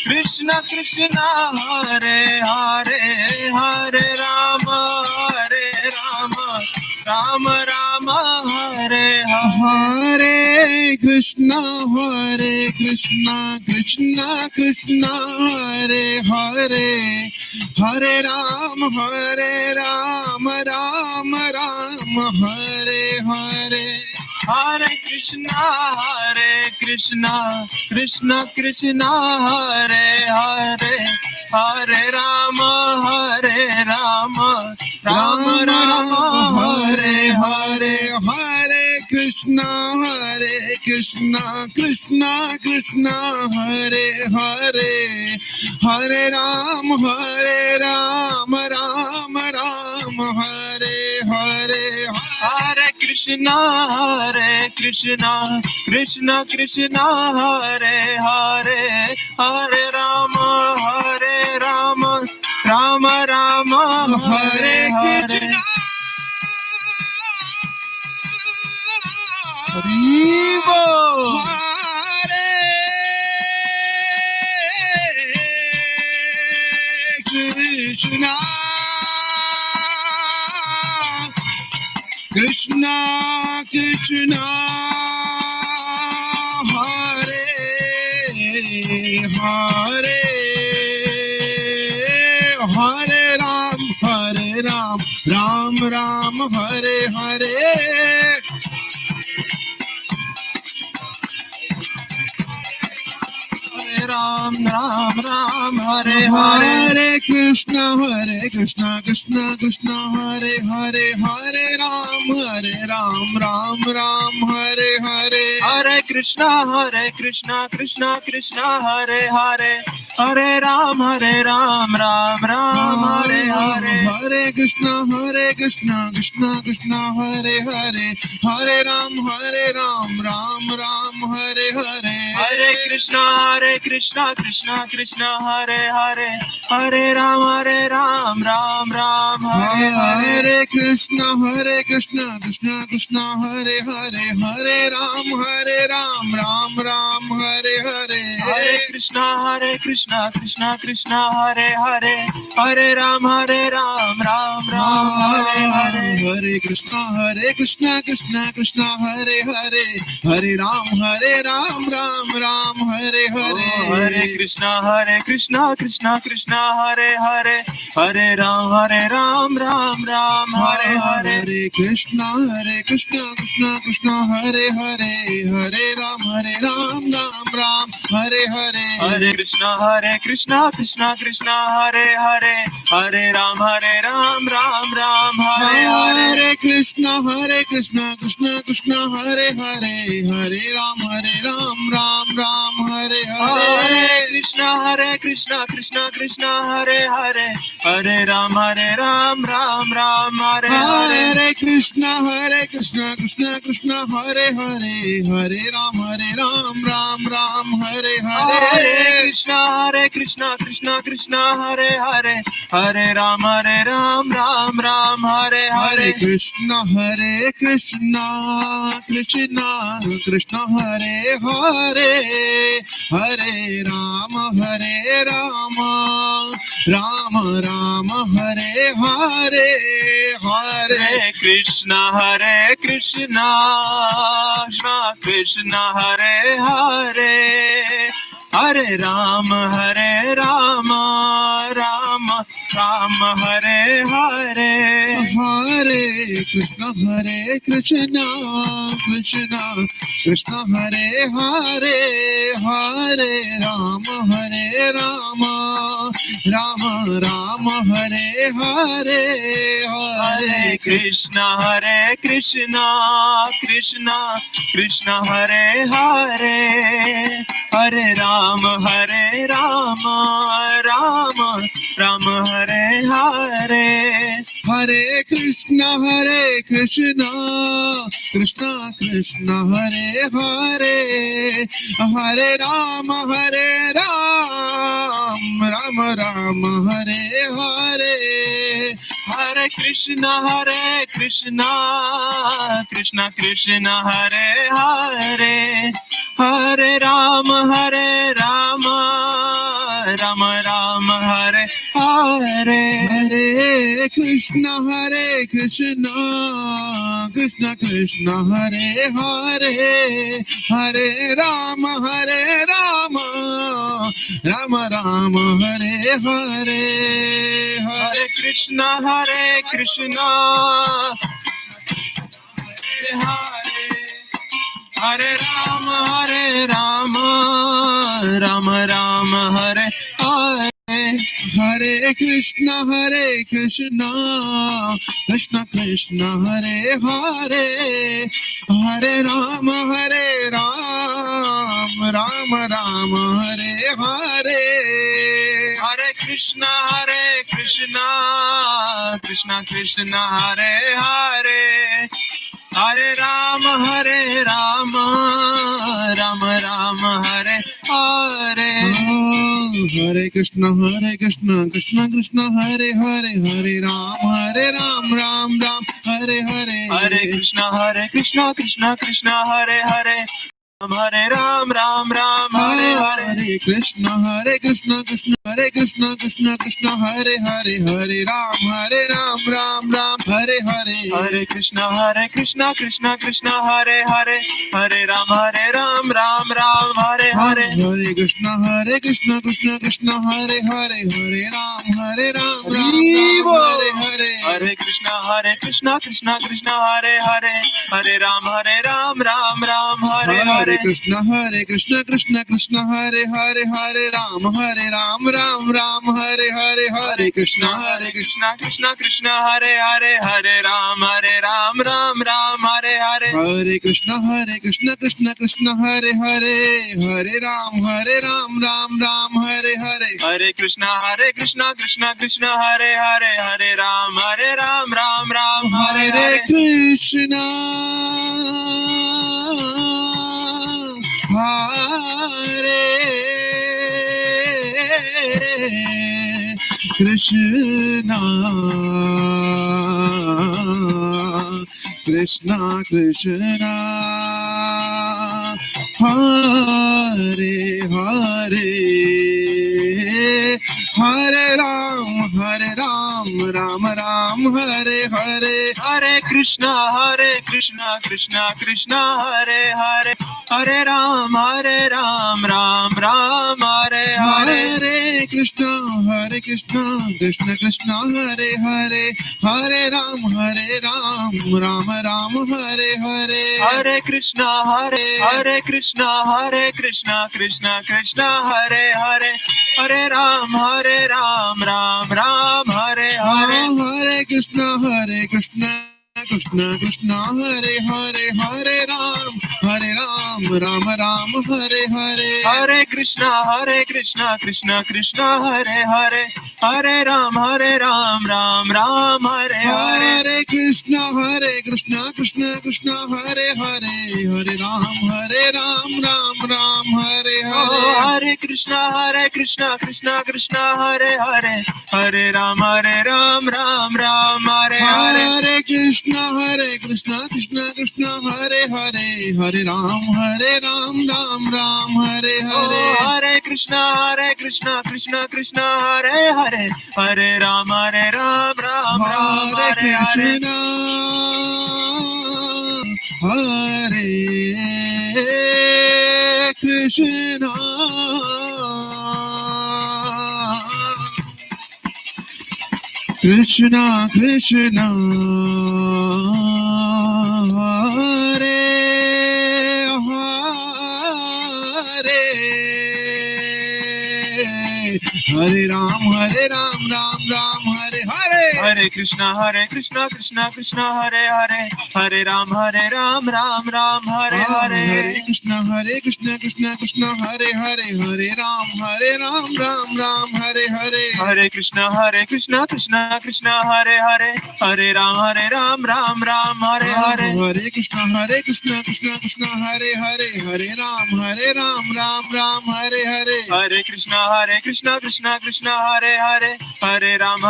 Krishna Krishna, Hare Hare, Hare Ram, Ram Ram, Hare Hare. Hare Krishna, Krishna Krishna, Hare Hare, Hare Ram, Ram Ram, Hare Hare. Hare Krishna, Krishna Krishna, Hare Hare, Hare Ram, Ram Ram, Hare Hare. Hare Krishna, Krishna Krishna, Hare Hare, Hare Ram, Ram Ram, Hare Hare. Hare Krishna, Krishna Krishna, Hare Hare, Hare Ram, Ram Ram, Hare Hare. Ram Ram Ram, Hare Hare. Hare Krishna, Krishna Krishna, Hare Hare, Hare Ram, Ram Ram, Hare Hare. Hare Krishna, Krishna Krishna, Hare Hare, Hare Ram, Ram Ram, Hare Hare. Hare Krishna, Krishna Krishna, Hare Hare, Hare Ram, Ram Ram, Hare Hare. Hare Krishna, Krishna Krishna, Hare Hare, Hare Ram, Ram Ram, Hare Hare. Hare Krishna, Krishna Krishna, Hare Hare, Hare Ram, Ram Ram, Hare Hare. Hare Krishna, Krishna Krishna, Hare Hare, Hare Ram, Ram Ram, Hare Hare. Hare Krishna, Krishna Krishna, Hare Hare, Hare Ram, Ram Hare Hare. Hare Krishna, Krishna Krishna, Hare Hare, Hare Ram, Ram Hare Hare. Hare Krishna, Krishna Krishna, Hare Hare, Hare Ram, Ram Hare Hare. Hare Krishna, Krishna Krishna, Hare Hare, Hare Ram, Ram Hare Hare. Hare Krishna, Krishna Krishna, Hare Hare, Hare Ram, Ram Hare Hare. Hare Krishna, Krishna Hare Hare, Hare Ram, Ram Hare Hare. Hare Krishna, Krishna Krishna, Hare Hare, Hare Ram, Ram Hare Hare. Hare Krishna, Krishna Hare Hare, Hare Ram, Ram Hare Hare. Hare Krishna, Krishna Krishna, Hare Hare, Hare Ram, Ram Hare Hare. Hare Krishna, Krishna Krishna, Hare Hare, Hare Ram, Ram Hare Hare. Hare Krishna, Krishna Krishna, Hare Hare, Hare Ram, Ram Hare Hare. Hare Krishna, Krishna Krishna, Hare Hare, Hare Ram, Ram Hare Hare. Hare Krishna, Krishna Krishna, Hare Hare, Hare Ram, Ram Hare Hare. Hare Krishna, Krishna Krishna, Hare Hare, Hare Ram, Ram Hare Hare. Hare Krishna, Krishna Krishna, Hare Hare, Hare Ram, Ram Hare Hare. Hare Krishna, Krishna Hare Ram, Ram Hare Hare. Hare Krishna, Krishna Krishna, Hare Hare, Hare Ram, Ram Hare Hare. Hare Krishna, Krishna Krishna, Hare Hare, Hare Ram, Ram Hare Hare. Hare Krishna, Krishna Krishna, Hare Hare, Hare Ram, Ram Hare Hare. Hare Krishna, Krishna Krishna, Hare Hare, Hare Ram, Ram Hare Hare. Hare Krishna, Krishna Krishna, Hare Krishna Krishna Krishna Hare Hare Hare Ram Ram Ram Hare Hare Hare Krishna Krishna Krishna Hare Hare Hare Ram Ram Ram Hare Hare Hare Krishna Krishna Krishna Hare Hare Hare Ram Ram Hare Hare Hare Krishna Krishna Krishna Hare Hare Hare Ram Ram Hare Hare Hare Krishna Krishna Krishna Hare Hare Hare Ram Ram Hare Hare Hare Krishna Krishna Krishna Hare Hare Hare Ram Ram Hare Hare Hare Krishna Krishna Krishna Hare Hare Hare Ram Ram Hare Hare Hare Krishna Krishna Krishna Hare Hare Hare Ram Ram Hare Hare Hare Krishna Krishna Krishna Krishna Hare Hare Hare Ram Ram Hare Hare Hare Krishna Krishna Krishna Hare Hare Hare Ram Ram Hare Hare Hare Krishna Krishna Krishna Hare Hare Hare Ram Ram Hare Hare Hare Krishna Krishna Krishna Krishna Hare Hare Hare Ram Ram Hare Hare Hare Krishna Krishna Krishna Hare Hare Hare Ram Ram Hare Hare Hare Krishna Krishna Krishna Hare Hare Hare Ram Ram Hare Hare Hare Krishna Krishna Krishna Hare Hare Hare Ram Ram Hare Hare Hare Krishna Krishna Krishna Hare Hare Hare Ram Ram Hare Hare Hare Krishna Krishna Krishna Hare Hare Hare Ram Ram Hare Hare Hare Krishna Krishna Hare Hare Hare Ram Ram Hare Hare Hare Krishna Krishna Krishna Hare Hare Hare Ram Ram Hare Hare Hare Krishna Krishna Hare Hare Hare Ram Ram Hare Hare Hare Krishna Krishna Hare Hare Hare Ram Ram Hare Hare Hare Krishna Krishna Hare Hare Hare Ram Ram Hare Hare Hare Krishna Krishna Hare Hare Hare Ram Ram Hare Hare Hare Krishna Krishna Hare Hare Hare Ram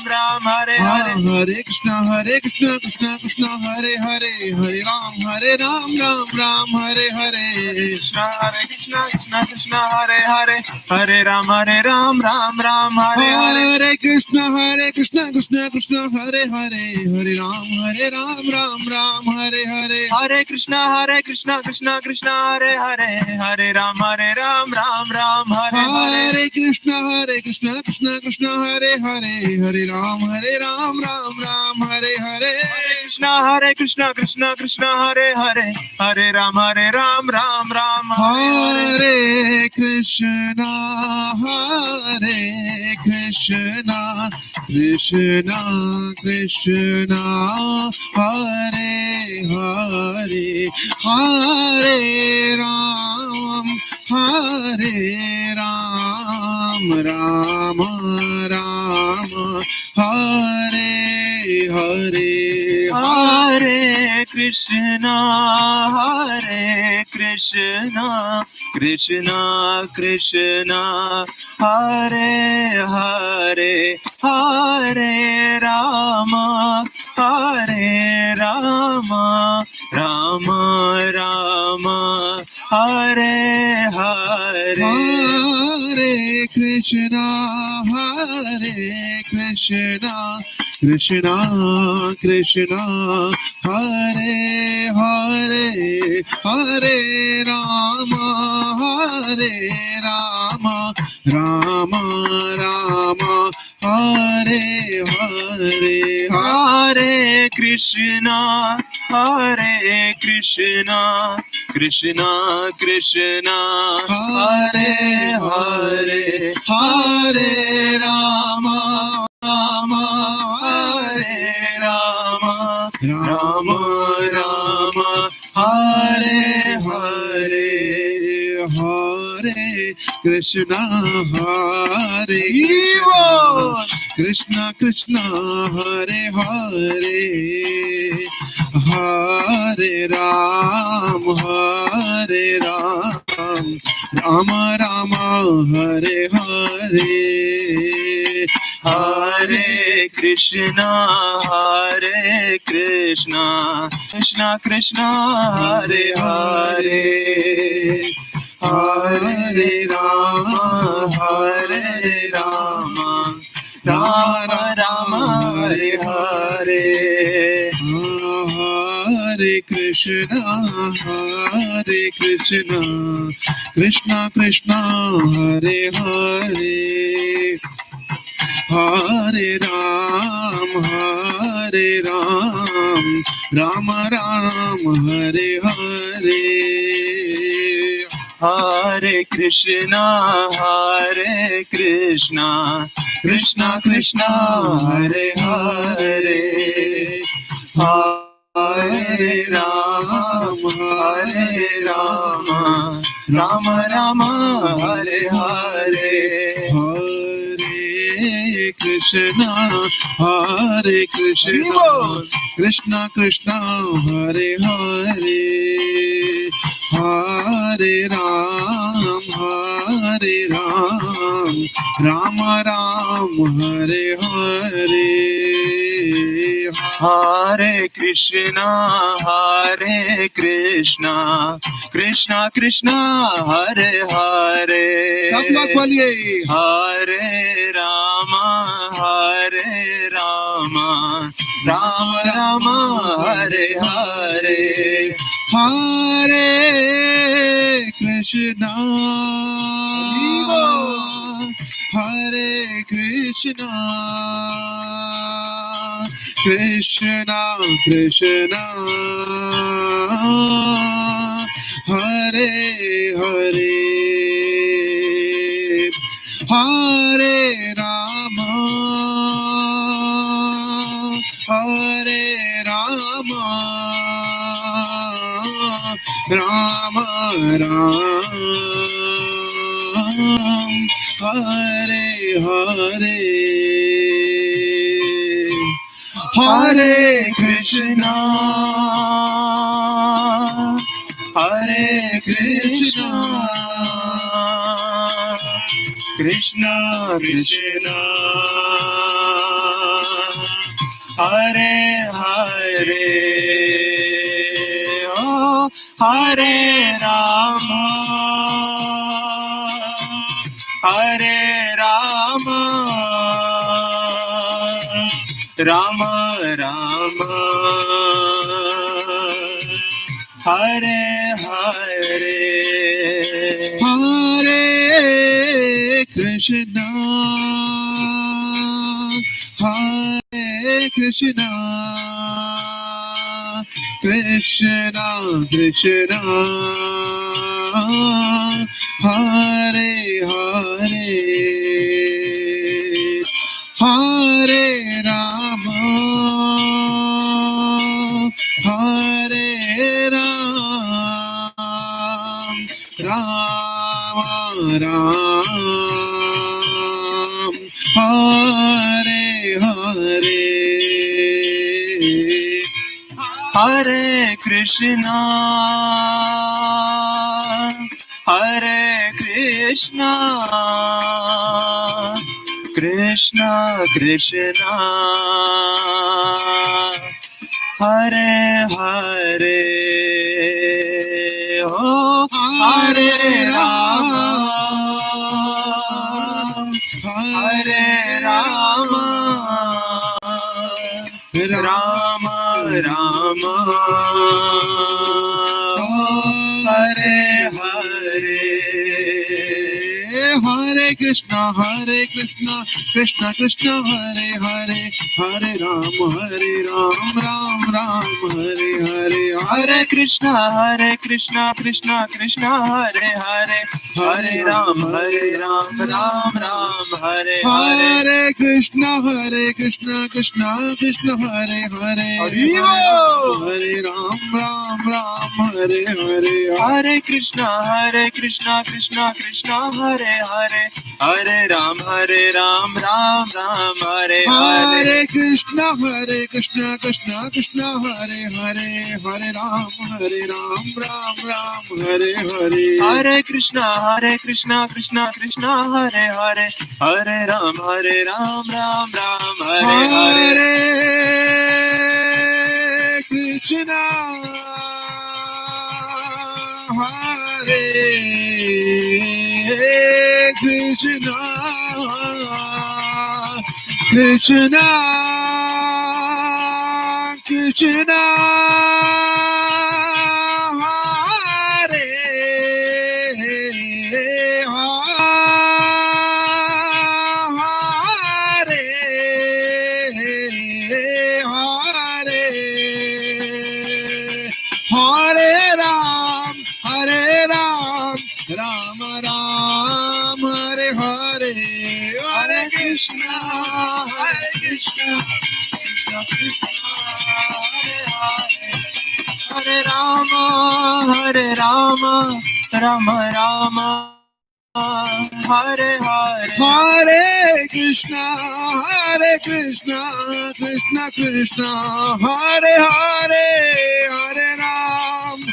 Ram Hare Hare Hare Krishna Krishna Hare Hare Hare Ram Ram Hare Hare Krishna Krishna Hare Hare Hare Ram Ram Hare Hare Hare Krishna Krishna Hare Hare Hare Ram Ram Hare Hare Hare Krishna Krishna Hare Hare Hare Ram Ram Hare Hare Hare Krishna Krishna Hare Hare Hare Ram Ram Hare Hare Krishna Krishna Hare Hare Hare Ram Ram Hare Hare Hare Krishna Krishna Krishna Hare Hare Hare Ram Ram Ram Hare Hare Hare Krishna Krishna Krishna Hare Hare Hare Rama Rama Rama Hare Hare Hare Krishna, Hare Krishna, Krishna Krishna, Hare Hare, Hare Rama, Hare Rama, Rama Rama, Hare Hare, Hare Krishna, Hare Krishna, Krishna Krishna, Hare Hare, Hare Rama, Rama Hare Rama, Rama Rama, Hare Hare, Hare Krishna, Hare Krishna, Krishna, Hare Hare, Hare Ram, Hare Ram, Rama Rama, Hare Hare, Hare Krishna, Hare Krishna, Krishna Krishna, Hare Hare, Hare Rama, Hare Rama, Rama Rama, Hare Hare, Hare Krishna, Hare Krishna, Krishna Krishna, Hare Hare, Hare Ram, Hare Ram, Rama Rama, Hare Hare, Hare Krishna, Hare Krishna, Krishna Krishna, Hare Hare, Hare Ram, Hare Rama, Rama Rama, Hare Hare, Hare Krishna, Hare Krishna, Krishna Krishna, Hare Hare, Hare Ram, Hare Ram, Rama Rama, Hare Hare, Hare Krishna, Hare Krishna, Krishna Krishna, Hare Hare, Hare Rama, Hare Rama, Rama Rama, Hare Hare, Hare Krishna, Hare Krishna, Krishna Krishna, Hare Hare, Hare Rama, Hare Rama, Rama Rama, Hare Hare, Hare Krishna, Hare Krishna, Krishna Krishna, Hare Hare, oh, Hare Rama, Hare Rama, Rama Rama, Hare Hare, Hare Krishna, Hare Krishna, Krishna Krishna, Hare Hare, Hare Rama, Hare Ram, Rama Ram, Hare Hare, Hare Krishna, Hare Krishna, Krishna Krishna, Hare Hare, oh, Hare Rama, Rama, Hare Hare, Hare Krishna, Krishna Krishna, Hare Hare, Hare Ram, Ram Ram, Hare Hare, Hare Krishna, Krishna Krishna, Hare Hare, Hare Ram, Ram Ram, Hare Hare. Hare Krishna, Krishna Krishna, Hare Hare, Hare Ram, Ram, Hare Hare. Hare Krishna, Krishna Krishna, Hare Hare, Hare Ram, Ram Ram, Hare Hare. Hare Krishna, Krishna Krishna, Hare Hare, Hare Ram, Ram Ram, Hare Hare. Hare Krishna, Krishna Krishna, Hare Hare, Hare Ram, Ram Ram, Hare Hare. Hare Krishna, Hare Krishna, Krishna Krishna, Hare Hare Ram, Ram Ram, Hare Hare, Hare Krishna, Krishna Krishna, Hare Hare, Hare Rama, Rama Rama, Hare Hare. Hare Krishna, Krishna Krishna, Hare Hare,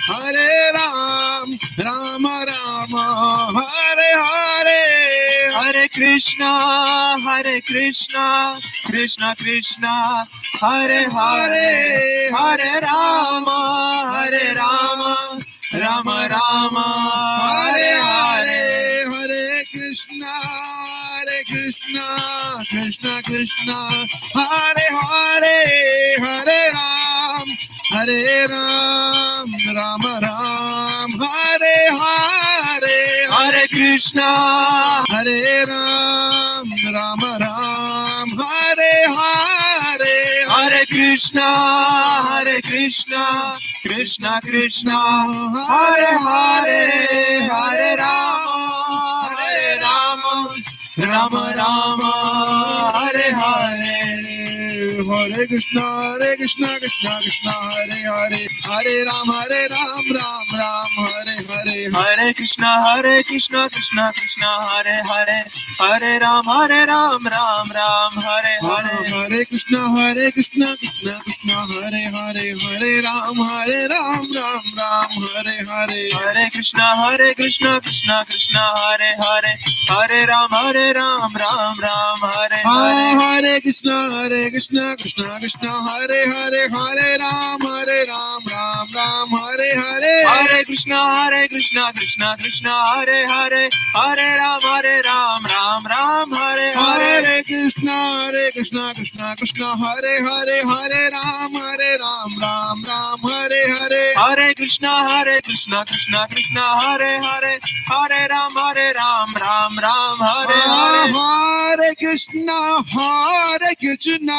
Hare Ram, Rama Rama, Hare Hare. Hare Krishna, Krishna Krishna, Hare Hare, Hare Rama, Rama Rama, Hare Hare. Hare Krishna, Krishna Krishna, Hare Hare, Hare Ram, Rama Ram, Hare Hare. Hare Krishna, Hare Ram, Rama Ram, Hare Hare. Hare Krishna, Krishna Krishna, Hare Hare, Hare Rama, Rama Rama, Hare Hare. Hare Krishna, Krishna Krishna, Hare Hare, Hare Ram, Ram Ram, Hare Hare. Hare Krishna, Krishna Krishna, Hare Hare, Hare Ram, Ram Ram, Hare Hare. Hare Krishna, Krishna Krishna, Hare Hare, Hare Ram, Ram Ram, Hare Hare. Hare Krishna, Krishna Krishna, Hare Hare, Hare Ram, Ram Ram, Hare Hare. Hare Krishna, Krishna Krishna, Hare Hare, Hare Ram, Ram Hare Hare. Hare Krishna, Krishna Krishna, Hare Hare, Hare Ram, Ram Hare Hare. Hare Krishna, Krishna Krishna, Hare Hare, Hare Ram, Ram Hare Hare. Hare Krishna, Krishna Krishna, Hare Hare, Hare Ram, Ram Hare Hare. Hare Krishna, Krishna